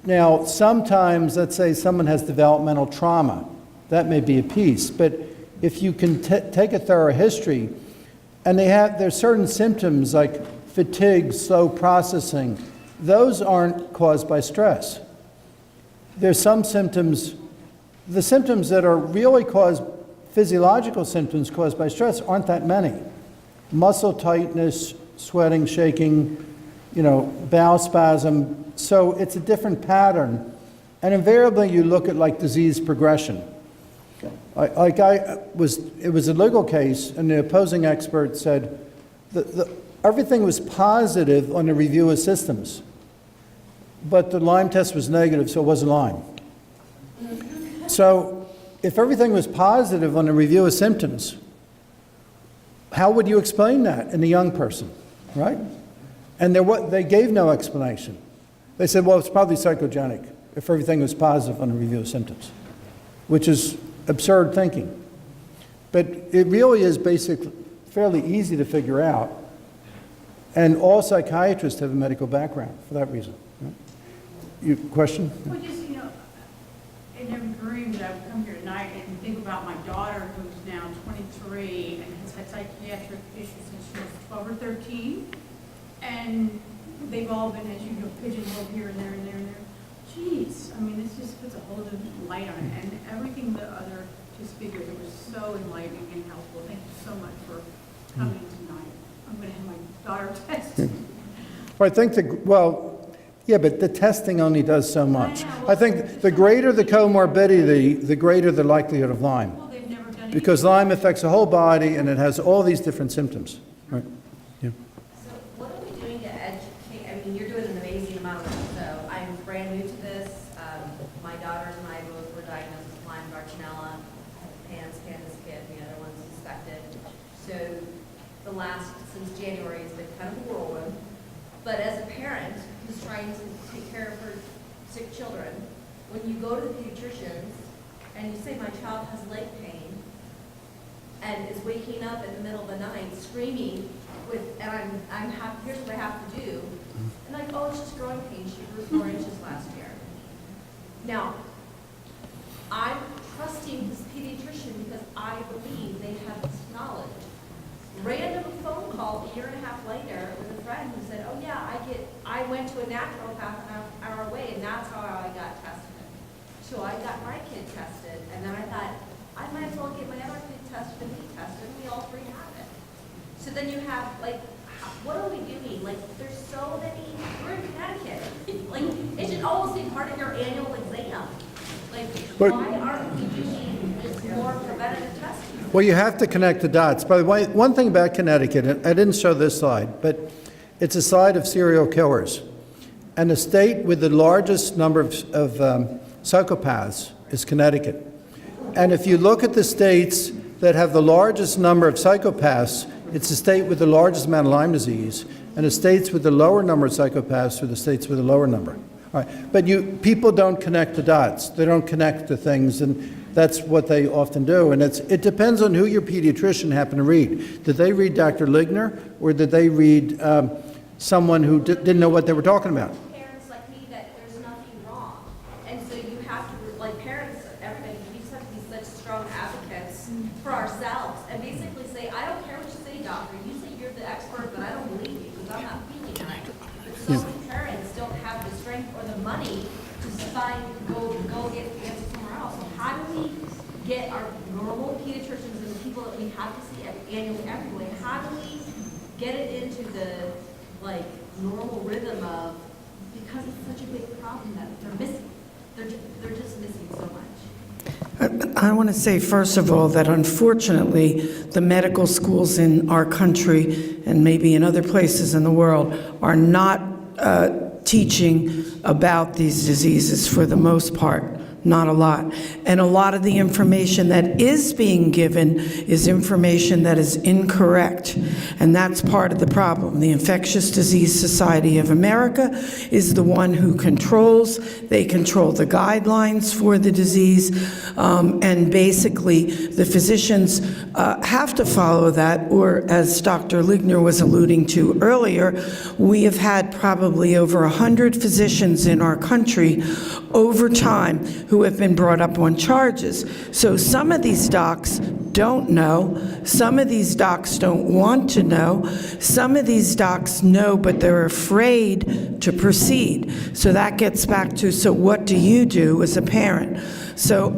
now sometimes, let's say someone has developmental trauma, that may be a piece, but if you can take a thorough history, and there's certain symptoms like fatigue, slow processing, those aren't caused by stress. There's some symptoms, the symptoms that are really physiological symptoms caused by stress aren't that many. Muscle tightness, sweating, shaking, bowel spasm. So it's a different pattern. And invariably you look at like disease progression. It was a legal case and the opposing expert said everything was positive on the review of systems, but the Lyme test was negative, so it wasn't Lyme. So if everything was positive on the review of symptoms, how would you explain that in a young person, right? And they gave no explanation. They said, well, it's probably psychogenic if everything was positive on the review of symptoms, which is absurd thinking. But it really is basically fairly easy to figure out. And all psychiatrists have a medical background for that reason. Right? You question? Well, just, in every dream that I would come here tonight and think about my daughter who's now 23 psychiatric issues since she was 12 or 13, and they've all been, as you know, pigeonholed here and there and there and there. Jeez, I mean, this just puts a whole different light on it, and everything the other two speakers, it was so enlightening and helpful. Thank you so much for coming tonight. I'm going to have my daughter tested. Well, I think yeah, but the testing only does so much. I think the greater the comorbidity, the greater the likelihood of Lyme. Well, they've never done it. Because Lyme affects the whole body and it has all these different symptoms. Right? Yeah. So what are we doing to educate? I mean, you're doing an amazing amount of work. So I'm brand new to this. My daughters and I both were diagnosed with Lyme Bartonella. Pan scanned this kid, the other one suspected. So since January has been kind of a whirlwind. But as a parent who's trying to take care of her sick children, when you go to the pediatricians and you say my child has leg pain and is waking up in the middle of the night screaming here's what I have to do, and like, oh, it's just growing pain. She grew 4 inches last year. Now, I'm trusting this pediatrician because I believe they have this knowledge. Random phone call a year and a half later with a friend who said, oh yeah, I went to a naturopath an hour away and that's how I got tested. So I got my kid tested and then I thought, I might as well get my other kid tested and me tested and we all three have it. So then you have like, what are we doing? Like there's so many, we're in Connecticut. Like it should almost be part of your annual exam. Like why aren't we doing just more preventative testing? Well, you have to connect the dots. By the way, one thing about Connecticut, and I didn't show this slide, but it's a slide of serial killers. And the state with the largest number of psychopaths is Connecticut. And if you look at the states that have the largest number of psychopaths, it's the state with the largest amount of Lyme disease. And the states with the lower number of psychopaths are the states with the lower number. All right. But people don't connect the dots. They don't connect the things. And that's what they often do, and it depends on who your pediatrician happened to read. Did they read Dr. Ligner, or did they read someone who didn't know what they were talking about? Parents like me that there's nothing wrong, and so you have to, like parents, everybody, we just have to be such strong advocates for ourselves, and basically say, I don't care what you say, doctor. You say you're the expert, but I don't believe you because I'm not feeling it. But so many parents don't have the strength or the money to go get the answer somewhere else. So how do we get our normal pediatricians and the people that we have to see annually everywhere? How do we get it into the normal rhythm of, because it's such a big problem that they're missing. They're just missing so much. I want to say, first of all, that unfortunately, the medical schools in our country and maybe in other places in the world are not teaching about these diseases for the most part. Not a lot. And a lot of the information that is being given is information that is incorrect. And that's part of the problem. The Infectious Disease Society of America is the one who they control the guidelines for the disease. And basically, the physicians have to follow that, or as Dr. Ligner was alluding to earlier, we have had probably over 100 physicians in our country over time who have been brought up on charges. So some of these docs don't know, some of these docs don't want to know, some of these docs know but they're afraid to proceed. So that gets back to, so what do you do as a parent? So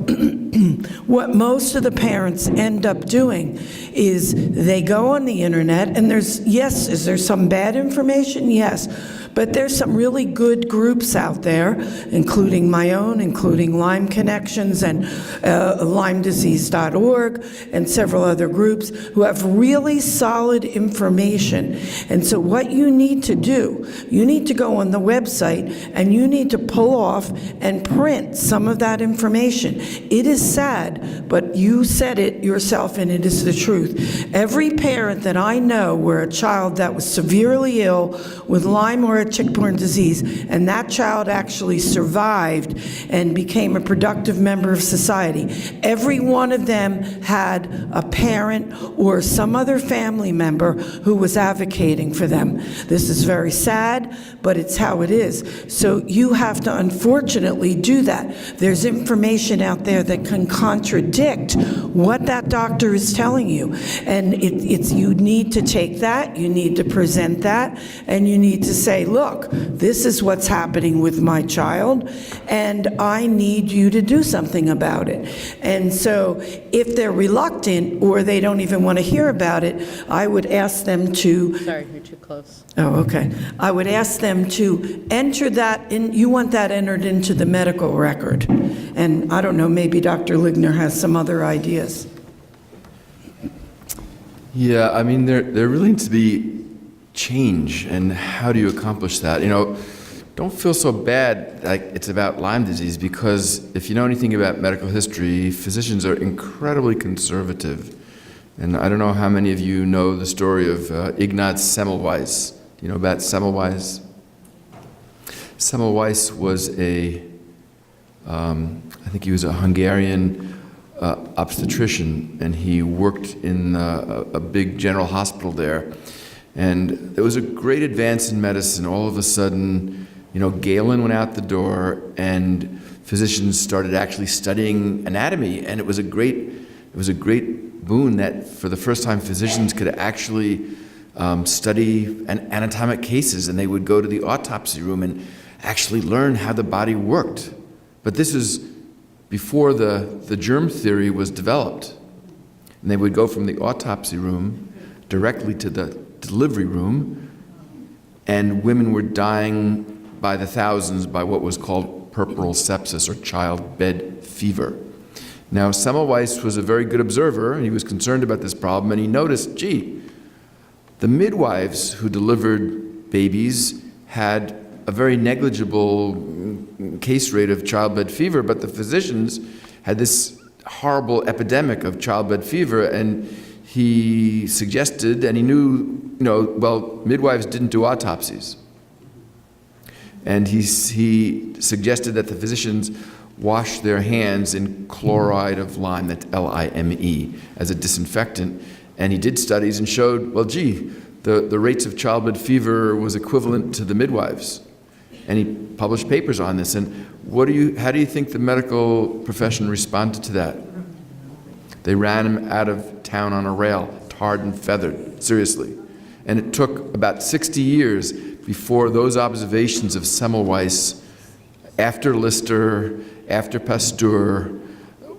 what most of the parents end up doing is they go on the internet and is there some bad information? Yes. But there's some really good groups out there, including my own, including Lyme Connections and LymeDisease.org and several other groups who have really solid information. And so what you need to do, you need to go on the website and you need to pull off and print some of that information. It is sad, but you said it yourself and it is the truth. Every parent that I know where a child that was severely ill with Lyme or a tick-borne disease, and that child actually survived and became a productive member of society. Every one of them had a parent or some other family member who was advocating for them. This is very sad, but it's how it is. So you have to unfortunately do that. There's information out there that can contradict what that doctor is telling you. And you need to take that, you need to present that, and you need to say, look, this is what's happening with my child, and I need you to do something about it. And so if they're reluctant or they don't even want to hear about it, I would ask them to... Sorry, you're too close. Oh, okay. I would ask them to enter that in, you want that entered into the medical record. And I don't know, maybe Dr. Ligner has some other ideas. Yeah, I mean, there really needs to be change, and how do you accomplish that? You know, don't feel so bad like it's about Lyme disease, because if you know anything about medical history, physicians are incredibly conservative. And I don't know how many of you know the story of Ignaz Semmelweis. Do you know about Semmelweis? Semmelweis was I think he was a Hungarian obstetrician, and he worked in a big general hospital there. And there was a great advance in medicine. All of a sudden, Galen went out the door, and physicians started actually studying anatomy, and it was a great boon that for the first time physicians could actually study anatomic cases, and they would go to the autopsy room and actually learn how the body worked. But this was before the germ theory was developed. And they would go from the autopsy room directly to the delivery room, and women were dying by the thousands by what was called puerperal sepsis, or child bed fever. Now, Semmelweis was a very good observer, and he was concerned about this problem, and he noticed, the midwives who delivered babies had a very negligible case rate of childbed fever, but the physicians had this horrible epidemic of childbed fever, and he suggested, and he knew, midwives didn't do autopsies. And he suggested that the physicians wash their hands in chloride of lime, that's Lime, as a disinfectant. And he did studies and showed, the rates of childbed fever was equivalent to the midwives. And he published papers on this. And how do you think the medical profession responded to that? They ran him out of town on a rail, tarred and feathered, seriously. And it took about 60 years before those observations of Semmelweis, after Lister, after Pasteur,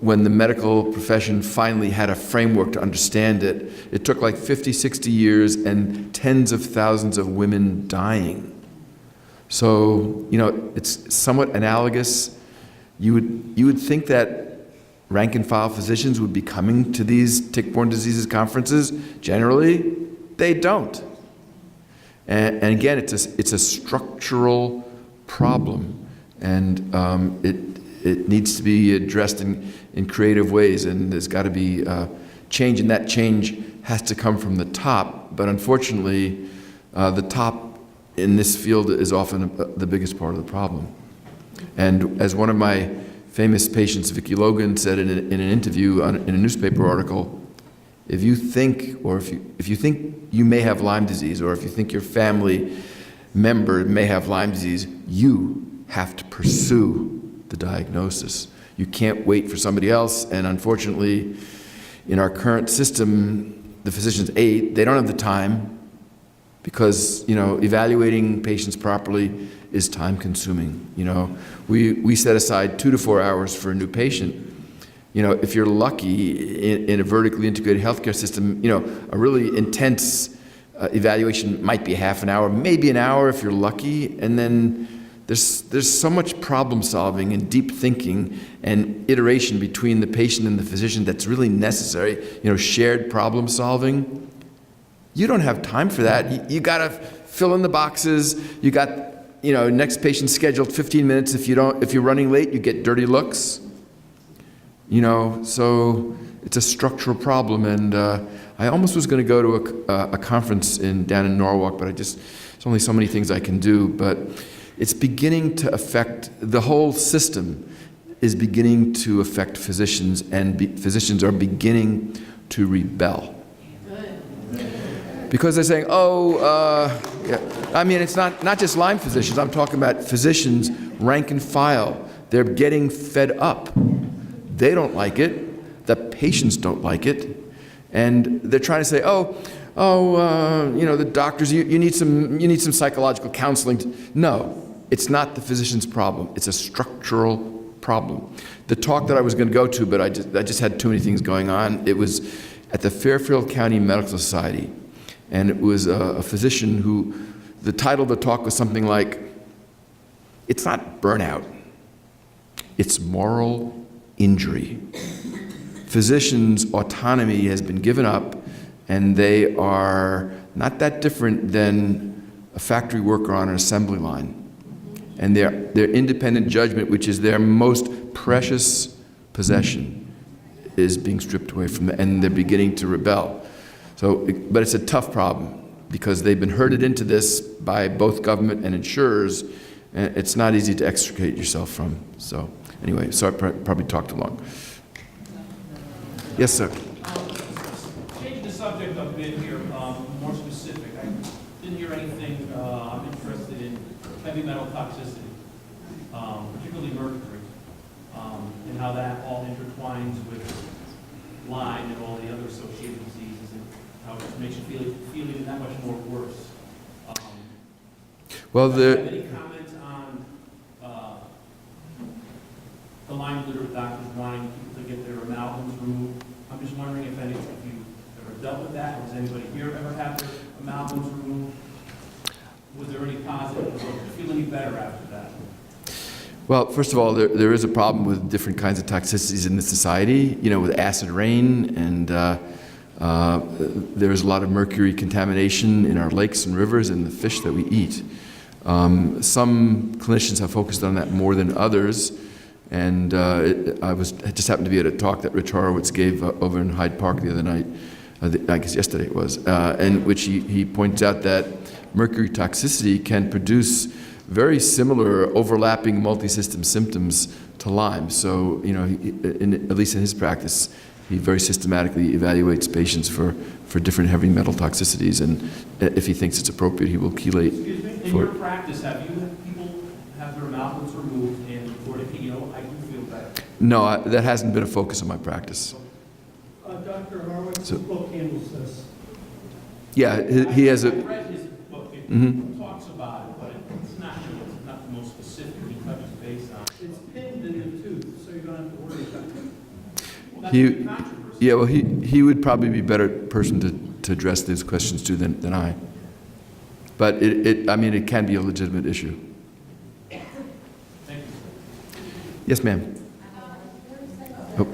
when the medical profession finally had a framework to understand it, it took like 50, 60 years and tens of thousands of women dying. So, it's somewhat analogous. You would think that rank and file physicians would be coming to these tick-borne diseases conferences. Generally, they don't. And again, it's a structural problem, and it needs to be addressed in creative ways, and there's got to be change, and that change has to come from the top. But unfortunately, the top in this field is often the biggest part of the problem. And as one of my famous patients, Vicki Logan, said in an interview in a newspaper article, if you think you may have Lyme disease, or if you think your family member may have Lyme disease, you have to pursue the diagnosis. You can't wait for somebody else, and unfortunately, in our current system, the physicians, they don't have the time, because evaluating patients properly is time consuming. We set aside 2 to 4 hours for a new patient. If you're lucky in a vertically integrated healthcare system, a really intense evaluation might be half an hour, maybe an hour if you're lucky, and then there's so much problem solving and deep thinking and iteration between the patient and the physician that's really necessary, shared problem solving. You don't have time for that. You got to fill in the boxes. You got, next patient scheduled 15 minutes. If you're running late, you get dirty looks. So it's a structural problem. And I almost was going to go to a conference down in Norwalk, but I just there's only so many things I can do, but it's beginning to affect, the whole system is beginning to affect physicians, and physicians are beginning to rebel. Because they're saying, yeah. I mean, it's not just Lyme physicians, I'm talking about physicians, rank and file. They're getting fed up. They don't like it, the patients don't like it, and they're trying to say, the doctors, you need some psychological counseling. No, it's not the physician's problem. It's a structural problem. The talk that I was going to go to, but I just had too many things going on. It was at the Fairfield County Medical Society, and it was a physician who, the title of the talk was something like, it's not burnout, it's moral injury. Physicians' autonomy has been given up, and they are not that different than a factory worker on an assembly line. And their independent judgment, which is their most precious possession, is being stripped away from them, and they're beginning to rebel. But it's a tough problem, because they've been herded into this by both government and insurers, and it's not easy to extricate yourself from. So anyway, sorry, probably talked too long. Yes, sir. Change the subject a bit here, more specific. I didn't hear anything, I'm interested in heavy metal toxicity, particularly mercury, and how that all intertwines with Lyme and all the other associated diseases, and how it makes you feel even that much more worse. Well, do you have any comments on the Lyme-literate doctors wanting people to get their amalgams removed? I'm just wondering if you ever dealt with that, or has anybody here ever had their amalgams removed? Was there any positive? Did you feel any better after that? Well, first of all, there is a problem with different kinds of toxicities in the society, with acid rain, and there's a lot of mercury contamination in our lakes and rivers and the fish that we eat. Some clinicians have focused on that more than others, and I just happened to be at a talk that Rich Horowitz gave over in Hyde Park the other night, I guess yesterday it was, in which he points out that mercury toxicity can produce very similar overlapping multi-system symptoms to Lyme. So, at least in his practice, he very systematically evaluates patients for different heavy metal toxicities, and if he thinks it's appropriate, he will chelate. Excuse me, in your practice, have you had people have their amalgams removed and reported, I do feel better? No, that hasn't been a focus of my practice. Dr. Horowitz' book handles this. Yeah, he has I a... read his book. It talks about it, but it's not the most specific he touches base on. It's pinned in the tooth, so you don't have to worry about it. Well, that's a controversy. Yeah, well, he would probably be a better person to address these questions to than I. But it can be a legitimate issue. Thank you. Yes, ma'am. Oh.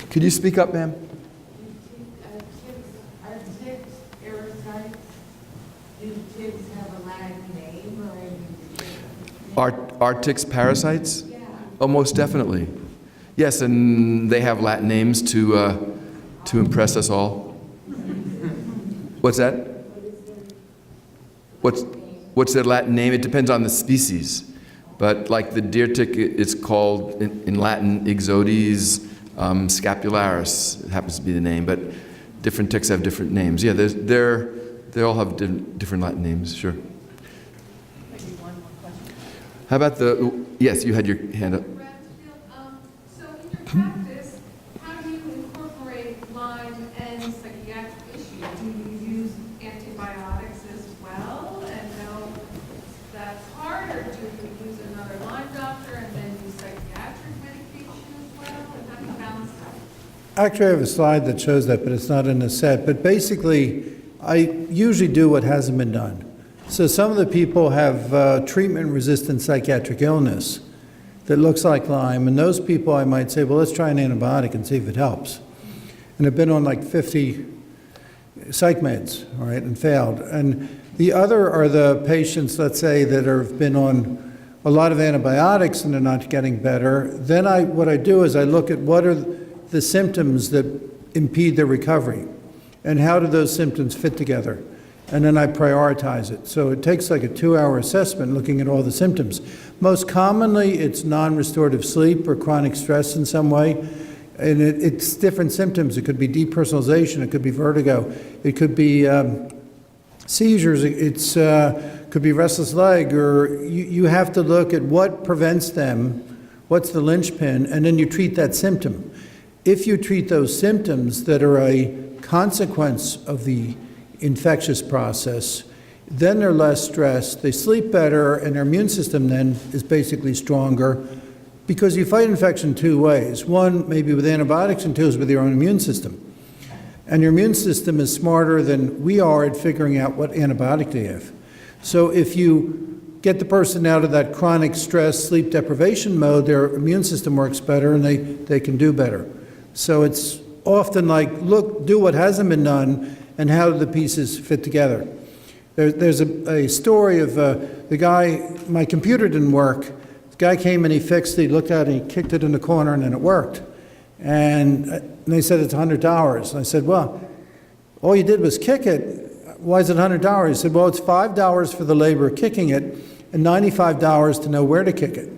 Could you speak up, ma'am? Are ticks parasites? Do ticks have a Latin name or anything? Are ticks parasites? Yeah. Oh, most definitely. Yes, and they have Latin names to impress us all. What's that? What's their Latin name? It depends on the species. But like the deer tick, it's called in Latin Ixodes scapularis. It happens to be the name, but different ticks have different names. Yeah, they all have different Latin names. Sure. Maybe one more question. How about yes, you had your hand up. So in your practice, how do you incorporate Lyme and psychiatric issues? Do you use antibiotics as well and know that's hard, or do you use another Lyme doctor and then use psychiatric medication as well? And how do you balance that? Actually, I have a slide that shows that, but it's not in the set. But basically, I usually do what hasn't been done. So some of the people have treatment-resistant psychiatric illness that looks like Lyme, and those people I might say, well, let's try an antibiotic and see if it helps. And I've been on like 50 psych meds, all right, and failed. And the other are the patients, let's say, that have been on a lot of antibiotics and they're not getting better. Then what I do is I look at what are the symptoms that impede their recovery, and how do those symptoms fit together? And then I prioritize it. So it takes like a 2-hour assessment looking at all the symptoms. Most commonly, it's non-restorative sleep or chronic stress in some way. And it's different symptoms. It could be depersonalization. It could be vertigo. It could be seizures. It's could be restless leg. Or you have to look at what prevents them, what's the linchpin, and then you treat that symptom. If you treat those symptoms that are a consequence of the infectious process, then they're less stressed, they sleep better, and their immune system then is basically stronger, because you fight infection 2 ways. One, maybe with antibiotics, and 2 is with your own immune system. And your immune system is smarter than we are at figuring out what antibiotic they have. So if you get the person out of that chronic stress, sleep deprivation mode, their immune system works better and they can do better. So it's often like, look, do what hasn't been done, and how do the pieces fit together. There's a story of the guy, my computer didn't work. The guy came and he fixed it, he looked at it, and he kicked it in the corner, and then it worked. And they said it's $100. And I said, well, all you did was kick it. Why is it $100? He said, well, it's $5 for the labor of kicking it, and $95 to know where to kick it.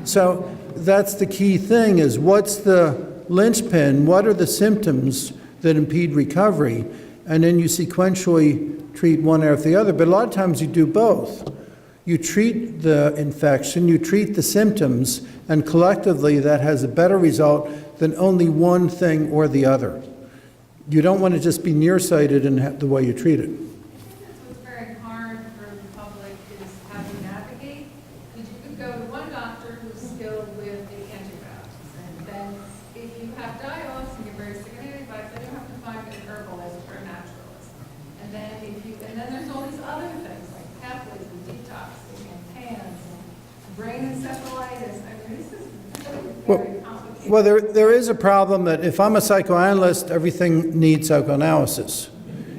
So that's the key thing, is what's the linchpin, what are the symptoms that impede recovery, and then you sequentially treat one after the other. But a lot of times you do both. You treat the infection, you treat the symptoms, and collectively that has a better result than only one thing or the other. You don't want to just be nearsighted in the way you treat it. That's what's very hard for the public is how to navigate. Because you could go to one doctor who's skilled with the antibiotics, and then if you have die-offs and you're very sick of antibiotics, then you have to find an herbalist or a naturalist. And then there's all these other things like pathways and detoxing and PANS and brain encephalitis. I mean, this is really very complicated. Well, there is a problem that if I'm a psychoanalyst, everything needs psychoanalysis.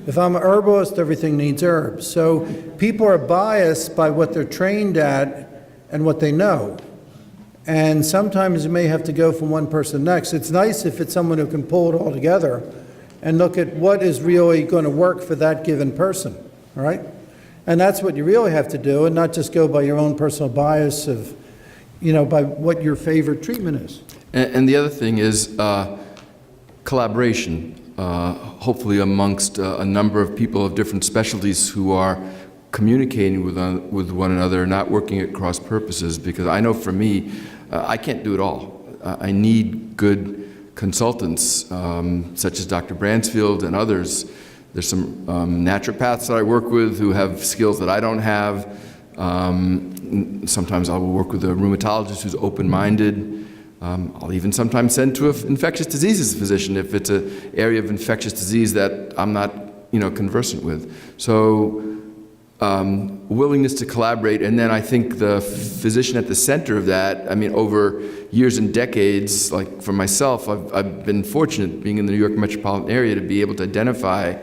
If I'm an herbalist, everything needs herbs. So people are biased by what they're trained at and what they know. And sometimes you may have to go from one person to the next. It's nice if it's someone who can pull it all together and look at what is really going to work for that given person, all right? And that's what you really have to do, and not just go by your own personal bias of, by what your favorite treatment is. And the other thing is collaboration, hopefully amongst a number of people of different specialties who are communicating with one another, not working at cross purposes, because I know for me, I can't do it all. I need good consultants, such as Dr. Bransfield and others. There's some naturopaths that I work with who have skills that I don't have. Sometimes I will work with a rheumatologist who's open-minded. I'll even sometimes send to an infectious diseases physician if it's an area of infectious disease that I'm not, conversant with. So willingness to collaborate, and then I think the physician at the center of that, over years and decades, like for myself, I've been fortunate being in the New York metropolitan area to be able to identify,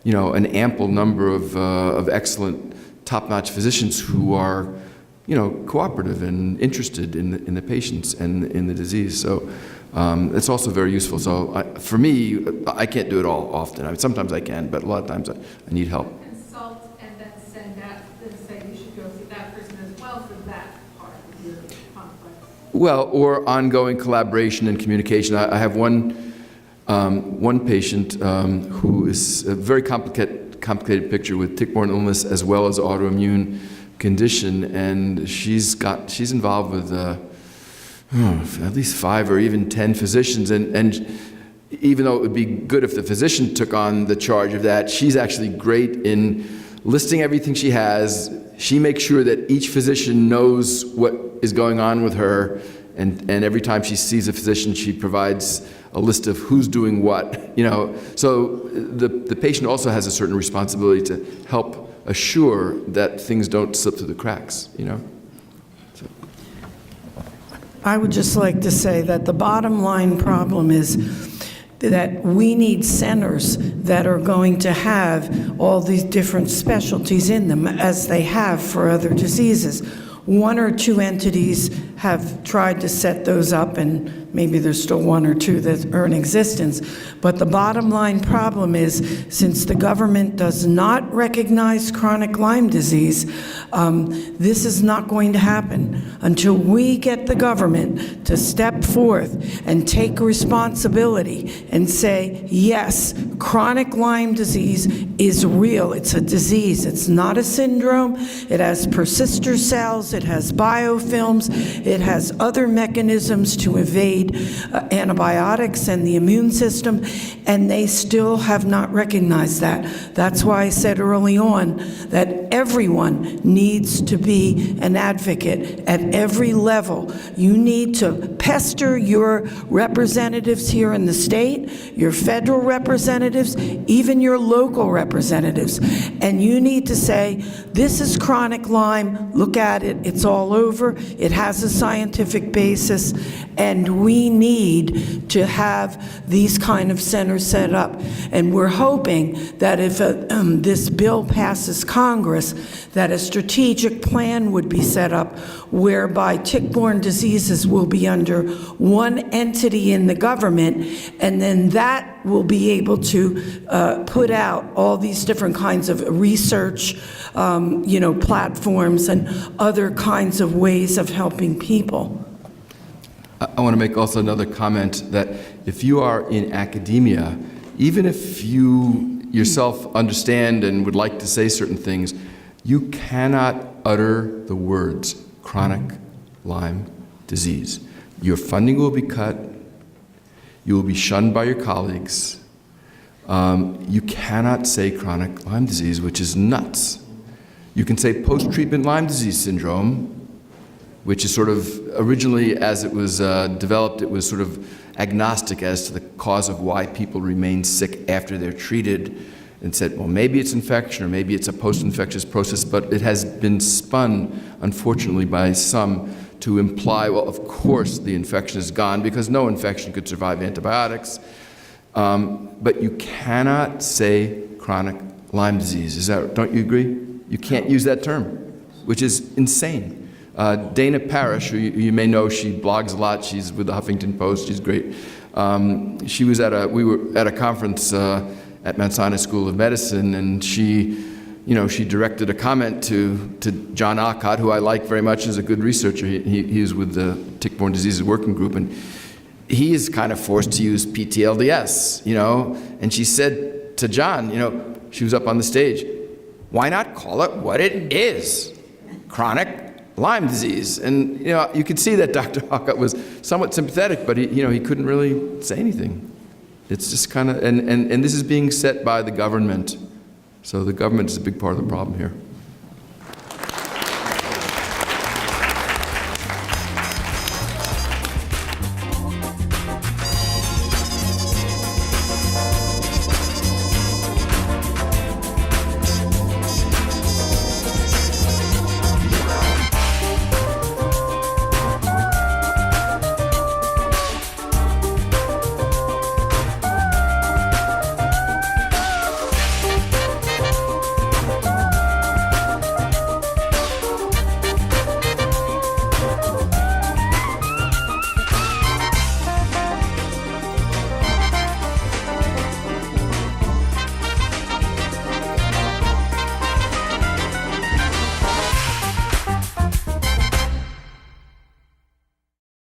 an ample number of excellent top-notch physicians who are cooperative and interested in the patients and in the disease. So it's also very useful. So for me, I can't do it all often. Sometimes I can, but a lot of times I need help. Consult and then send that, then say you should go see that person as well for that part of your complex. Well, or ongoing collaboration and communication. I have one patient who is a very complicated picture with tick-borne illness as well as autoimmune condition, and she's involved with at least 5 or even 10 physicians, and even though it would be good if the physician took on the charge of that, she's actually great in listing everything she has. She makes sure that each physician knows what is going on with her, and every time she sees a physician, she provides a list of who's doing what, So the patient also has a certain responsibility to help assure that things don't slip through the cracks, So. I would just like to say that the bottom line problem is that we need centers that are going to have all these different specialties in them, as they have for other diseases. 1 or 2 entities have tried to set those up, and maybe there's still one or two that are in existence. But the bottom line problem is, since the government does not recognize chronic Lyme disease, this is not going to happen until we get the government to step forth and take responsibility and say, yes, chronic Lyme disease is real. It's a disease. It's not a syndrome. It has persister cells. It has biofilms. It has other mechanisms to evade antibiotics and the immune system, and they still have not recognized that. That's why I said early on that everyone needs to be an advocate at every level. You need to pester your representatives here in the state, your federal representatives, even your local representatives, and you need to say, this is chronic Lyme, look at it, it's all over, it has a scientific basis, and we need to have these kind of centers set up. And we're hoping that if this bill passes Congress, that a strategic plan would be set up whereby tick-borne diseases will be under one entity in the government, and then that will be able to put out all these different kinds of research, platforms and other kinds of ways of helping people. I want to make also another comment that if you are in academia, even if you yourself understand and would like to say certain things, you cannot utter the words chronic Lyme disease. Your funding will be cut. You will be shunned by your colleagues. You cannot say chronic Lyme disease, which is nuts. You can say post-treatment Lyme disease syndrome, which is sort of, originally as it was developed, it was sort of agnostic as to the cause of why people remain sick after they're treated, and said, well, maybe it's infection or maybe it's a post-infectious process, but it has been spun, unfortunately, by some to imply, well, of course the infection is gone because no infection could survive antibiotics. But you cannot say chronic Lyme disease. Don't you agree? You can't use that term, which is insane. Dana Parrish, who you may know, she blogs a lot. She's with the Huffington Post. She's great. We were at a conference at Mount Sinai School of Medicine, and she directed a comment to John Alcott, who I like very much as a good researcher. He's with the Tick-Borne Diseases Working Group, and he is kind of forced to use PTLDS, And she said to John, she was up on the stage, why not call it what it is? Chronic Lyme disease. And, you could see that Dr. Alcott was somewhat sympathetic, but he couldn't really say anything. It's just kind of, and this is being set by the government. So the government is a big part of the problem here.